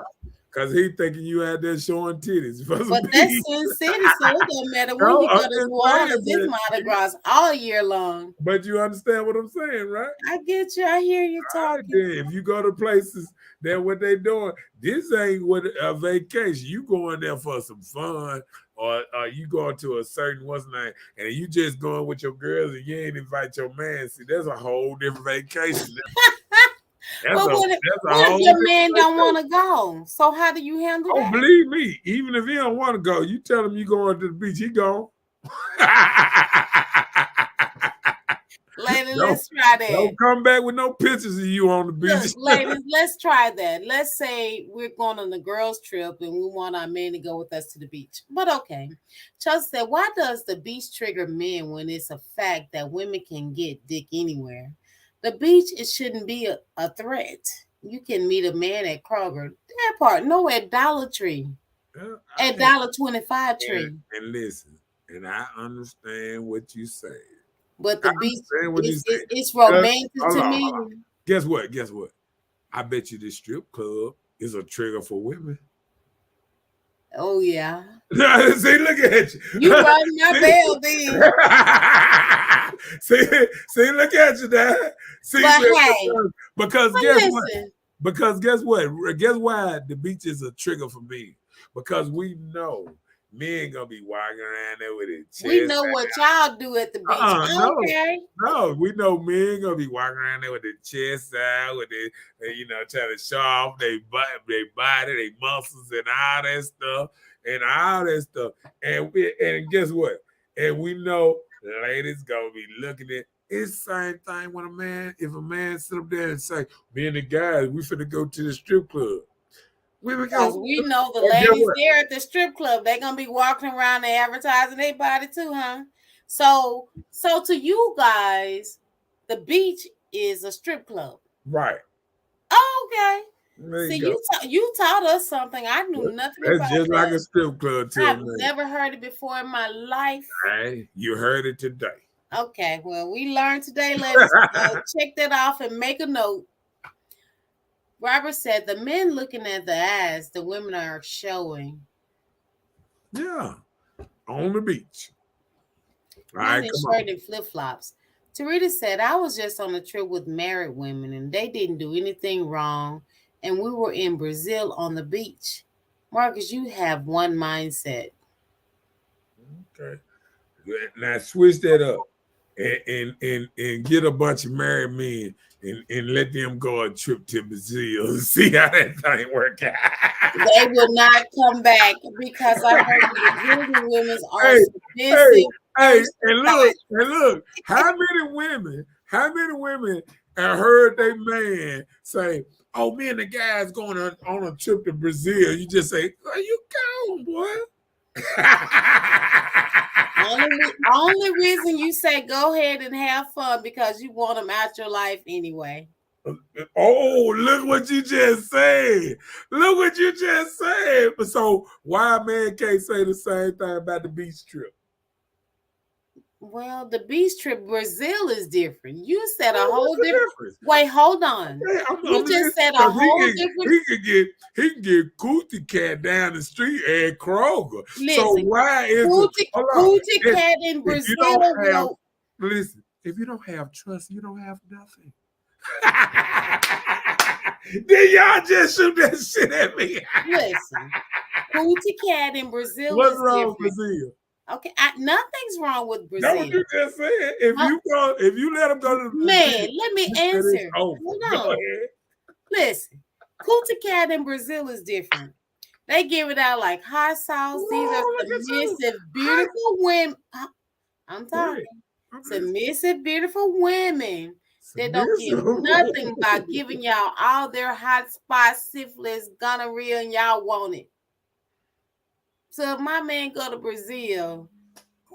Because he thinking you out there showing titties. But that's Sin City, so it don't matter when No, you I'm go to just New Orleans. saying, It's Mardi Gras all year long. But you understand what I'm saying, right? I get you. I hear you talking. If you go to places that what they doing, this ain't what a vacation. You going there for some fun, or you going to a certain what's name, and you just going with your girls and you ain't invite your man. See, that's a whole different vacation. But what if your man don't want to go? So how do you handle that? Believe me, even if he don't want to go, you tell him you going to the beach, he gone. Ladies, let's try that. Don't come back with no pictures of you on the beach. Look, ladies, let's try that. Let's say we're going on a girls' trip and we want our man to go with us to the beach. But okay. Chelsea said, why does the beach trigger men when it's a fact that women can get dick anywhere? The beach, it shouldn't be a threat. You can meet a man at Kroger. That part, no, at Dollar Tree. At $1.25 Tree. And listen, and I understand what you say. But the beach, it's romantic to me. Guess what? I bet you this strip club is a trigger for women. Oh, yeah. See, look at you. You rang my bell then. see, look at you, Dad. See, but hey, because guess what? Because guess what? Guess why the beach is a trigger for me? Because we know men gonna be walking around there with it. We know what y'all do at the beach. No, we know men gonna be walking around there with their chest out, with their, trying to show off their body, their muscles, and all that stuff, and guess what? And we know ladies gonna be looking at. It's the same thing when if a man sit up there and say, me and the guys, we finna go to the strip club. Because we know the ladies there at the strip club, they're gonna be walking around and advertising their body too, huh? So to you guys, the beach is a strip club. Right. Oh, okay. See, you taught us something. I knew nothing about That's just like a strip club too. I've never heard it before in my life. Hey, you heard it today. Okay, well, we learned today, ladies. Check that off and make a note. Robert said the men looking at the ass, the women are showing. Yeah, on the beach. All He's right, in come shirt on. and flip flops. Tarita said, I was just on a trip with married women and they didn't do anything wrong. And we were in Brazil on the beach. Marcus, you have one mindset. Okay. Now switch that up and get a bunch of married men and let them go a trip to Brazil and see how that thing work out. They will not come back because I heard the Brazilian women are Hey, hey, submissive, hey, versatile. and look, how many women have heard they man say, oh, me and the guys going on a trip to Brazil. You just say, are you gone, boy? Only reason you say go ahead and have fun because you want them out your life anyway. Oh, look what you just said. Look what you just said. So why a man can't say the same thing about the beach trip? Well, the beach trip Brazil is different. You said a Oh, what's whole the different. difference? Wait, hold on. Okay, I'm You just said a because whole different. he can get Cootie Cat down the street at Kroger. So Listen, why is it? Hold on. Cootie Cat in If you Brazil don't have will. listen, if you don't have trust, you don't have nothing. Then y'all just shoot that shit at me. Listen, Cootie Cat in Brazil What's is wrong with different. Brazil? Okay, nothing's wrong with That's what Brazil. you just said. If you let them go to Man, Brazil, let me you said it's answer. over. Hold Go on. ahead. Listen, Cootie Cat in Brazil is different. They give it out like hot sauce. These are Whoa, look at you. submissive, beautiful women. I'm Go ahead. talking. I'm listening. Submissive, beautiful women that don't give Submissive. nothing by giving y'all all their hot spots, syphilis, gonorrhea, and y'all want it. So if my man go to Brazil,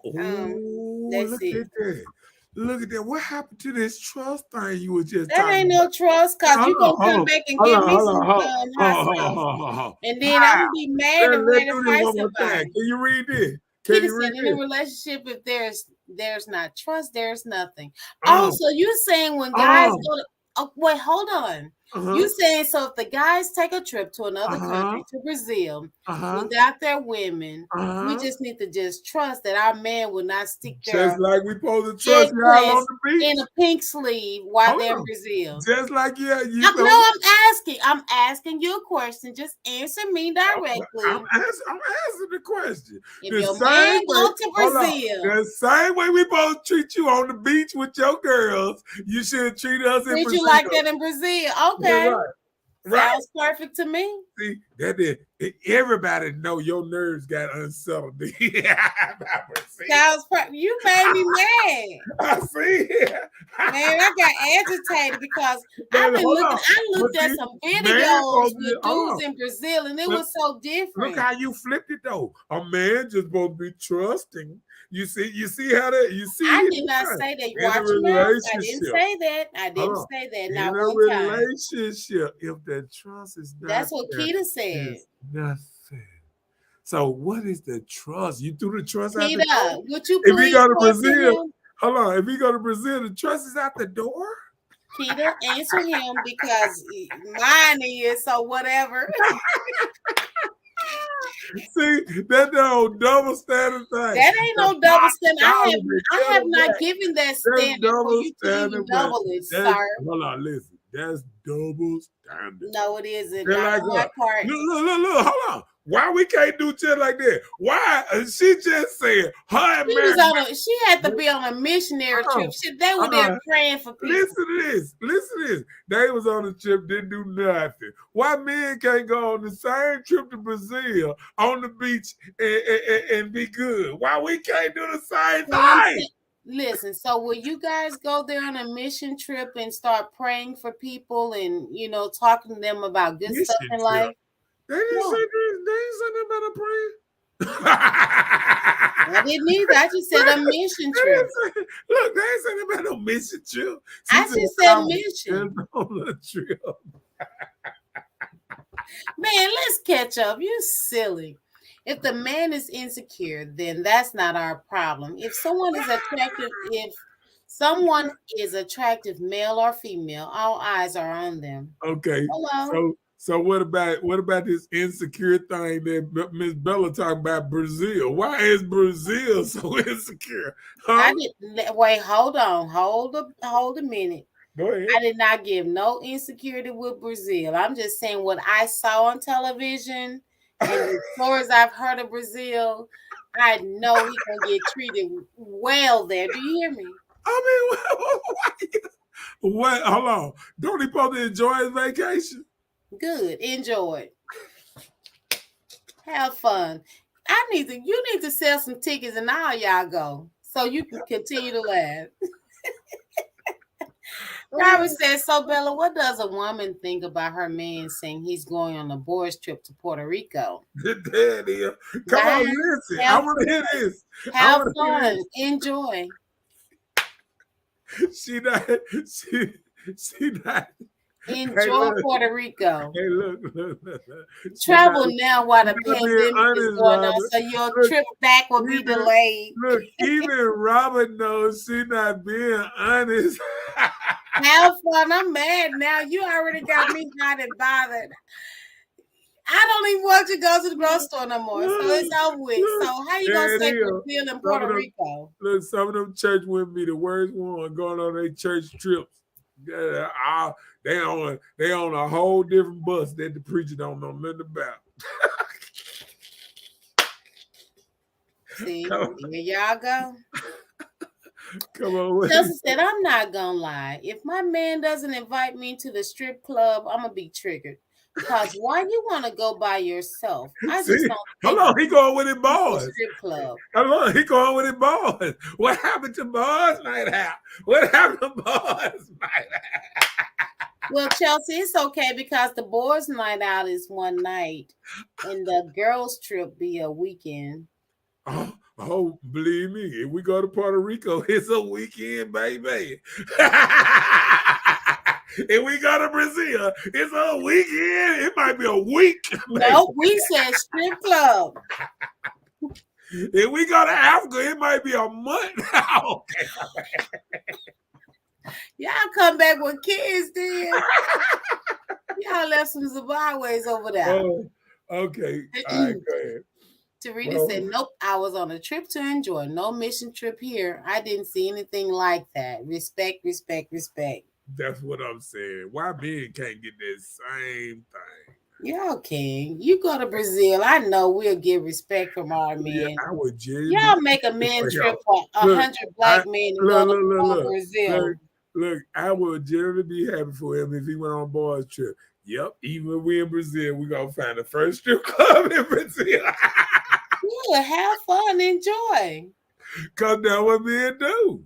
Oh, that's look it. at that. Look at that. What happened to this trust thing you were just That talking ain't about? no trust, cause Hold you on, gonna hold come on, back and hold give on, me hold some on, hold hot on, hold on, sauce, hold on, hold on. and then I'm How? gonna be mad and Let's ready to do this fight one more time. somebody. Can you read this? Can Peter you said, read in a this? relationship, if there's not trust, there's nothing. Oh, Um, so you saying when guys um, go to wait, hold on. uh-huh, You saying so if the guys take a trip to another uh-huh, country, to Brazil, uh-huh, without their women, we uh-huh. just need to just trust that our man will not stick Just their like we supposed to trust y'all on eggplants the beach. in a pink sleeve while Hold they're in on. Brazil. Just like you No, supposed I'm asking you a question. Just answer me directly. I'm answering the question. If The your man same way, go to hold on. Brazil, The same way we both treat you on the beach with your girls, you should treat us in treat you Brazil. like that in Brazil, Yeah, okay? right. Right? Sounds perfect to me. See, that did everybody know your nerves got unsettled. About Brazil. Sounds perfect. You made me mad. I see. Man, I got agitated because But hold on. I But looked at see, some man videos supposed to be, with hold dudes on. in Brazil and it Look, was so look different. how you flipped it though. A man just supposed to be trusting. You see how that you see I it did not say that. in a Watch your mouth. I didn't relationship. say that. I Hold didn't on. say that. In Not a one time. relationship, if the trust is not That's what there, Keita said. it's nothing. So what is the trust? You threw the trust out the Keita, door? would you If we please go to answer Brazil, him? hold on. If we go to Brazil, the trust is out the door? Keita, answer him because mine is so whatever. See, that's the old double standard thing. That ain't The no double standard. dollars I have and not back. given that That's standard for double you to even standard, but double it, that's sir. hold on, listen. That's double standard. No, it isn't. They're Not like, on my part. look, hold on. Why we can't do shit like that? Why? She just said her and Mary. She had to be on a missionary trip. They were there praying for people. Listen to this. Listen to this. They was on the trip, didn't do nothing. Why men can't go on the same trip to Brazil on the beach and be good? Why we can't do the same thing? Listen, so will you guys go there on a mission trip and start praying for people and talking to them about good stuff in life? They didn't say nothing about a prayer. I didn't either. I just said a mission trip. Look, they ain't saying about no mission trip. I just said mission. On a trip. Man, let's catch up. You silly. If the man is insecure, then that's not our problem. If someone is attractive, Someone is attractive, male or female. All eyes are on them. Okay. Hello. So what about this insecure thing that Miss Bella talking about Brazil? Why is Brazil so insecure? Huh? I didn't wait. Hold on. Hold a minute. Go ahead. I did not give no insecurity with Brazil. I'm just saying what I saw on television and the stories I've heard of Brazil. I know he gonna get treated well there. Do you hear me? I mean, what? Hold on. Don't he supposed to enjoy his vacation? Good. Enjoy. Have fun. You need to sell some tickets and all y'all go so you can continue to laugh. Robert says, so Bella, what does a woman think about her man saying he's going on a boys trip to Puerto Rico? Daddy, come on, listen. I want to hear this. Have fun. Enjoy. She not. Enjoy Puerto Rico. Hey, look. Travel now while the pandemic is going on, so your trip back will be delayed. Look, even Robert knows she not being honest. Have fun. I'm mad now. You already got me hot and bothered. I don't even want you to go to the grocery store no more. So it's over with. So how you gonna say Brazil and Puerto Rico? Look, some of them church women be the worst one going on their church trips. They on a whole different bus that the preacher don't know nothing about. See, here y'all go. Come on. Chelsea said, I'm not gonna lie. If my man doesn't invite me to the strip club, I'm gonna be triggered. Because why you want to go by yourself? I just don't. Hold on, he going with his boys. Strip club. Hold on, he going with his boys. What happened to boys night out? What happened to boys night out? Well, Chelsea, it's okay because the boys' night out is one night, and the girls' trip be a weekend. Oh, believe me, if we go to Puerto Rico, it's a weekend, baby. If we go to Brazil, it's a weekend. It might be a week. No, we said strip club. If we go to Africa, it might be a month. Okay. Y'all come back with kids then. Y'all left some Zimbabweans over there. Oh, okay. All right, go ahead. Tarita said, nope, I was on a trip to enjoy. No mission trip here. I didn't see anything like that. Respect, respect, respect. That's what I'm saying. Why men can't get that same thing? Y'all can. You go to Brazil. I know we'll get respect from our men. Yeah, I would y'all make a men trip for 100 black men to go to Brazil. Look, I would generally be happy for him if he went on a boys trip. Yep, even if we in Brazil, we're going to find the first strip club in Brazil. Yeah, have fun, enjoy. Because that's what men do.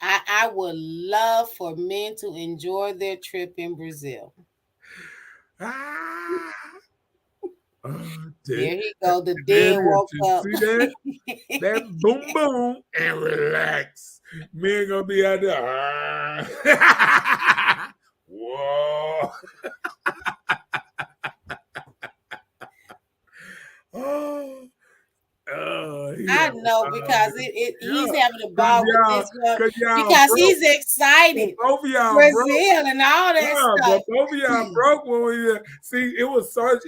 I would love for men to enjoy their trip in Brazil. Ah. There he go. The dead woke up. See that? That boom, boom, and relax. Men gonna be out there. Whoa. I know because he's having a ball with this one because he's excited. Brazil and all that stuff. But both of y'all broke when we see it was such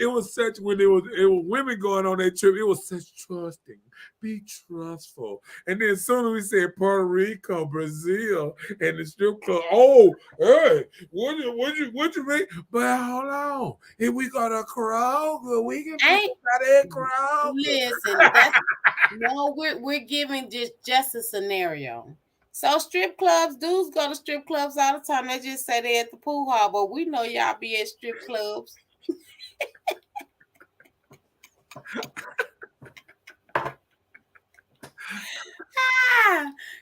when it was women going on that trip. It was such trusting. Be trustful. And then as soon as we said Puerto Rico, Brazil, and the strip club, oh, hey, what you mean? But hold on. If we go to Kroger, we can go to Kroger. Listen, we're giving just a scenario. So strip clubs, dudes go to strip clubs all the time. They just say they're at the pool hall, but we know y'all be at strip clubs.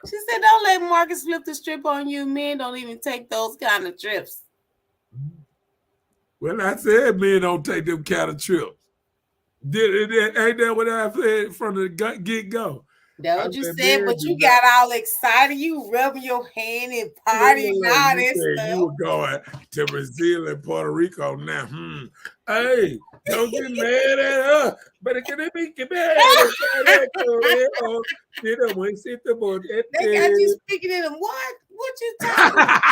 She said, don't let Marcus flip the strip on you. Men don't even take those kind of trips. Well, I said men don't take them kind of trips. Ain't that what I said from the get-go? That's what you said, but you got all excited. You rubbing your hand and partying and all that stuff. You were going to Brazil and Puerto Rico now. Hey, don't get mad at her. But can it be mad at her? They got you speaking in them what? What you talking about?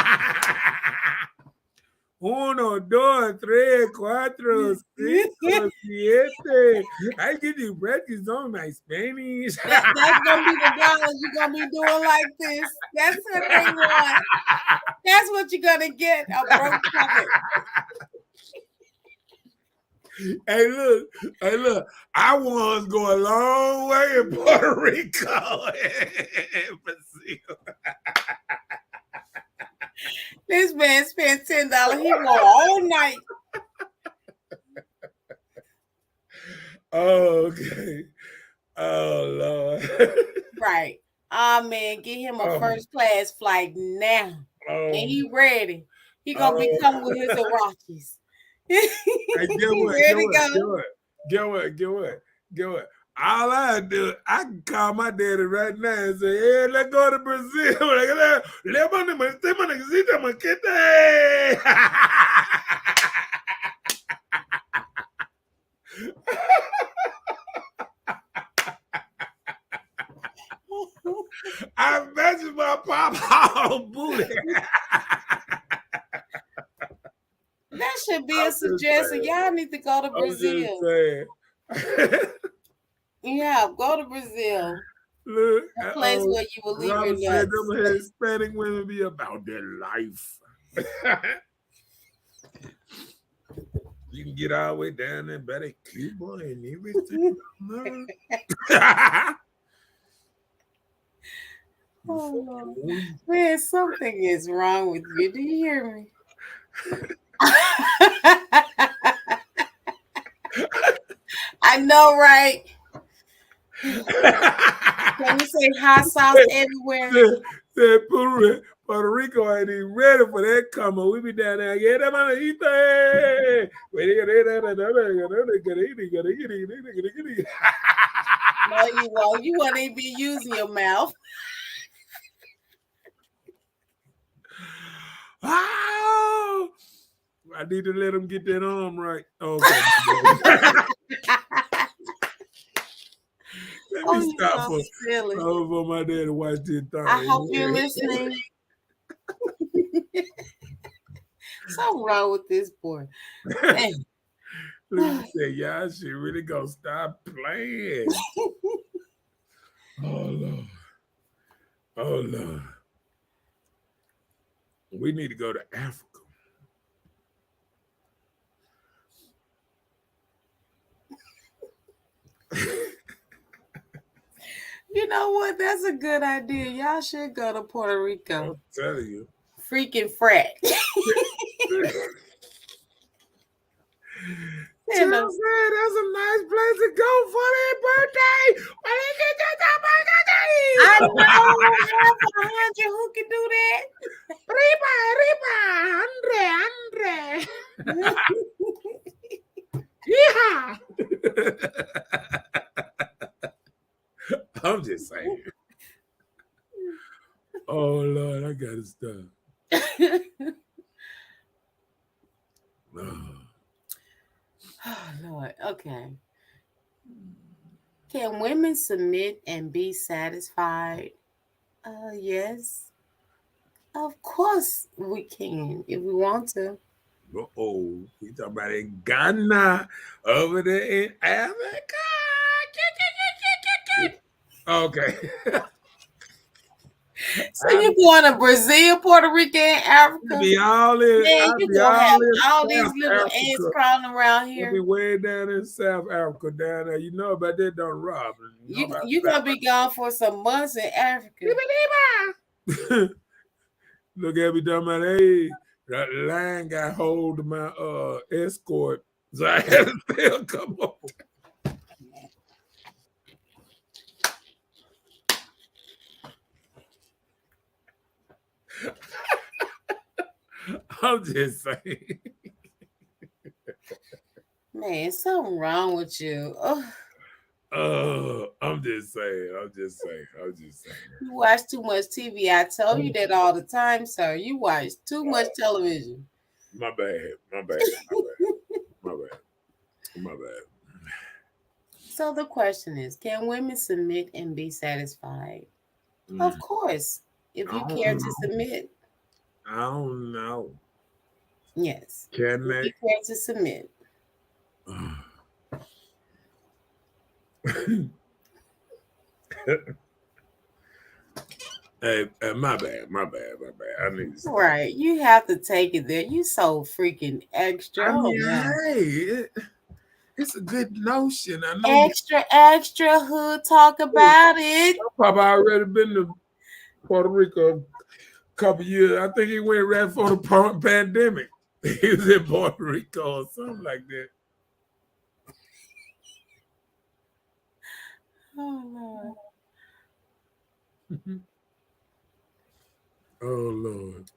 Uno, dos, tres, cuatro, cinco, siete. I get you practice on my Spanish. That's gonna be the dollars you're gonna be doing like this. That's what they want. That's what you're gonna get, a broke puppet. Hey, look. I once go a long way in Puerto Rico and Brazil. This man spent $10. He wore all night. Okay. Oh Lord. Right. Oh man, get him a first class flight now. And he ready. He gonna be coming with his Iraqis. Hey, get what? All I do, I can call my daddy right now and say, hey, let's go to Brazil. I imagine my pop all booty. That should be a suggestion. Y'all need to go to Brazil. Yeah, go to Brazil. Look, a place where you will leave your said nuts. them Hispanic women be about their life. You can get all the way down there, better Cuba and everything. Oh, man, something is wrong with you. Do you hear me? I know, right? Can you say hot sauce everywhere? Said Puerto Rico ain't even ready for that coming. We be down there. Yeah, that man eat that. No, you won't. You won't even be using your mouth. Oh, I need to let him get that arm right. Okay. Let me stop for my dad to watch this thing. I hope you're listening. Something wrong with this boy. Let me say, y'all should really go stop playing. Oh Lord. Oh Lord. We need to go to Africa. You know what? That's a good idea. Y'all should go to Puerto Rico. I'm telling you. Freaking frat. That's a nice place to go for their birthday. I know. Half 100. Who can do that? Andre. Yeah. I'm just saying. Oh Lord, I gotta stop. Oh Lord. Okay. Can women submit and be satisfied? Yes. Of course we can if we want to. Oh, we talking about in Ghana over there in Africa. Okay. So you going to Brazil, Puerto Rico, and Africa? Be all in. Man, you gonna have all these little ants crawling around here. Be way down in South Africa, down there. You know about that, don't rob. You gonna be gone for some months in Africa. Look at me, talking about, hey, that line got hold of my escort, so I had to still come up. I'm just saying. Man, something wrong with you. I'm just saying. You watch too much TV. I tell you that all the time, sir. You watch too much television. My bad. So the question is, can women submit and be satisfied? Of course. if I you care don't to know. submit. I don't know. Yes. Can If they? you care to submit. My bad, my bad, my bad. I need to stop. Right. You have to take it there. You so freaking extra. I Oh mean, man. hey, it's a good notion. I know Extra, extra hood talk about it. Papa already been to Puerto Rico a couple years. I think he went right for the pandemic. He was in Puerto Rico or something like that. Oh Lord. Oh Lord.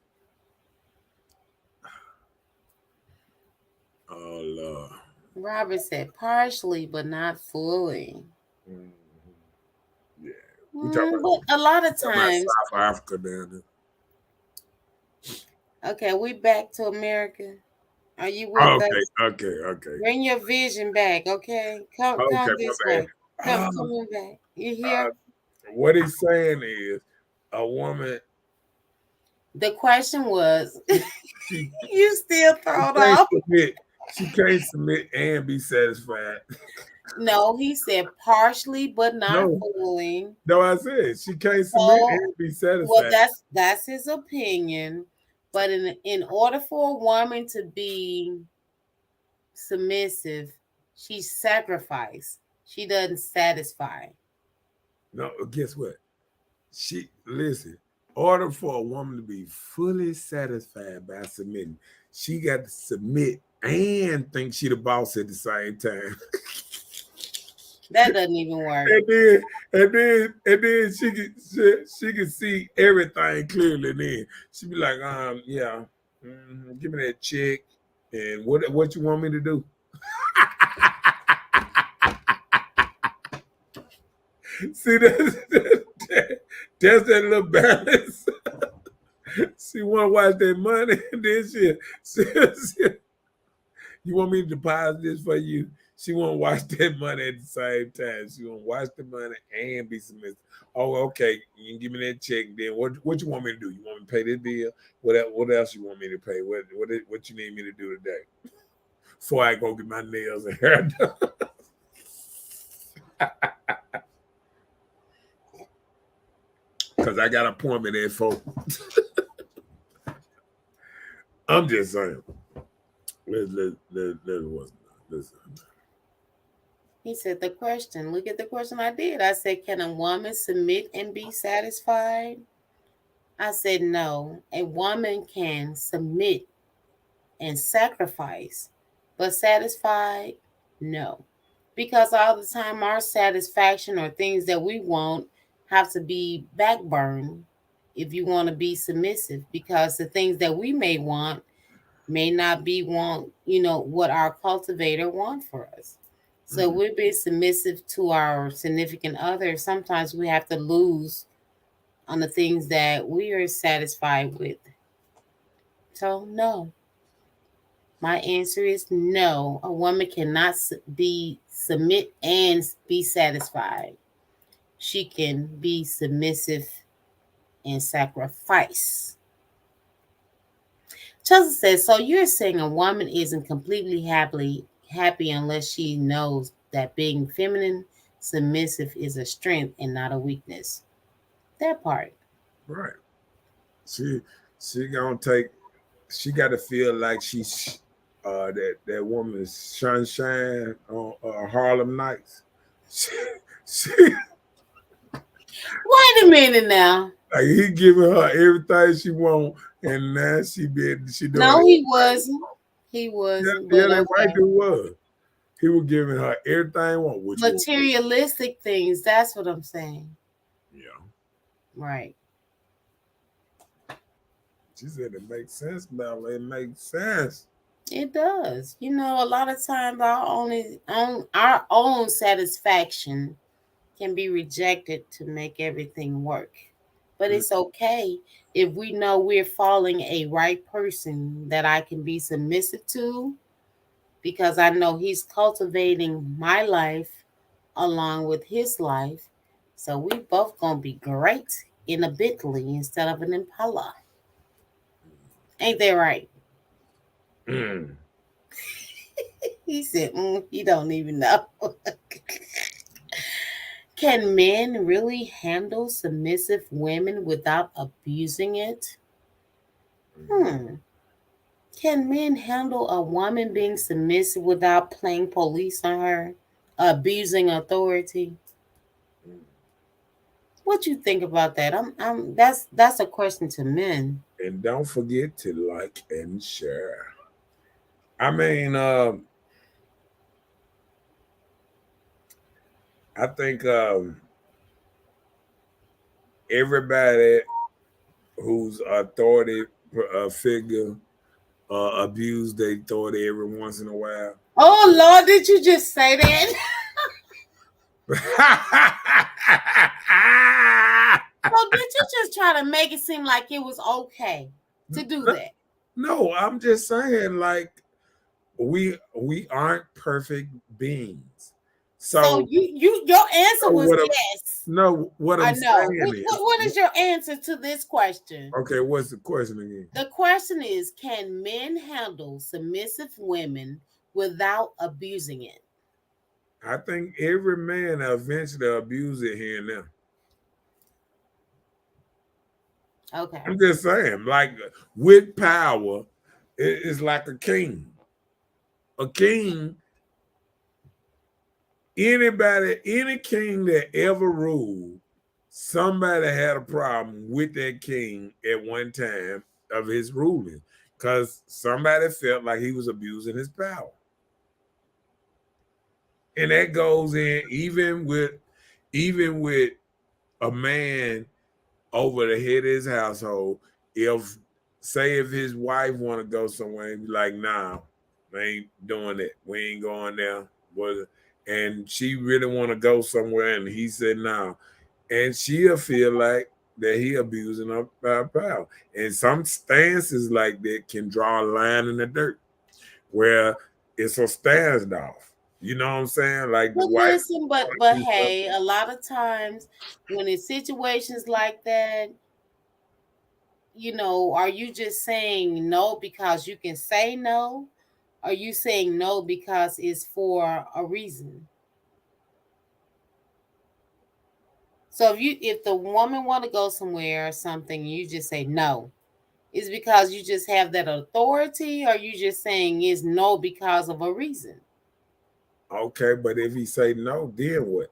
Oh Lord. Robert said partially, but not fully. Mhm. Yeah. We talking But a lot of about times, South Africa down there. okay, we back to America. Are you with Okay, us? okay, okay. Bring your vision back, okay? Okay, Come my this bad. way. Uh, Come on back. You here? what he's saying is a woman The question was, she you still she thrown can't off. submit. She can't submit and be satisfied. No, he said partially, but not No, fully. no, I said she can't submit So, and be well, satisfied. that's his opinion. But in order for a woman to be submissive, she sacrifice. She doesn't satisfy. No, guess what? She listen. Order for a woman to be fully satisfied by submitting, she got to submit and think she the boss at the same time. That doesn't even work. And then she can see everything clearly. Then she be like, yeah, give me that check, and what you want me to do? See that's that little balance. She want to watch that money, and then she you want me to deposit this for you? She want to watch that money at the same time. She want to watch the money and be submissive. Oh, okay. You can give me that check. Then what you want me to do? You want me to pay this bill? What else you want me to pay? What you need me to do today? Before I go get my nails and hair done. Because I got an appointment at 4. I'm just saying. Let's. He said the question. Look at the question I did. I said, can a woman submit and be satisfied? I said no. A woman can submit and sacrifice, but satisfied, no. Because all the time our satisfaction or things that we want have to be backburned if you want to be submissive, because the things that we may want may not be what our cultivator want for us. So we're being submissive to our significant other. Sometimes we have to lose on the things that we are satisfied with. So no, my answer is no. A woman cannot be submit and be satisfied. She can be submissive and sacrifice. Chelsea says, so you're saying a woman isn't completely happy unless she knows that being feminine, submissive is a strength and not a weakness. That part. Right. She she gonna take. She got to feel like she's that woman's sunshine on Harlem Nights. She, she, Wait a minute now. like he giving her everything she want, and now she doing No, he everything. wasn't. He wasn't, Yeah, but that white okay. dude was. He was giving her everything want. Which one? Materialistic things, that's what I'm saying. Yeah. Right. She said it makes sense, Bella. It makes sense. It does. A lot of times our own satisfaction can be rejected to make everything work. But Mm, it's okay if we know we're following a right person that I can be submissive to, because I know he's cultivating my life along with his life. So we both gonna be great. in a Bentley instead of an Impala. Ain't that right? Mm. He said, you don't even know. Can men really handle submissive women without abusing it? Can men handle a woman being submissive without playing police on her, abusing authority? What you think about that? That's a question to men. And don't forget to like and share. I mean, I think everybody whose authority figure abuse their authority every once in a while. Oh Lord, did you just say that? So did you just try to make it seem like it was okay to do that? No, I'm just saying, like, we aren't perfect beings. So your answer was yes. No, what I'm saying is, what is your answer to this question? Okay, what's the question again? The question is, can men handle submissive women without abusing it? I think every man eventually abuse it here and there. Okay. I'm just saying, like, with power, it's like a king. A king, any king that ever ruled, somebody had a problem with that king at one time of his ruling because somebody felt like he was abusing his power. And that goes in even with a man over the head of his household. If his wife want to go somewhere and be like, nah, we ain't doing it. We ain't going there. And she really want to go somewhere and he said no. And she'll feel like that he abusing her power. And some stances like that can draw a line in the dirt where it's a standoff. You know what I'm saying? Like the wife. Listen, but hey, a lot of times when it's situations like that, are you just saying no because you can say no? Are you saying no because it's for a reason? So if the woman want to go somewhere or something, you just say no. Is because you just have that authority, or you just saying is no because of a reason? Okay, but if he say no, then what?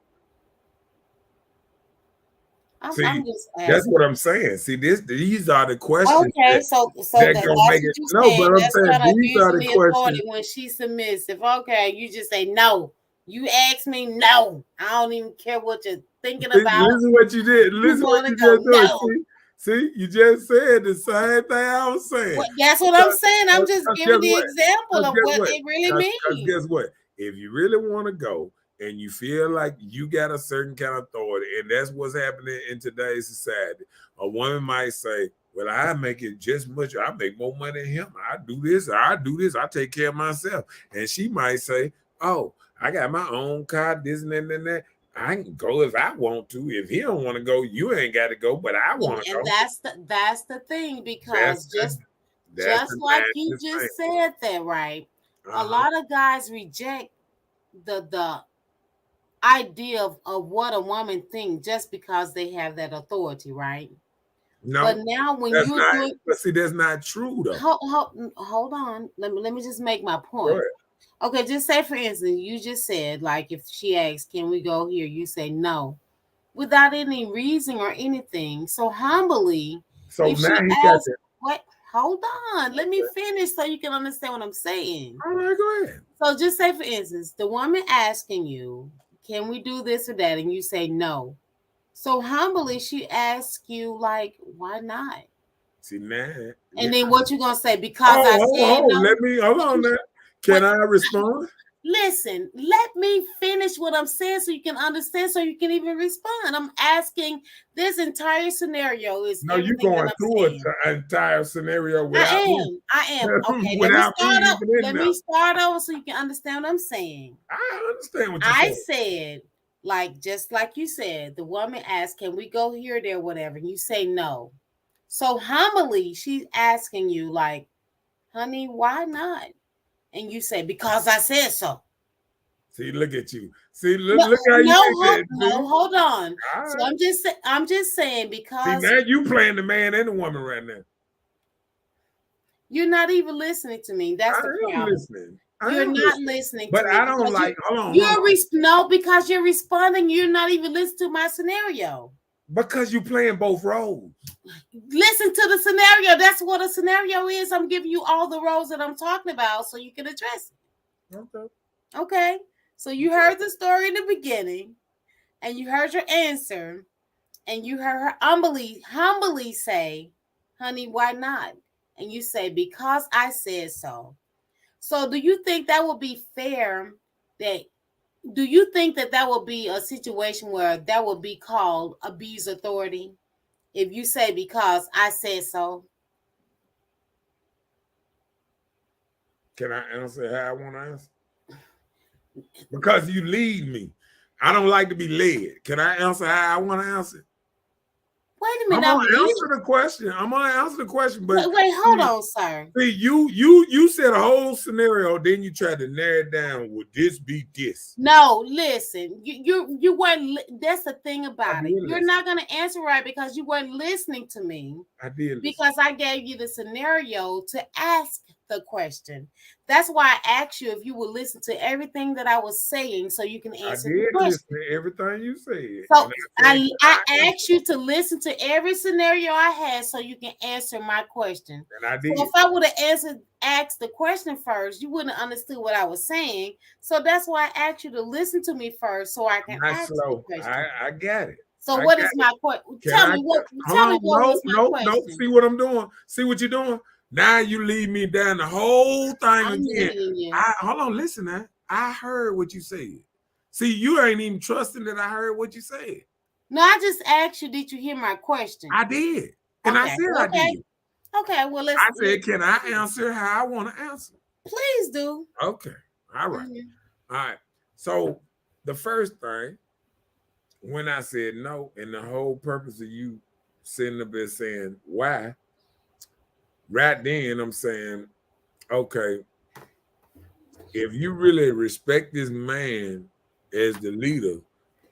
I'm just asking. That's what I'm saying. See, these are the questions. Okay, so that's what you no, said. but I'm saying these are the questions. When she's submissive, okay, you just say no. You ask me no. I don't even care what you're thinking about. Listen what you did. Listen what you just did. No. See, you just said the same thing I was saying. That's what I'm saying. I'm just giving the example of what it really means. Guess what? If you really want to go and you feel like you got a certain kind of authority, and that's what's happening in today's society, a woman might say, well, I make it just much. I make more money than him. I do this. I take care of myself. And she might say, oh, I got my own car, this and that and that. I can go if I want to. If he don't want to go, you ain't got to go, but I want to go. And that's the thing, because just like you just said that, right? A lot of guys reject the idea of what a woman thinks just because they have that authority, right? No, but now when but see, that's not true though. Hold on. Let me just make my point. Okay, just say for instance, you just said, like, if she asks, can we go here? You say no, without any reason or anything. So humbly, so if now she he asks, what? Hold on, let me finish so you can understand what I'm saying. All right, go ahead. So just say for instance, the woman asking you, can we do this or that? And you say no. So humbly, she asks you, like, why not? See, now. And then what you gonna say? Because I said no. Let me hold on now. Can I respond? Listen, let me finish what I'm saying so you can understand, so you can even respond. I'm asking, this entire scenario is no, you're going through an entire scenario without I am. Okay, let me start over so you can understand what I'm saying. I understand what you're saying. I said, like just like you said, the woman asks, "Can we go here, there, whatever?" And you say no. So humbly, she's asking you, like, "Honey, why not?" And you say, "Because I said so." See, look at you. See, No, look how you no, did that. See? hold on. All So right. I'm just saying See, because now you playing the man and the woman right now. you're not even listening to me. That's I the am problem. listening. I You're am not listening. listening to But me I don't because like, hold on. no, because you're responding. You're not even listening to my scenario. Because you playing both roles. Listen to the scenario. That's what a scenario is. I'm giving you all the roles that I'm talking about so you can address it. Okay. Okay. So you heard the story in the beginning and you heard your answer and you heard her humbly say, "Honey, why not?" And you say, "Because I said so." So do you think that would be fair that do you think that that would be a situation where that would be called abuse authority if you say because I said so? Can I answer how I want to answer? Because you lead me. I don't like to be led. Can I answer how I want to answer? Wait a I'm minute, I'm gonna answer leaving. the question. I'm gonna answer the question, but Wait, hold on, sir. see, you said a whole scenario, then you tried to narrow it down. Would this be this? No, listen. You weren't. That's the thing I about it. did You're listen. not gonna answer right because you weren't listening to me. I did listen. Because I gave you the scenario to ask the question. That's why I asked you if you would listen to everything that I was saying so you can I answer the did listen question. to everything you said. So And I said, I asked you to listen to every scenario I had so you can answer my question. and I So did. if I would have asked the question first, you wouldn't have understood what I was saying. So that's why I asked you to listen to me first so I can I'm not ask the slow. question. I got it. So I what got is it. my question? Can Tell I me what hold tell me on? what was my No. question. See what I'm doing? See what you're doing? Now you lead me down the whole thing I'm again. leading you. Hold on, listen now. I heard what you said. See, you ain't even trusting that I heard what you said. No, I just asked you, did you hear my question? I did. And I Okay. said I Okay. did. Okay. Well, I said, can I answer how I want to answer? please do. Okay. All right. Mhm. All right. So the first thing, when I said no, and the whole purpose of you sitting up there saying why, right then I'm saying, okay, if you really respect this man as the leader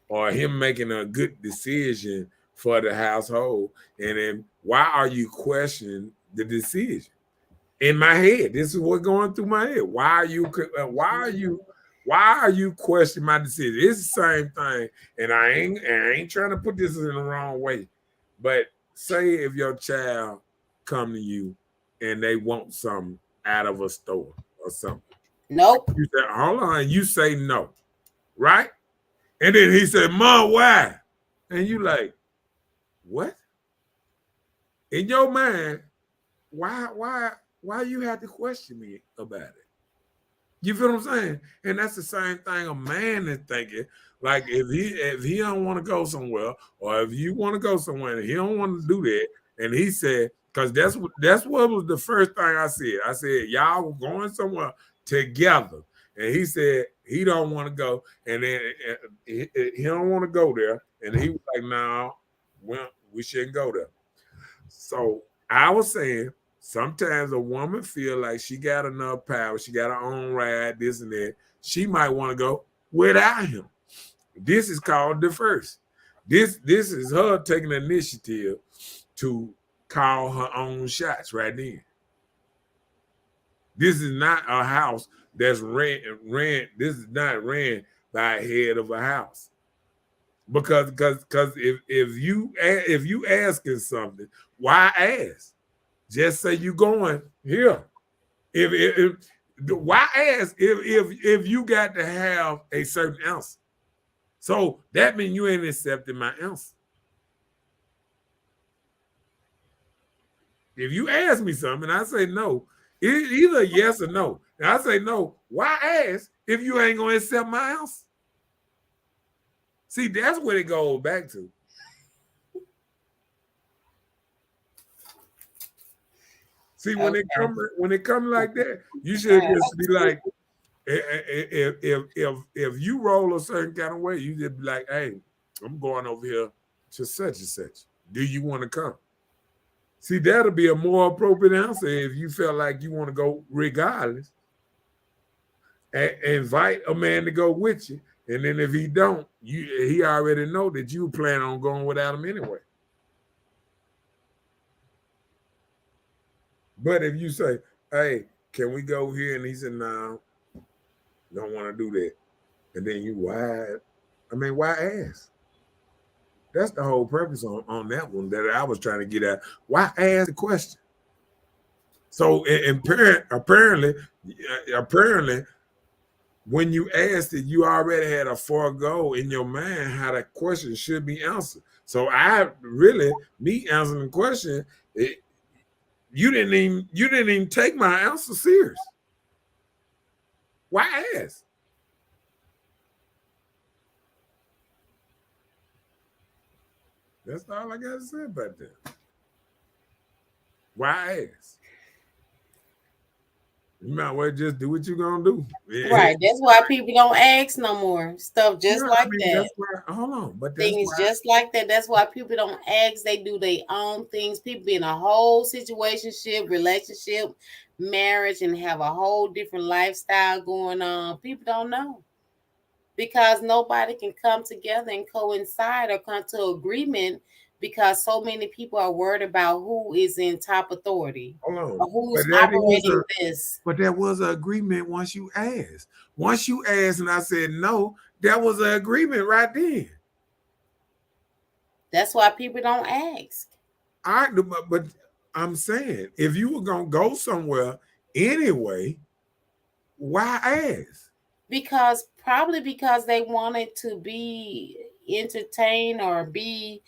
or him making a good decision for the household, and then why are you questioning the decision? In my head, this is what's going through my head. Why are you questioning my decision? It's the same thing, and I ain't trying to put this in the wrong way, but say if your child come to you and they want something out of a store or something, Nope. you say, hold on, you say no, right? And then he said, Mom, why? And you like, what? In your mind, why you had to question me about it? You feel what I'm saying? And that's the same thing a man is thinking. Like if he don't want to go somewhere, or if you want to go somewhere and he don't want to do that, and he said, because that's what was the first thing I said. I said, y'all were going somewhere together. And he said he don't want to go, and then he don't want to go there. And he was like, no, well, we shouldn't go there. So I was saying sometimes a woman feel like she got enough power, she got her own ride, this and that. She might want to go without him. This is called the first. This is her taking the initiative to call her own shots right then. This is not a house that's rent. This is not ran by a head of a house. Because if you asking something, why ask? Just say you going here. If why ask if you got to have a certain answer? So that means you ain't accepting my answer. If you ask me something and I say no, it's either yes or no. And I say no, why ask if you ain't gonna accept my answer? See, that's what it goes back to. See, when it come like that, you should just be like, If you roll a certain kind of way, you just be like, hey, I'm going over here to such and such. Do you want to come? See, that'll be a more appropriate answer if you felt like you want to go regardless. Invite a man to go with you, and then if he don't, he already know that you plan on going without him anyway. But if you say, hey, can we go here? And he said, no, don't want to do that. And then you why ask? That's the whole purpose on that one that I was trying to get at. Why ask the question? So apparently, when you asked it, you already had a forego in your mind how that question should be answered. So me answering the question, you didn't even take my answer serious. Why ask? That's all I got to say about that. Why ask? You might well just do what you're gonna do. Right. That's why people don't ask no more. Stuff just like that. That's why, hold on, but that's Things why, just like that. That's why people don't ask. They do their own things. People be in a whole situationship, relationship, marriage, and have a whole different lifestyle going on. People don't know. Because nobody can come together and coincide or come to agreement because so many people are worried about who is in top authority or who's operating this. But there was an agreement once you asked. Once you asked and I said no, that was an agreement right then. That's why people don't ask. But I'm saying if you were gonna go somewhere anyway, why ask? Probably because they wanted to be entertained or be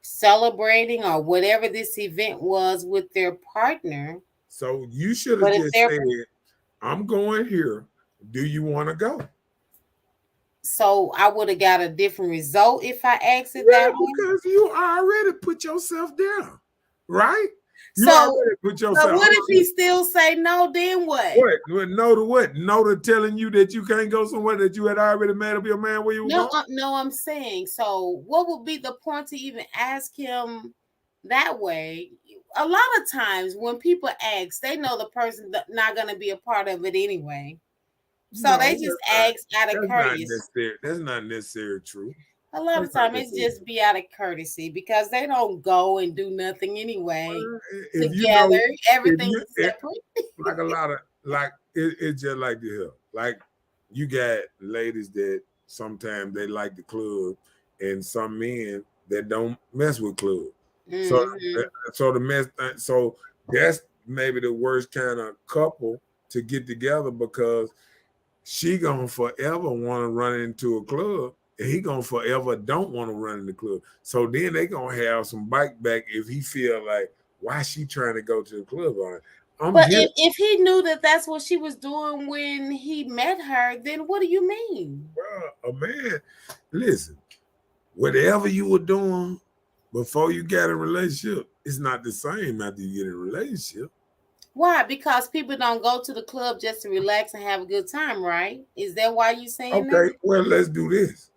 celebrating or whatever this event was with their partner. So you should have just said, I'm going here. Do you want to go? So I would have got a different result if I asked it that way. Because you already put yourself down, right? So what if he still say no? Then what? What? No to what? No to telling you that you can't go somewhere that you had already made up your mind where you were going? No, I'm saying. So what would be the point to even ask him that way? A lot of times when people ask, they know the person not going to be a part of it anyway. So they just ask out of courtesy. That's not necessarily true. A lot of times it's just be out of courtessy because they don't go and do nothing anyway. Together, everything's separate. Like a lot of it's just like this. Like you got ladies that sometimes they like the club, and some men that don't mess with club. Mm-hmm. So that's maybe the worst kind of couple to get together because she gonna forever want to run into a club. And he gonna forever don't want to run in the club. So then they gonna have some bite back if he feel like why she trying to go to the club on it. But if he knew that that's what she was doing when he met her, then what do you mean? Well, a man, listen, whatever you were doing before you got a relationship, it's not the same after you get in a relationship. Why? Because people don't go to the club just to relax and have a good time, right? Is that why you saying that? Okay, well, let's do this.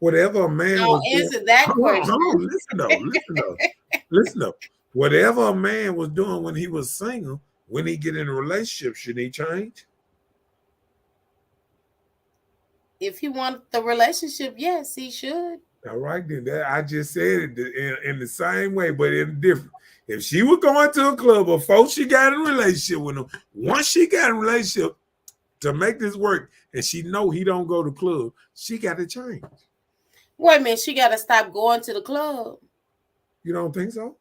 Whatever a man was answer that question. Listen though. Whatever a man was doing when he was single, when he get in a relationship, should he change? If he wants the relationship, yes, he should. All right, then I just said it in the same way, but in different. If she was going to a club before she got in a relationship with him, once she got in a relationship to make this work, and she know he don't go to club, she got to change. Wait a minute, she got to stop going to the club. You don't think so?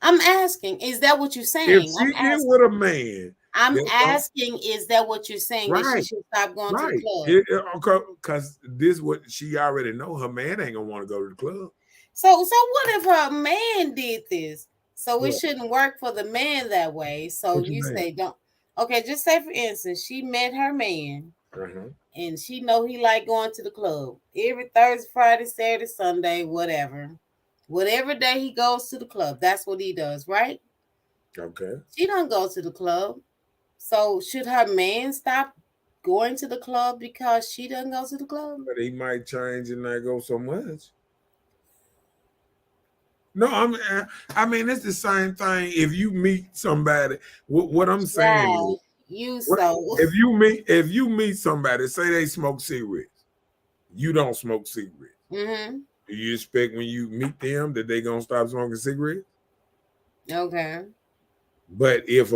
I'm asking, is that what you're saying? If she is with a man, I'm asking, is that what you're saying? Right. That she should stop going to the club? Because this what she already know her man ain't gonna want to go to the club. So what if her man did this? So it shouldn't work for the man that way. So you say don't. Okay, just say for instance, she met her man. Mm-hmm. And she know he like going to the club every Thursday, Friday, Saturday, Sunday, whatever day he goes to the club. That's what he does, right? Okay. She don't go to the club. So should her man stop going to the club because she doesn't go to the club? But he might change and not go so much. No, I mean it's the same thing. If you meet somebody, what I'm saying Yeah, is, you what so. if you meet somebody, say they smoke cigarettes, you don't smoke cigarettes. Mm-hmm. Do you expect when you meet them that they gonna stop smoking cigarettes? Okay. But if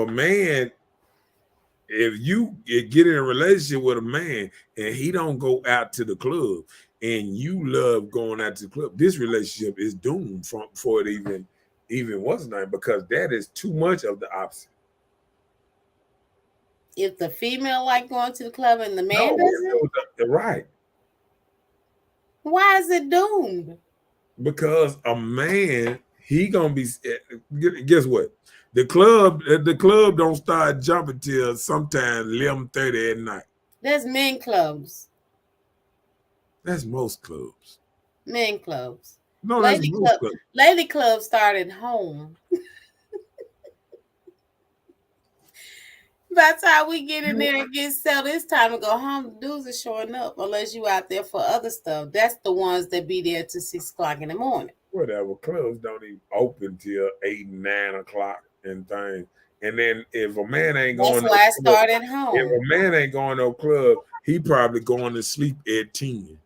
you get in a relationship with a man and he don't go out to the club and you love going out to the club, this relationship is doomed for it even what's his name, because that is too much of the opposite. If the female like going to the club and the man No, doesn't, right. why is it doomed? Because a man, he gonna be, guess what? The club don't start jumping till sometime 11:30 at night. There's men clubs. That's most clubs. Men clubs. No, that's Lady most club. clubs. Lady club started home. By the time we get in You, there and get settled, it's time to go home. The dudes are showing up unless you out there for other stuff. That's the ones that be there till 6 o'clock in the morning. whatever, clubs don't even open till 8, 9 o'clock and things. And then if a man ain't That's going no why I club, started if home. a man ain't going no club, he probably going to sleep at 10.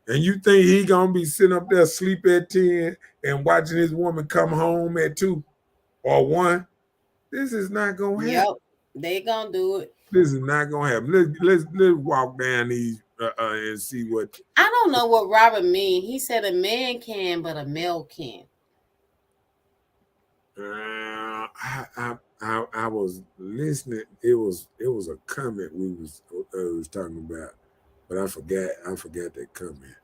And you think he gonna be sitting up there sleep at 10 and watching his woman come home at 2 or 1? This is not gonna happen. Yep, they gonna do it. This is not gonna happen. Let's walk down these and see what. I don't know what Robert mean. He said a man can, but a male can't. I was listening. It was a comment we was talking about, but I forgot that comment.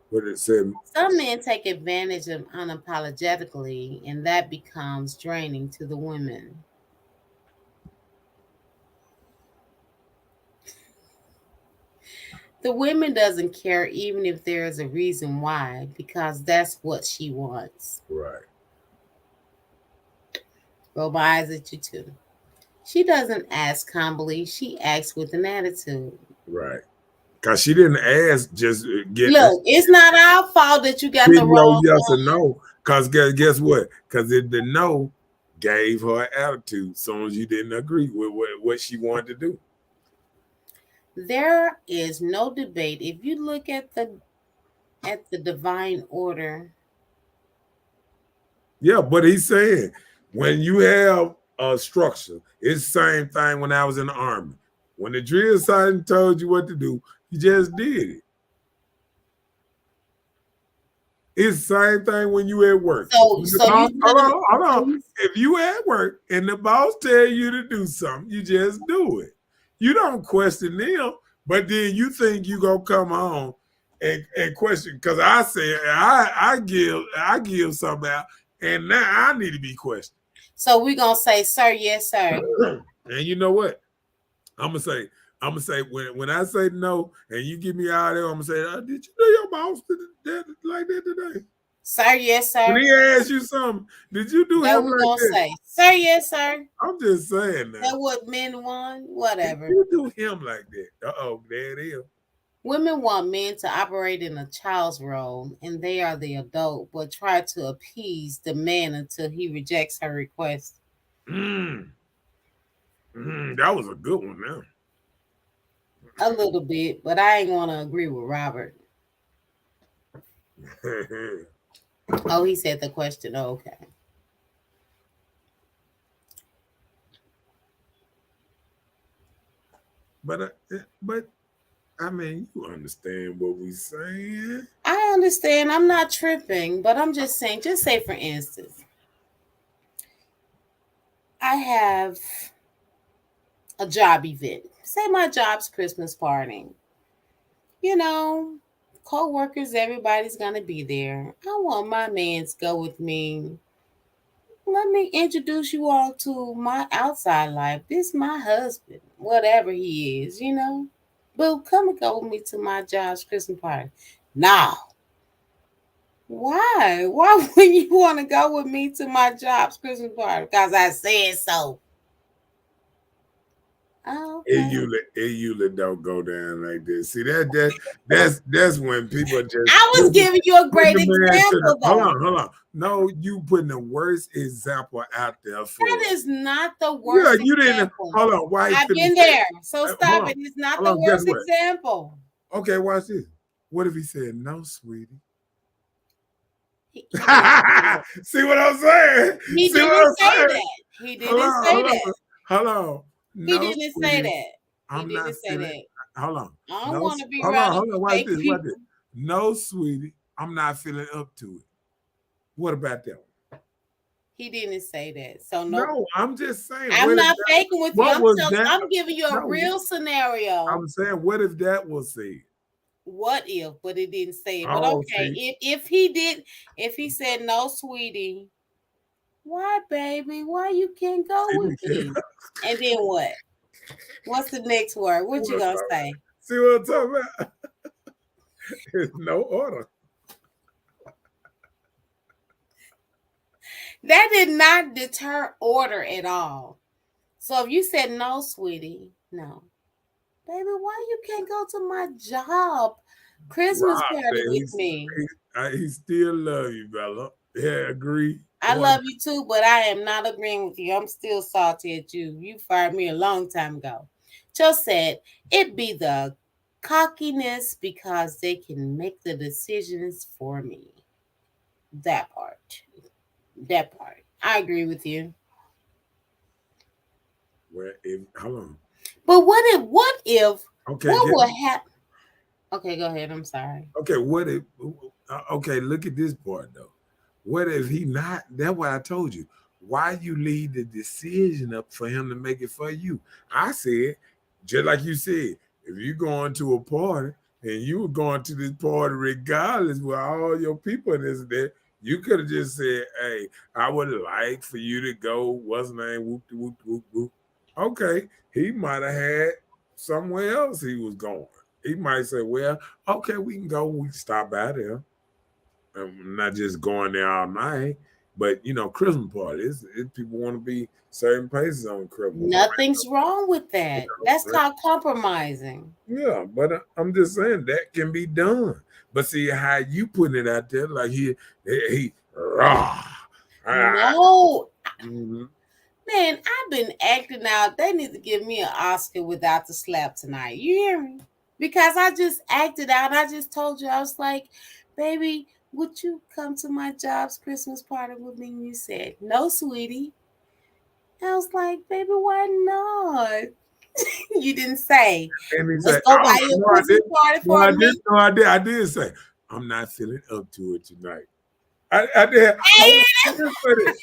What it said. Some men take advantage of unapologetically, and that becomes draining to the women. The women doesn't care even if there is a reason why, because that's what she wants. Right. Roll my eyes at you too. She doesn't ask humbly, she acts with an attitude. Right. Cause she didn't ask just get Look, it's not our fault that you got the didn't know wrong yes or one. no. Cause guess what? Cause the no gave her attitude. Soon as you didn't agree with what she wanted to do. There is no debate. If you look at the divine order, Yeah, but he's saying when you have a structure, it's the same thing when I was in the army. When the drill sergeant told you what to do, you just did it. It's the same thing when you at work. so When the so you boss, telling hold so on. you, If you at work and the boss tell you to do something, you just do it. You don't question them, but then you think you gonna come home and question, because I say I give something out, and now I need to be questioned. so we gonna say, sir, yes, sir. And you know what? I'm gonna say, when I say no, and you give me all that, I'm gonna say, did you do your boss that like that today? Sir, yes, When sir. he asks you something, did you do That him we like gonna that? say, sir, yes, sir. I'm just saying That now. what men want, Did whatever. you do him like that? There it is. Women want men to operate in a child's role, and they are the adult, but try to appease the man until he rejects her request. Mm, that was a good one now. A little bit, but I ain't gonna agree with Robert. Oh, he said the question. Oh, okay. but I mean, you understand what we saying? I understand. I'm not tripping, but I'm just saying, just say for instance, I have a job event. Say my job's Christmas party. You know, co-workers, everybody's gonna be there. I want my man to go with me. Let me introduce you all to my outside life. This my husband, whatever he is, you know. Boo, come and go with me to my job's Christmas party. Nah. Why? Why would you want to go with me to my job's Christmas party? Because I said so. Oh, It okay. usually don't go down like this. See that's when people just I was giving you a putting great the man to the example, though. hold on. No, you putting the worst example out there for That us. is not the Yeah, worst you didn't example. hold on. Why you I've finna been say there. So hold stop on, it. It's not hold the on, guess worst what? example. Okay, watch this. What if he said no, sweetie? He didn't say that. See what I'm saying? He See didn't what I'm say saying? that. He Hold didn't on, say hold on, that. hold on. He No, didn't say sweetie, that. He I'm not didn't say feeling. that. Hold on. I don't No, want to be around hold on. Watch fake this. Watch this. people. No, sweetie, I'm not feeling up to it. What about that one? He didn't say that. So nope. No, I'm just saying. I'm What if not that? faking with you. What was that? I'm giving you a No, real scenario. I'm saying. What if that was said? What if? But it didn't say it. But Oh, okay, see, if he did, if he said no, sweetie, why, baby? Why you can't go see, with me? And then what? What's the next word? What you gonna say? see what I'm talking about? There's no order. That did not deter order at all. So if you said no, sweetie, no, baby, why you can't go to my job Christmas Rob party said with me? he still love you, Bella. Yeah, agree. I One. love you too, but I am not agreeing with you. I'm still salty at you. You fired me a long time ago. Just said it be the cockiness because they can make the decisions for me. That part. That part. I agree with you. Where if hold on. But what if Okay, what get would happen? Okay, go ahead. I'm sorry. okay. What if? Okay, look at this part though. What if he not? That's what I told you. Why you leave the decision up for him to make it for you? I said, just like you said, if you going to a party and you were going to this party regardless with all your people and this and that, you could have just said, "Hey, I would like for you to go." What's the name? Whoop whoop whoop whoop. Okay, he might have had somewhere else he was going. He might say, "Well, okay, we can go. We can stop by there." Not just going there all night, but Christmas parties. People want to be certain places on Christmas. Nothing's wrong with that. That's Right? called compromising. Yeah, but I'm just saying that can be done. But see how you putting it out there, like he raw. Ah, No, mhm. man, I've been acting out. They need to give me an Oscar without the slap tonight. You hear me? Because I just acted out. I just told you, I was like, baby, would you come to my job's Christmas party with me? And you said, no, sweetie. I was like, baby, why not? You didn't say, And he let's said, go "Oh buy you a no, I Christmas didn't. party No, for I me. didn't. No, I did. I did say I'm not feeling up to it tonight. I did. Hey, I did say that.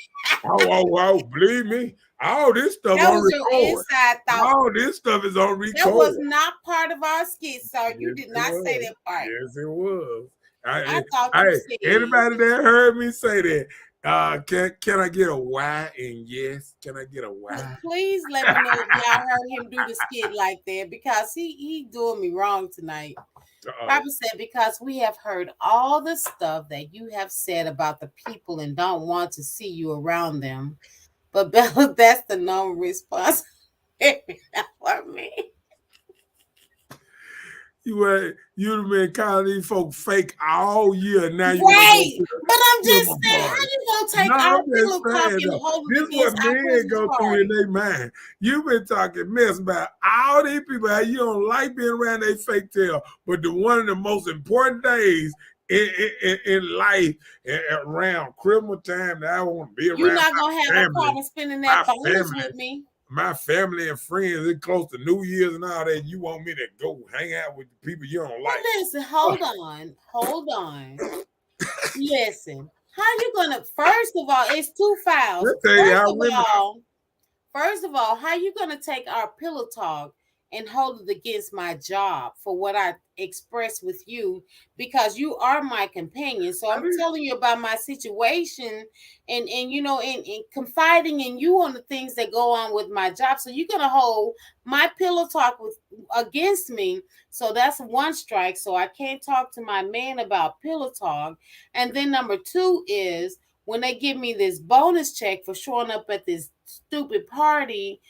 Oh, believe me, all this stuff that on was your record. inside thought. All this stuff is on That was record. not part of our skit, sir. You Yes, did it not say was. that part. Yes, it was. I thought you I said, anybody that heard me say that, can I get a Y and yes? Can I get a Y? please let me know if y'all heard him do the skit like that because he doing me wrong tonight. Uh-oh. Papa said, because we have heard all the stuff that you have said about the people and don't want to see you around them. But Bella, that's the normal response for me. You've been calling these folk fake all year. Now you want to go Right. to But I'm the just Christmas saying, how party. you gonna No, take our I'm just pillow talk saying and though. hold it This against what our men Christmas go through in party? their mind. You've been talking mess about all these people. How you don't like being around their fake tail, but one of the most important days in life around Christmas time that I want to be You're around not gonna have my a family, problem spending my that bonus family, with me. my family and friends. It's close to New Year's and all that. You want me to go hang out with the people you don't But like? listen, hold on. Listen, how you gonna? First of all, it's two files. Let's tell you how women. First of all, how you gonna take our pillow talk and hold it against my job for what I express with you? Because you are my companion. So I'm telling you about my situation and and confiding in you on the things that go on with my job. So you're gonna hold my pillow talk with against me. So that's one strike. So I can't talk to my man about pillow talk. And then number two is when they give me this bonus check for showing up at this stupid party,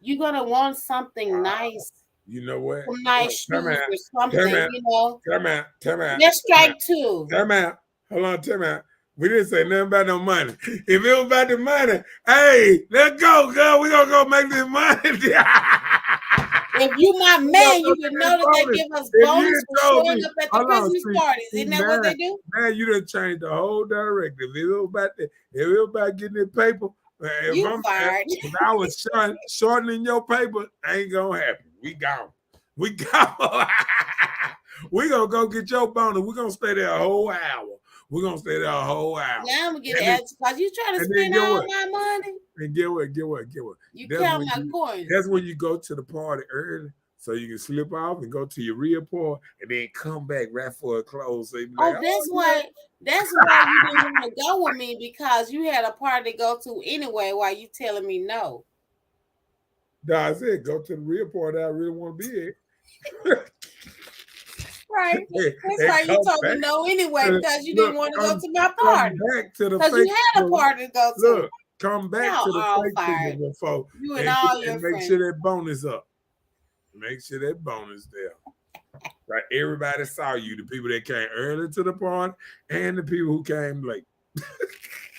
You're gonna want something nice, You know what? some nice Come shoes out. or Come something, out. you know. Come out. Come out. That's strike two. Come out. Hold on, time out. We didn't say nothing about no money. If it was about the money, hey, let's go, girl. We gonna go make this money. If you my man, you would know that they give us If bonus you for told showing me, up at the hold on, Christmas parties. Isn't that what they do? Man, you done changed the whole directive. If it was about that, if it was about getting the paper, You fired. if I was shortening your paper, ain't gonna happen. We gone. We gone. We gonna go get your bonus. We gonna stay there a whole hour. We're gonna stay there a whole hour. Now I'm gonna get an answer because you trying to spend all my money. And get what? You count my coins. That's when you go to the party early, so you can slip off and go to your real party, and then come back right for a close. So you be like, that's why you didn't want to go with me, because you had a party to go to anyway. While you telling me no? No, I said go to the real party I really want to be at. Right. That's why you told me no anyway, because you didn't want to go to my party. Because you had a party to go to. Look, come back to the fake people before. You and all your and friends. Make sure that bonus up. Make sure that bonus there. Right, everybody saw you. The people that came early to the party and the people who came late.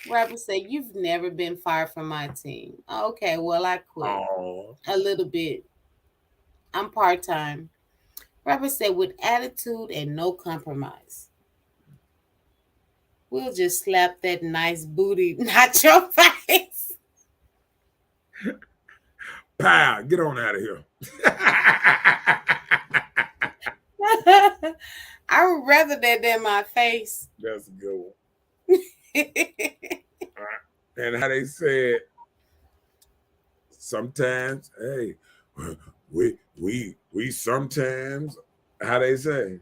Rapper said, "You've never been fired from my team." Okay, well I quit a little bit. I'm part-time. Rapper said, "With attitude and no compromise. We'll just slap that nice booty, not your face." Pow, get on out of here. I would rather that than my face. That's a good one. All right. And how they said, sometimes, hey, we sometimes, how they say,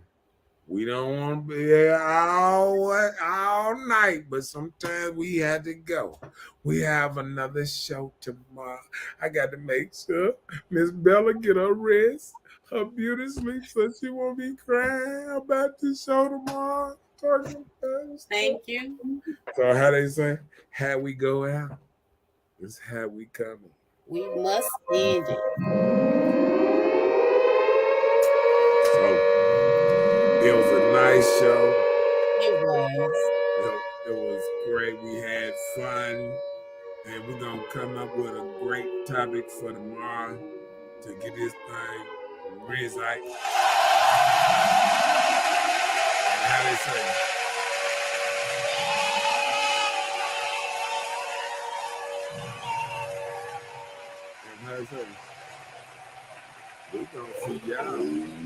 we don't want to be here all night, but sometimes we had to go. We have another show tomorrow. I got to make sure Miss Bella get her rest, her beauty sleep, so she won't be crying about the show tomorrow. Thank you. So how they say, how we go out is how we come in. We must end it. So it was a nice show. It was. It was great. We had fun. And we're going to come up with a great topic for tomorrow to get this thing right. And how they say? And how they say? We're going to see y'all tomorrow.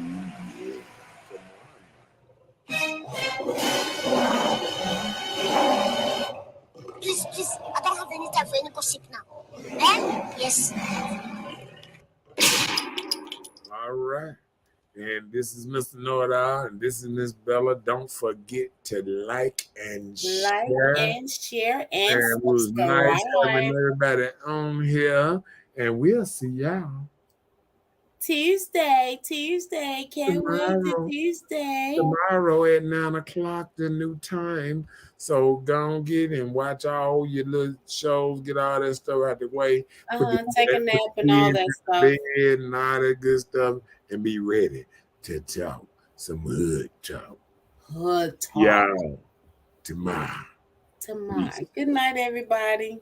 Please, I don't have any time for any gossip now. Eh? Yes. All right. And this is Mr. Know-It-All, and this is Miss Bella. Don't forget to like and share. And subscribe. It was nice having everybody on here, and we'll see y'all Tuesday. Can't wait to Tuesday. Tomorrow at 9:00, the new time. So go on, get and watch all your little shows, get all that stuff out the way. Take a nap and all that stuff. Bed and all that good stuff, and be ready to talk some hood talk. Hood talk. Yeah. Tomorrow. Good night, everybody.